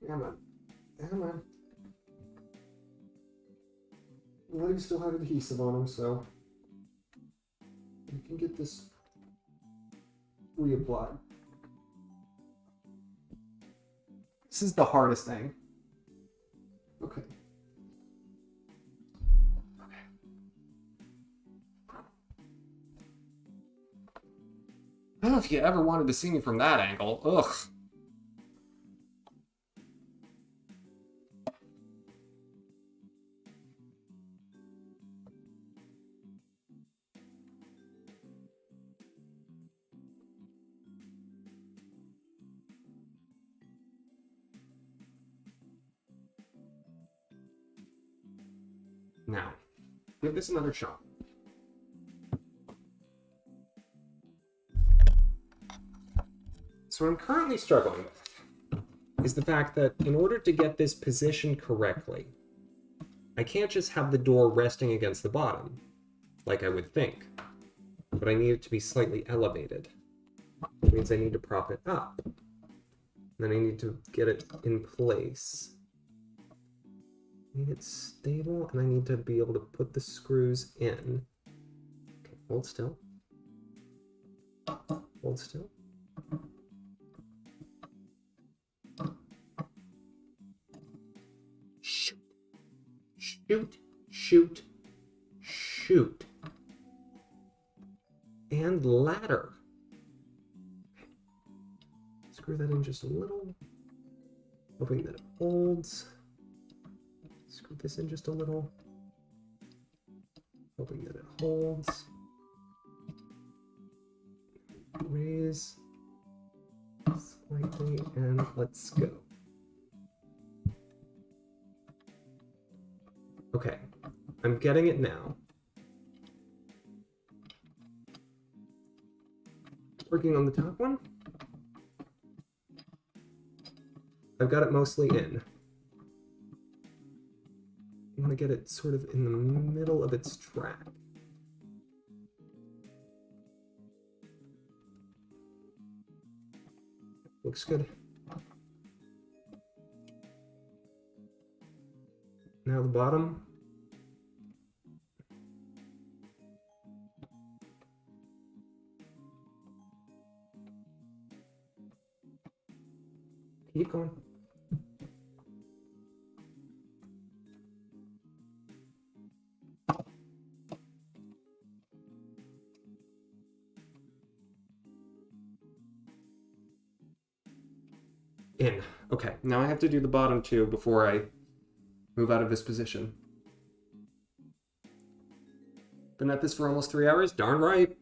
Come on. Come on. The legs still have adhesive on them, so you can get this reapplied. This is the hardest thing. Okay. I don't know if you ever wanted to see me from that angle. Ugh. Now, give this another shot. So what I'm currently struggling with is the fact that in order to get this positioned correctly, I can't just have the door resting against the bottom, like I would think, but I need it to be slightly elevated, which means I need to prop it up. Then I need to get it in place. I need it stable, and I need to be able to put the screws in. Okay, hold still. Hold still. Shoot. Shoot. Shoot. Shoot. And ladder. Okay. Screw that in just a little. Hoping that it holds. Screw this in just a little. Hoping that it holds. Raise slightly, and let's go. Okay, I'm getting it now. Working on the top one. I've got it mostly in. want to get it sort of in the middle of its track. Looks good. Now the bottom. Keep going. In. Okay, now I have to do the bottom two before I move out of this position. Been at this for almost 3 hours? Darn right.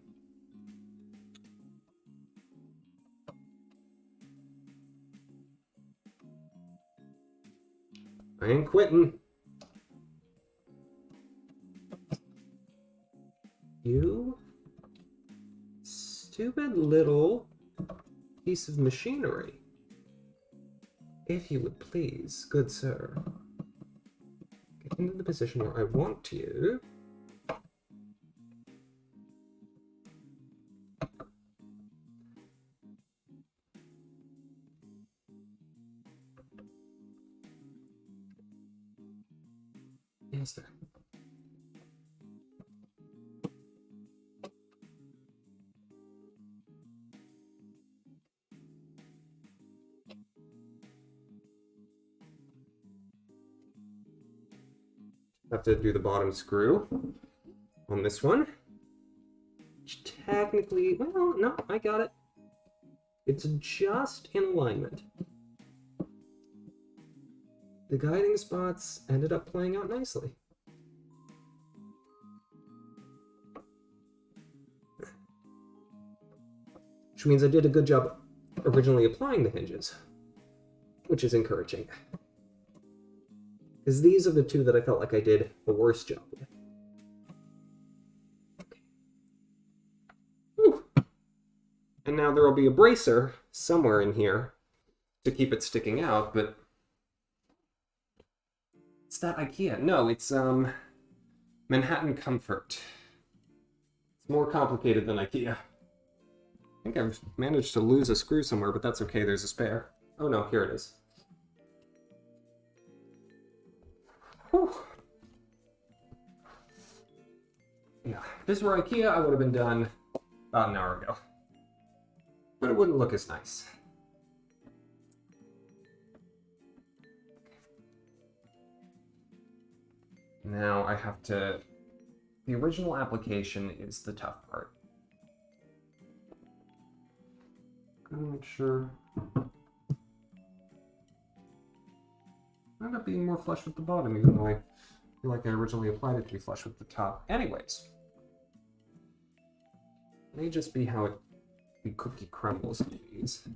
I ain't quitting. You stupid little piece of machinery. If you would please, good sir, get into the position where I want you. Yes, sir. Have to do the bottom screw on this one. Which technically, well, no, I got it. It's just in alignment. The guiding spots ended up playing out nicely. Which means I did a good job originally applying the hinges, which is encouraging. Because these are the two that I felt like I did the worst job with. Whew. And now there will be a bracer somewhere in here to keep it sticking out, but it's that IKEA. No, it's Manhattan Comfort. It's more complicated than IKEA. I think I've managed to lose a screw somewhere, but that's okay, there's a spare. Oh no, here it is. Whew. Yeah, if this were IKEA, I would have been done about an hour ago. But it wouldn't look as nice. Now I have to... The original application is the tough part. Gotta make sure... I end up being more flush with the bottom, even though I feel like I originally applied it to be flush with the top. Anyways. May just be how the cookie crumbles in these.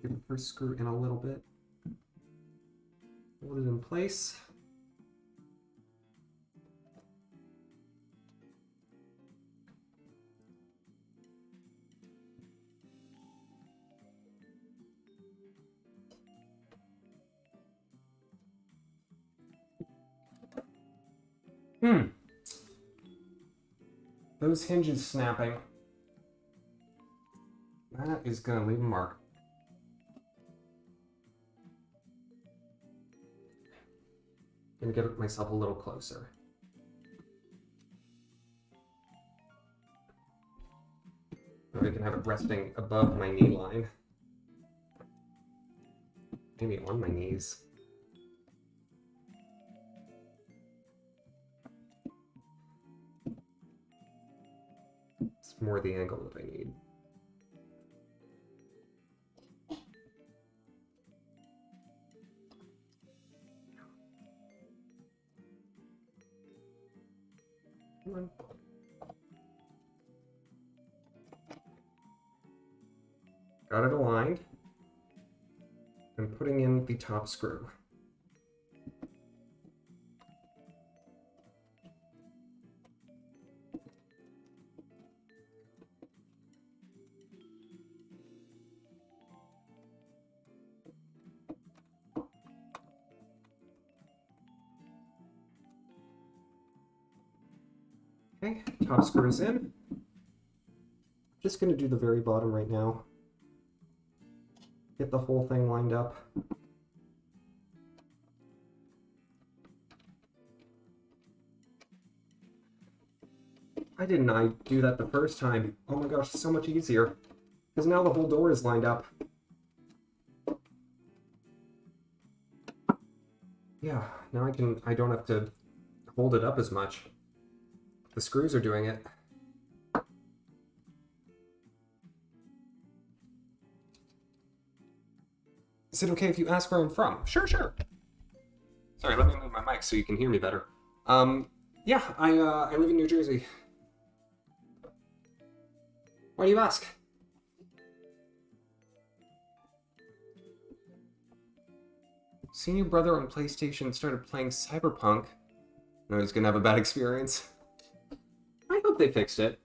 Get the first screw in a little bit. Hold it in place. Those hinges snapping. That is gonna leave a mark. Gonna get myself a little closer. Or I can have it resting above my knee line. Maybe on my knees. It's more the angle that I need. Come on. Got it aligned. I'm putting in the top screw. Okay, top screws in. Just gonna do the very bottom right now. Get the whole thing lined up. Why didn't I do that the first time? Oh my gosh, it's so much easier. Because now the whole door is lined up. Yeah, now I don't have to hold it up as much. The screws are doing it. Is it okay if you ask where I'm from? Sure, sure. Sorry, let me move my mic so you can hear me better. Yeah, I live in New Jersey. Why do you ask? Seeing your brother on PlayStation started playing Cyberpunk. I was gonna have a bad experience. I hope they fixed it.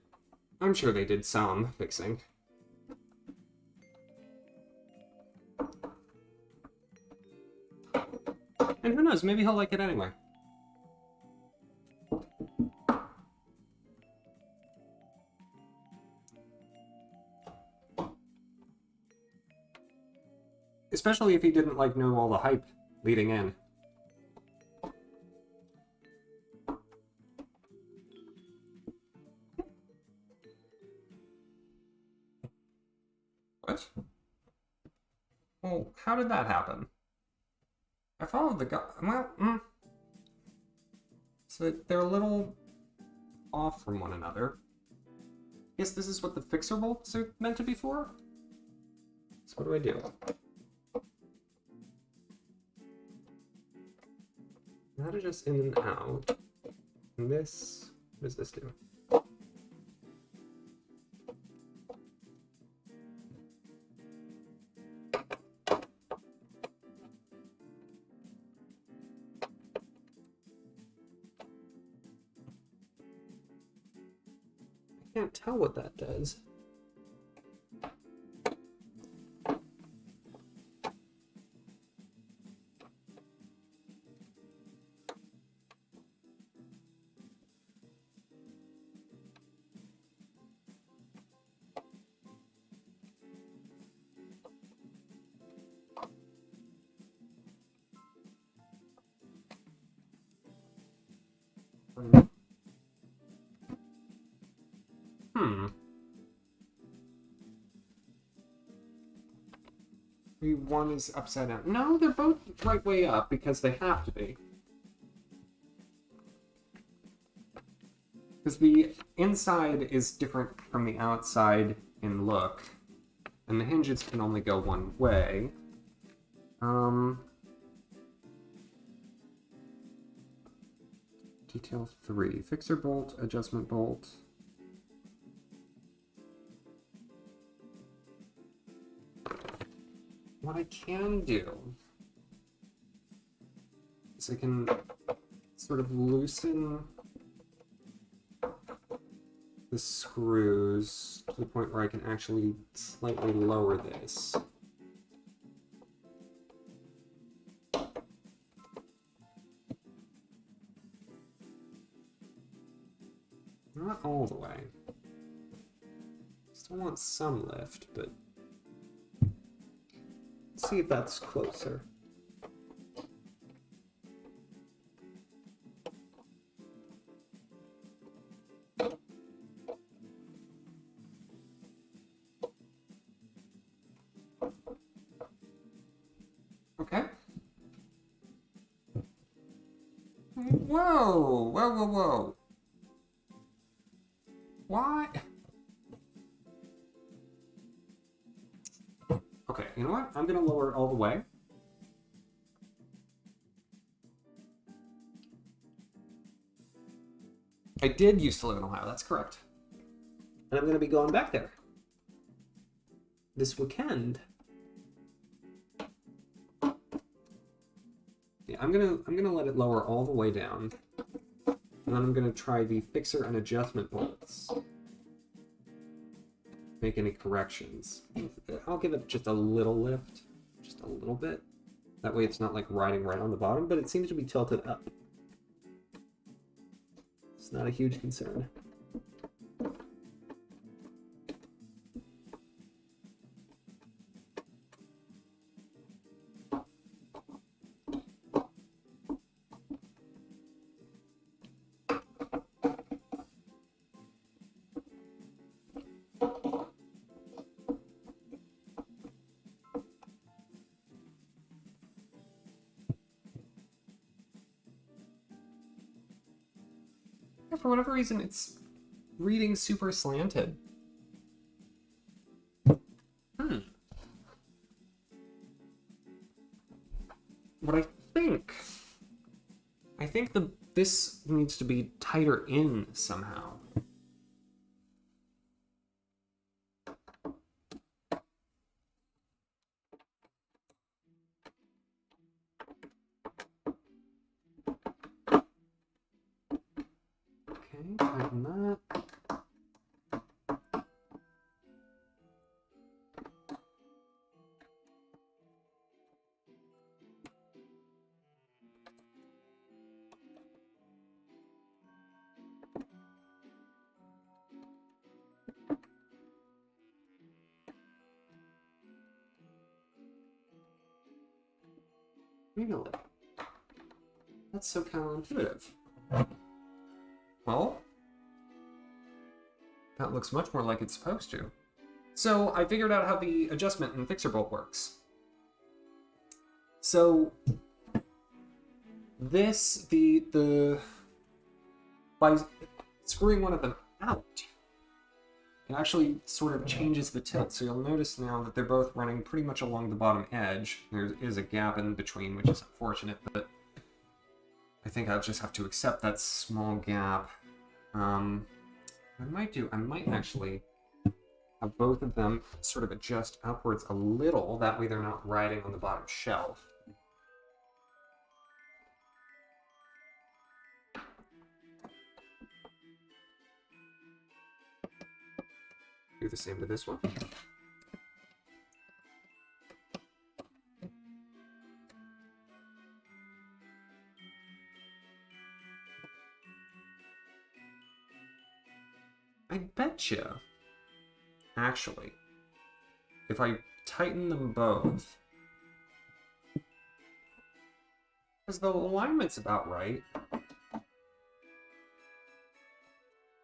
I'm sure they did some fixing. And who knows, maybe he'll like it anyway. Especially if he didn't know all the hype leading in. What? Well, how did that happen? I followed the guy. Well, So they're a little off from one another. Guess this is what the fixer bolts are meant to be for? So what do I do? How to just in and out. And this, what does this do? I can't tell what that does. Maybe one is upside down. No, they're both right way up because they have to be. Because the inside is different from the outside in look, and the hinges can only go one way. Detail 3. Fixer bolt, adjustment bolt. What I can do is I can sort of loosen the screws to the point where I can actually slightly lower this. Not all the way. Still want some lift, but let's see if that's closer. Okay. Whoa! Whoa, whoa, whoa. Why? Okay, you know what? I'm gonna lower it all the way. I did used to live in Ohio, that's correct. And I'm gonna be going back there this weekend. Yeah, I'm gonna let it lower all the way down. And then I'm gonna try the fixer and adjustment bolts. Make any corrections. I'll give it just a little lift, just a little bit. That way it's not like riding right on the bottom, but it seems to be tilted up. It's not a huge concern. for whatever reason, it's reading super slanted. What I think this needs to be tighter in somehow. Okay, tighten that. Really? That's so counterintuitive. Well, that looks much more like it's supposed to. So I figured out how the adjustment in fixer bolt works. So this, by screwing one of them out, it actually sort of changes the tilt. So you'll notice now that they're both running pretty much along the bottom edge. There is a gap in between, which is unfortunate, but I think I'll just have to accept that small gap. I might actually have both of them sort of adjust upwards a little. That way they're not riding on the bottom shelf. Do the same to this one. I betcha, actually, if I tighten them both, because the alignment's about right.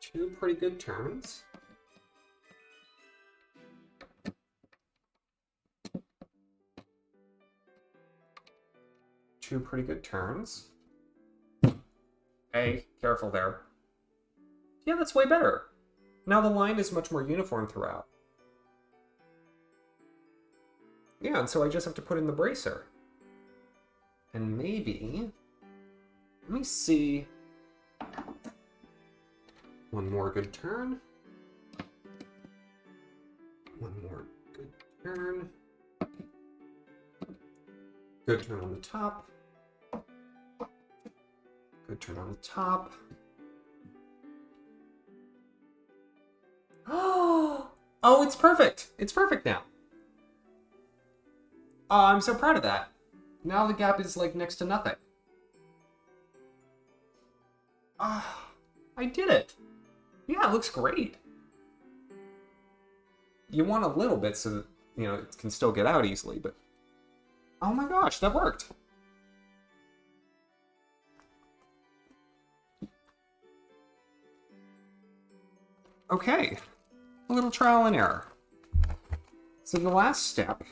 2 pretty good turns. Two pretty good turns. Hey, careful there. Yeah, that's way better. Now the line is much more uniform throughout. Yeah, and so I just have to put in the bracer. And maybe... Let me see... One more good turn. One more good turn. Good turn on the top. Good turn on the top. Oh, it's perfect. It's perfect now. Oh, I'm so proud of that. Now the gap is like next to nothing. Ah, I did it. Yeah, it looks great. You want a little bit so that, you know, it can still get out easily, but... Oh my gosh, that worked. Okay, a little trial and error. So the last step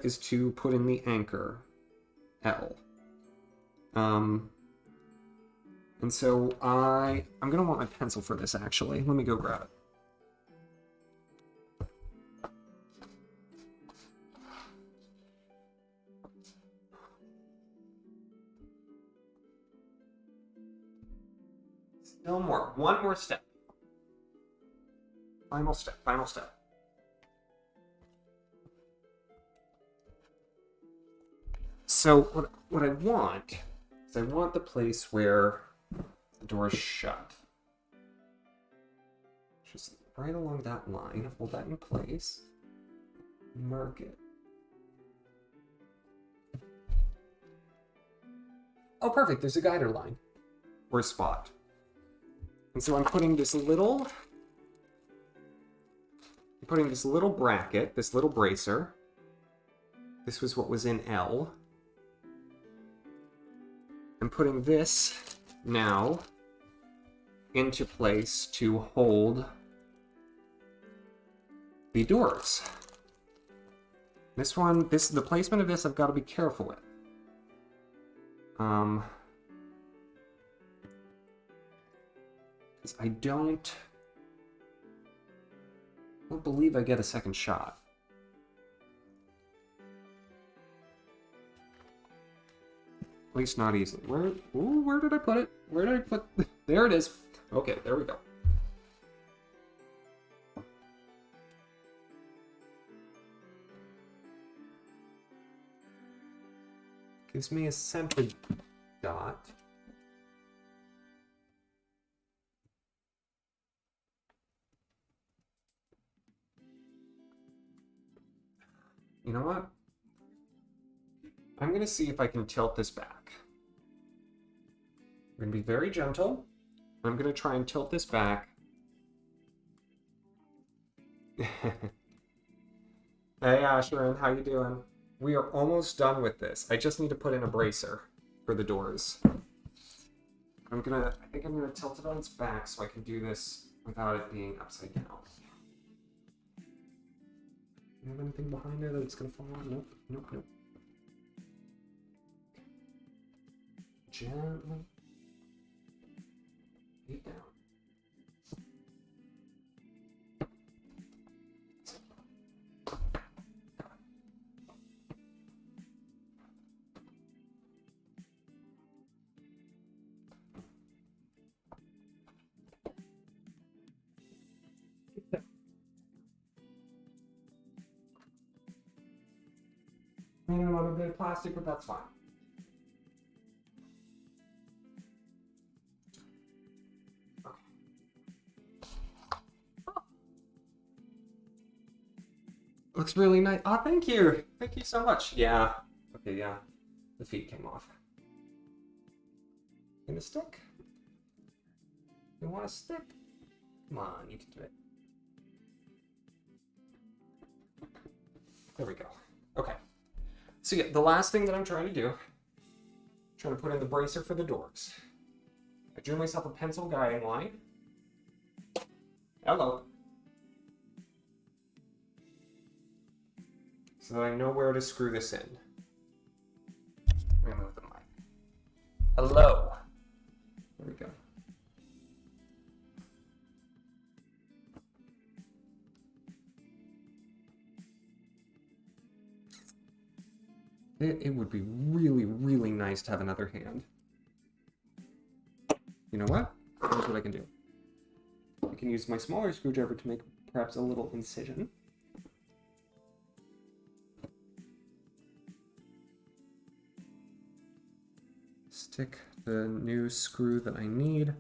is to put in the anchor, L. And so I'm gonna want my pencil for this actually. Let me go grab it. Still more. One more step. Final step. Final step. So what I want is I want the place where the door is shut. Just right along that line. Hold that in place. Mark it. Oh, perfect. There's a guider line or a spot. And so I'm putting this little bracket, this little bracer. This was what was in L. I'm putting this now into place to hold the doors. The placement of this I've got to be careful with. I don't believe I get a second shot. At least not easily. Where did I put it? Where did I put... There it is. Okay, there we go. Gives me a center dot. You know what? I'm going to see if I can tilt this back. I'm going to be very gentle. I'm going to try and tilt this back. Hey, Asherin, how you doing? We are almost done with this. I just need to put in a bracer for the doors. I think I'm gonna tilt it on its back so I can do this without it being upside down. You have anything behind there that it's gonna fall on? Nope, nope, nope. Gently. Get down. I don't want a bit of plastic, but that's fine. Okay. Looks really nice. Oh, thank you. Thank you so much. Yeah. Okay, yeah. The feet came off. Gonna stick? You want to stick? Come on, you can do it. There we go. Okay. So yeah, the last thing that I'm trying to do, trying to put in the bracer for the doors. I drew myself a pencil guiding line. Hello. So that I know where to screw this in. I'm gonna move the mic. Hello. There we go. It would be really, really nice to have another hand. You know what? Here's what I can do. I can use my smaller screwdriver to make perhaps a little incision. Stick the new screw that I need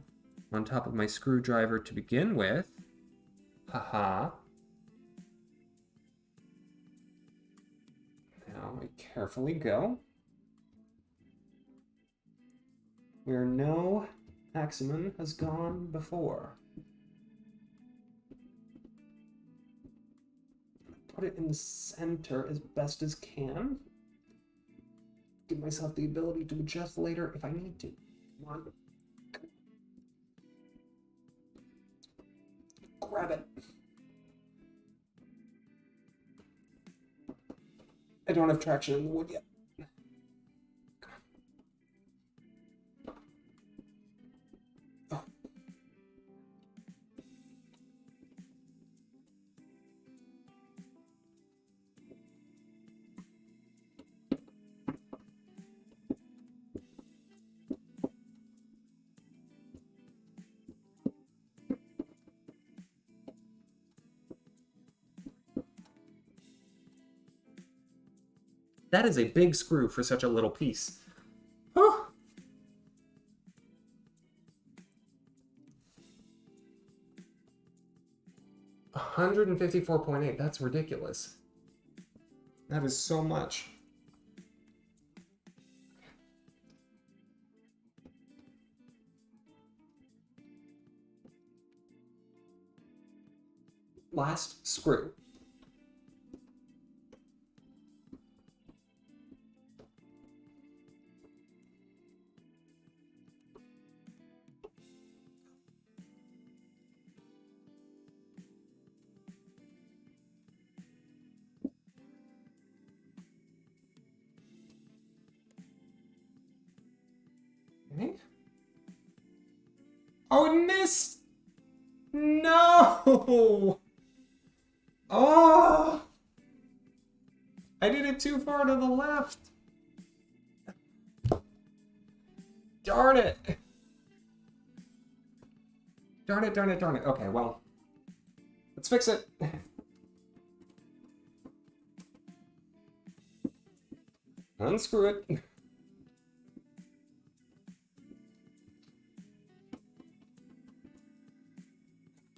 on top of my screwdriver to begin with. Haha. Now I carefully go where no Axamin has gone before. Put it in the center as best as can. Give myself the ability to adjust later if I need to. Come on. Grab it. I don't have traction in the wood yet. Oh. That is a big screw for such a little piece. Oh. 154.8, that's ridiculous. That is so much. Last screw. Okay. Oh, it missed! No! Oh! I did it too far to the left. Darn it. Darn it, darn it, darn it. Okay, well. Let's fix it. Unscrew it.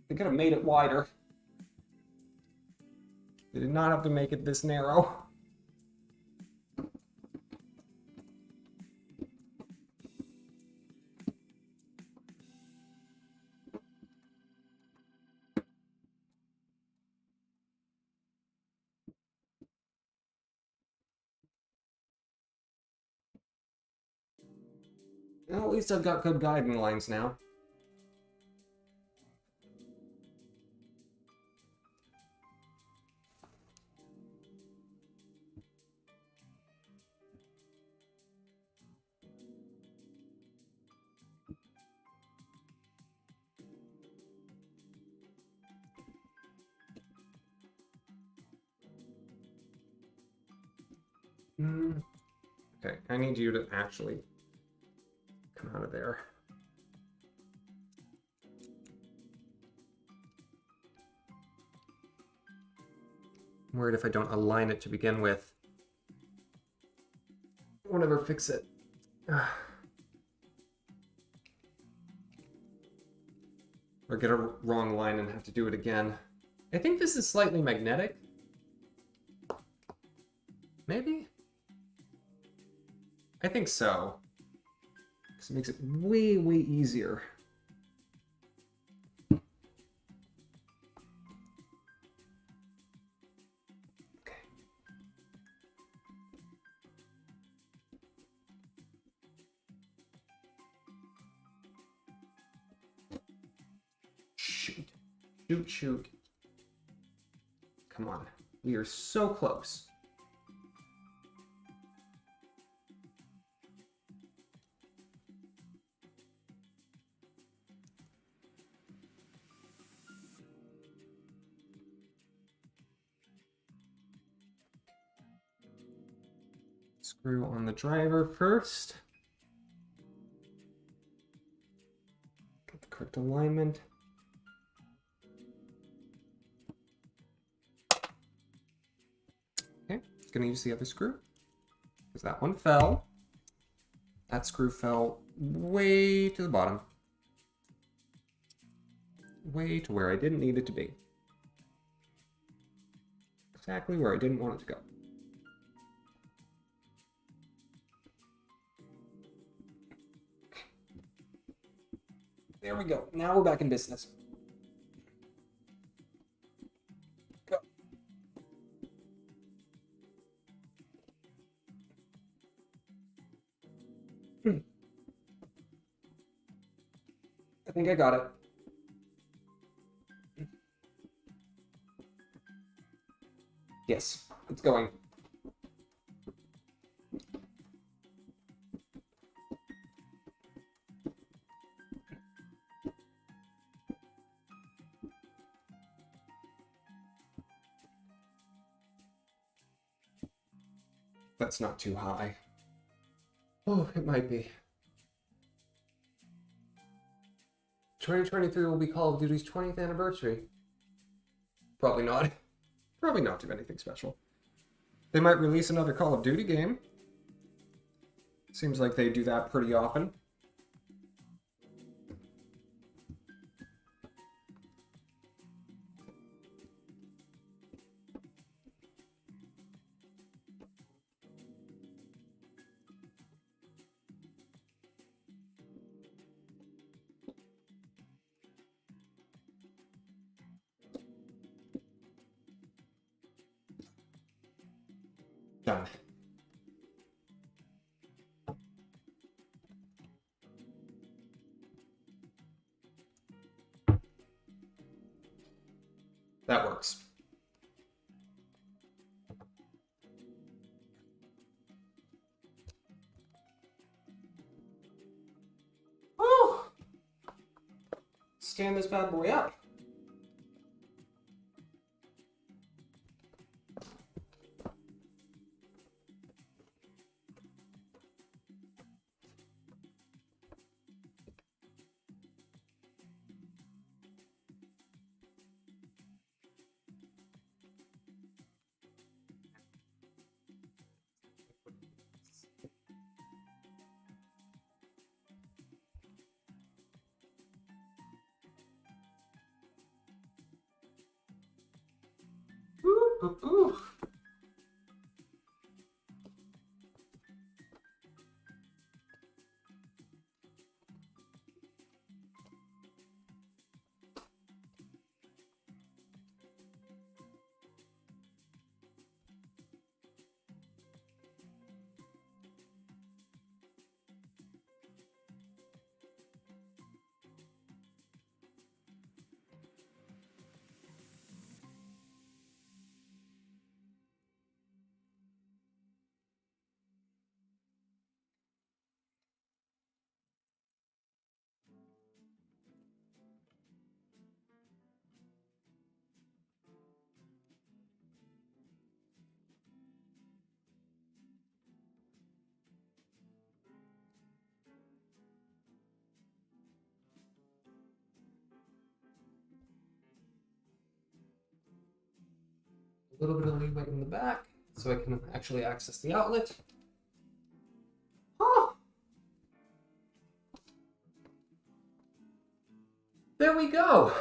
They could have made it wider. They did not have to make it this narrow. Well, at least I've got good guiding lines now. Okay, I need you to actually come out of there. I'm worried if I don't align it to begin with, I won't ever fix it. Or get a wrong line and have to do it again. I think this is slightly magnetic. Maybe? I think so. Because it makes it way, way easier. Okay. Shoot. Shoot, shoot. Come on. We are so close. Screw on the driver first. Get the correct alignment. Okay, gonna use the other screw because that one fell. That screw fell way to the bottom. Way to where I didn't need it to be. Exactly where I didn't want it to go. There we go. Now we're back in business. Go. I think I got it. Yes, it's going. That's not too high. Oh, it might be. 2023 will be Call of Duty's 20th anniversary. Probably not. Probably not do anything special. They might release another Call of Duty game. Seems like they do that pretty often. Done. That works. Oh! Stand this bad boy up. Ooh. A little bit of leeway in the back so I can actually access the outlet. Oh! There we go!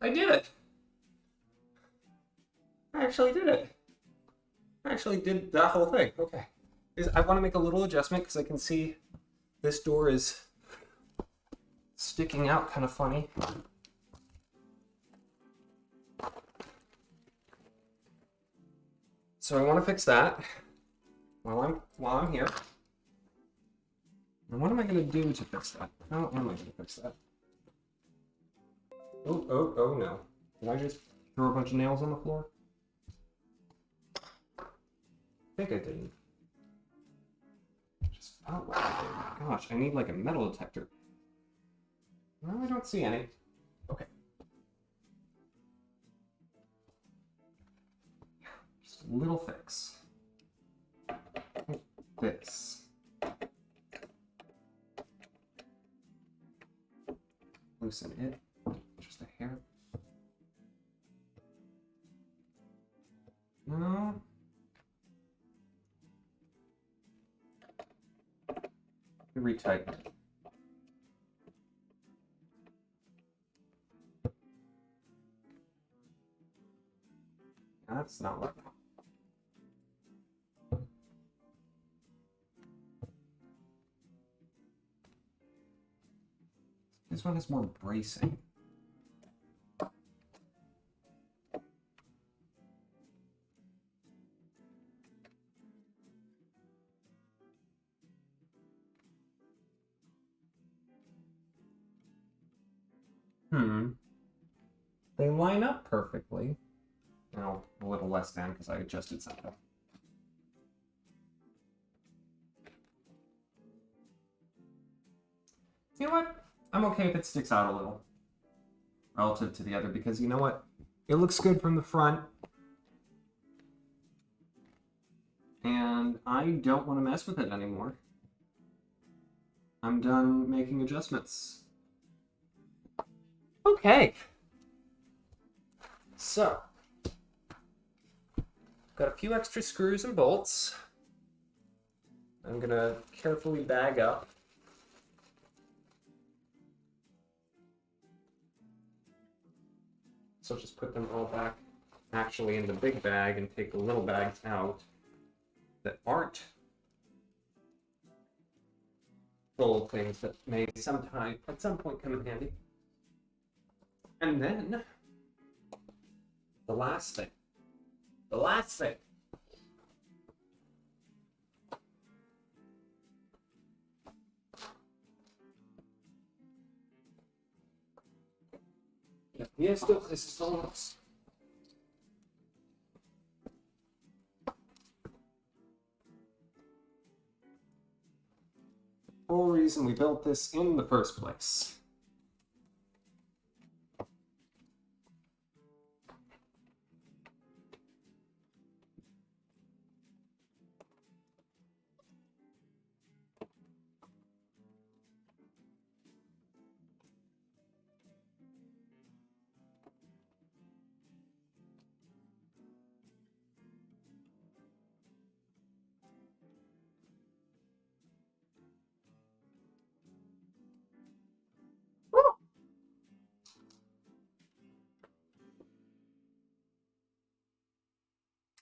I did it! I actually did it. I actually did that whole thing. Okay. I want to make a little adjustment because I can see this door is sticking out kind of funny. So I want to fix that while I'm here. And what am I going to do to fix that? How am I going to fix that? Oh no. Did I just throw a bunch of nails on the floor? I think I didn't. I just felt like I did. Gosh, I need like a metal detector. Well, I don't see any. Okay. Just a little fix. Like this. Loosen it. Just a hair. No. Retighten it. That's not working. This one has more bracing. They line up perfectly. Now, a little less than because I adjusted something. You know what? I'm okay if it sticks out a little relative to the other because you know what? It looks good from the front. And I don't want to mess with it anymore. I'm done making adjustments. Okay. So, got a few extra screws and bolts. I'm gonna carefully bag up. So just put them all back actually in the big bag and take the little bags out that aren't full of things that may sometime at some point come in handy. And then the last thing. The last thing. Y esto son the whole reason we built this in the first place.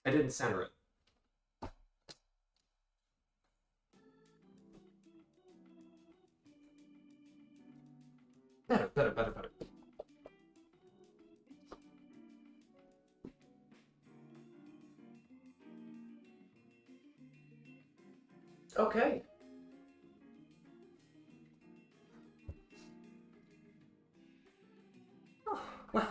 I didn't center it. Better, better, better, better. Okay. Oh, well.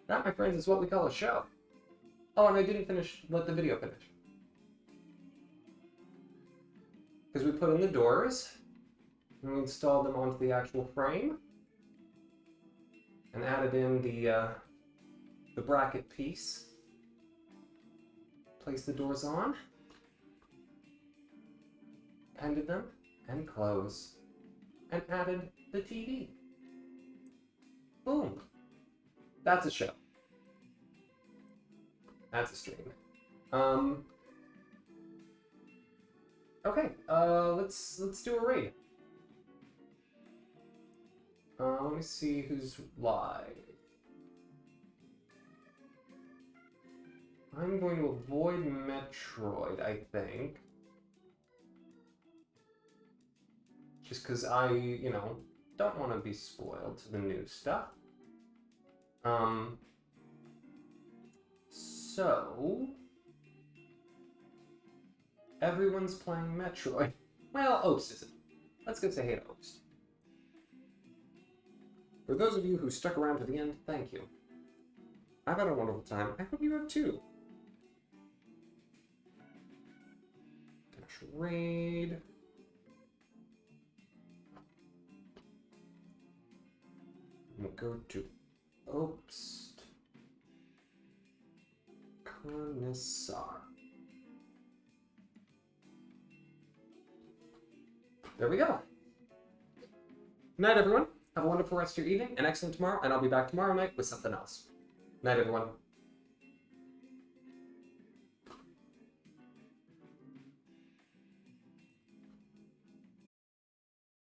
That, my friends, is what we call a show. Oh, and I didn't let the video finish. Because we put in the doors, and we installed them onto the actual frame, and added in the bracket piece. Placed the doors on, appended them, and close, and added the TV. Boom. That's a show. That's a stream. Okay, let's do a raid. Let me see who's live. I'm going to avoid Metroid, I think. Just because I, don't want to be spoiled to the new stuff. So... everyone's playing Metroid. Well, Oast isn't. Let's go say hey to Oast. For those of you who stuck around to the end, thank you. I've had a wonderful time. I hope you have too. Dash raid. We'll go to Oast. Connoisseur. There we go. Good night, everyone. Have a wonderful rest of your evening, an excellent tomorrow, and I'll be back tomorrow night with something else. Night, everyone.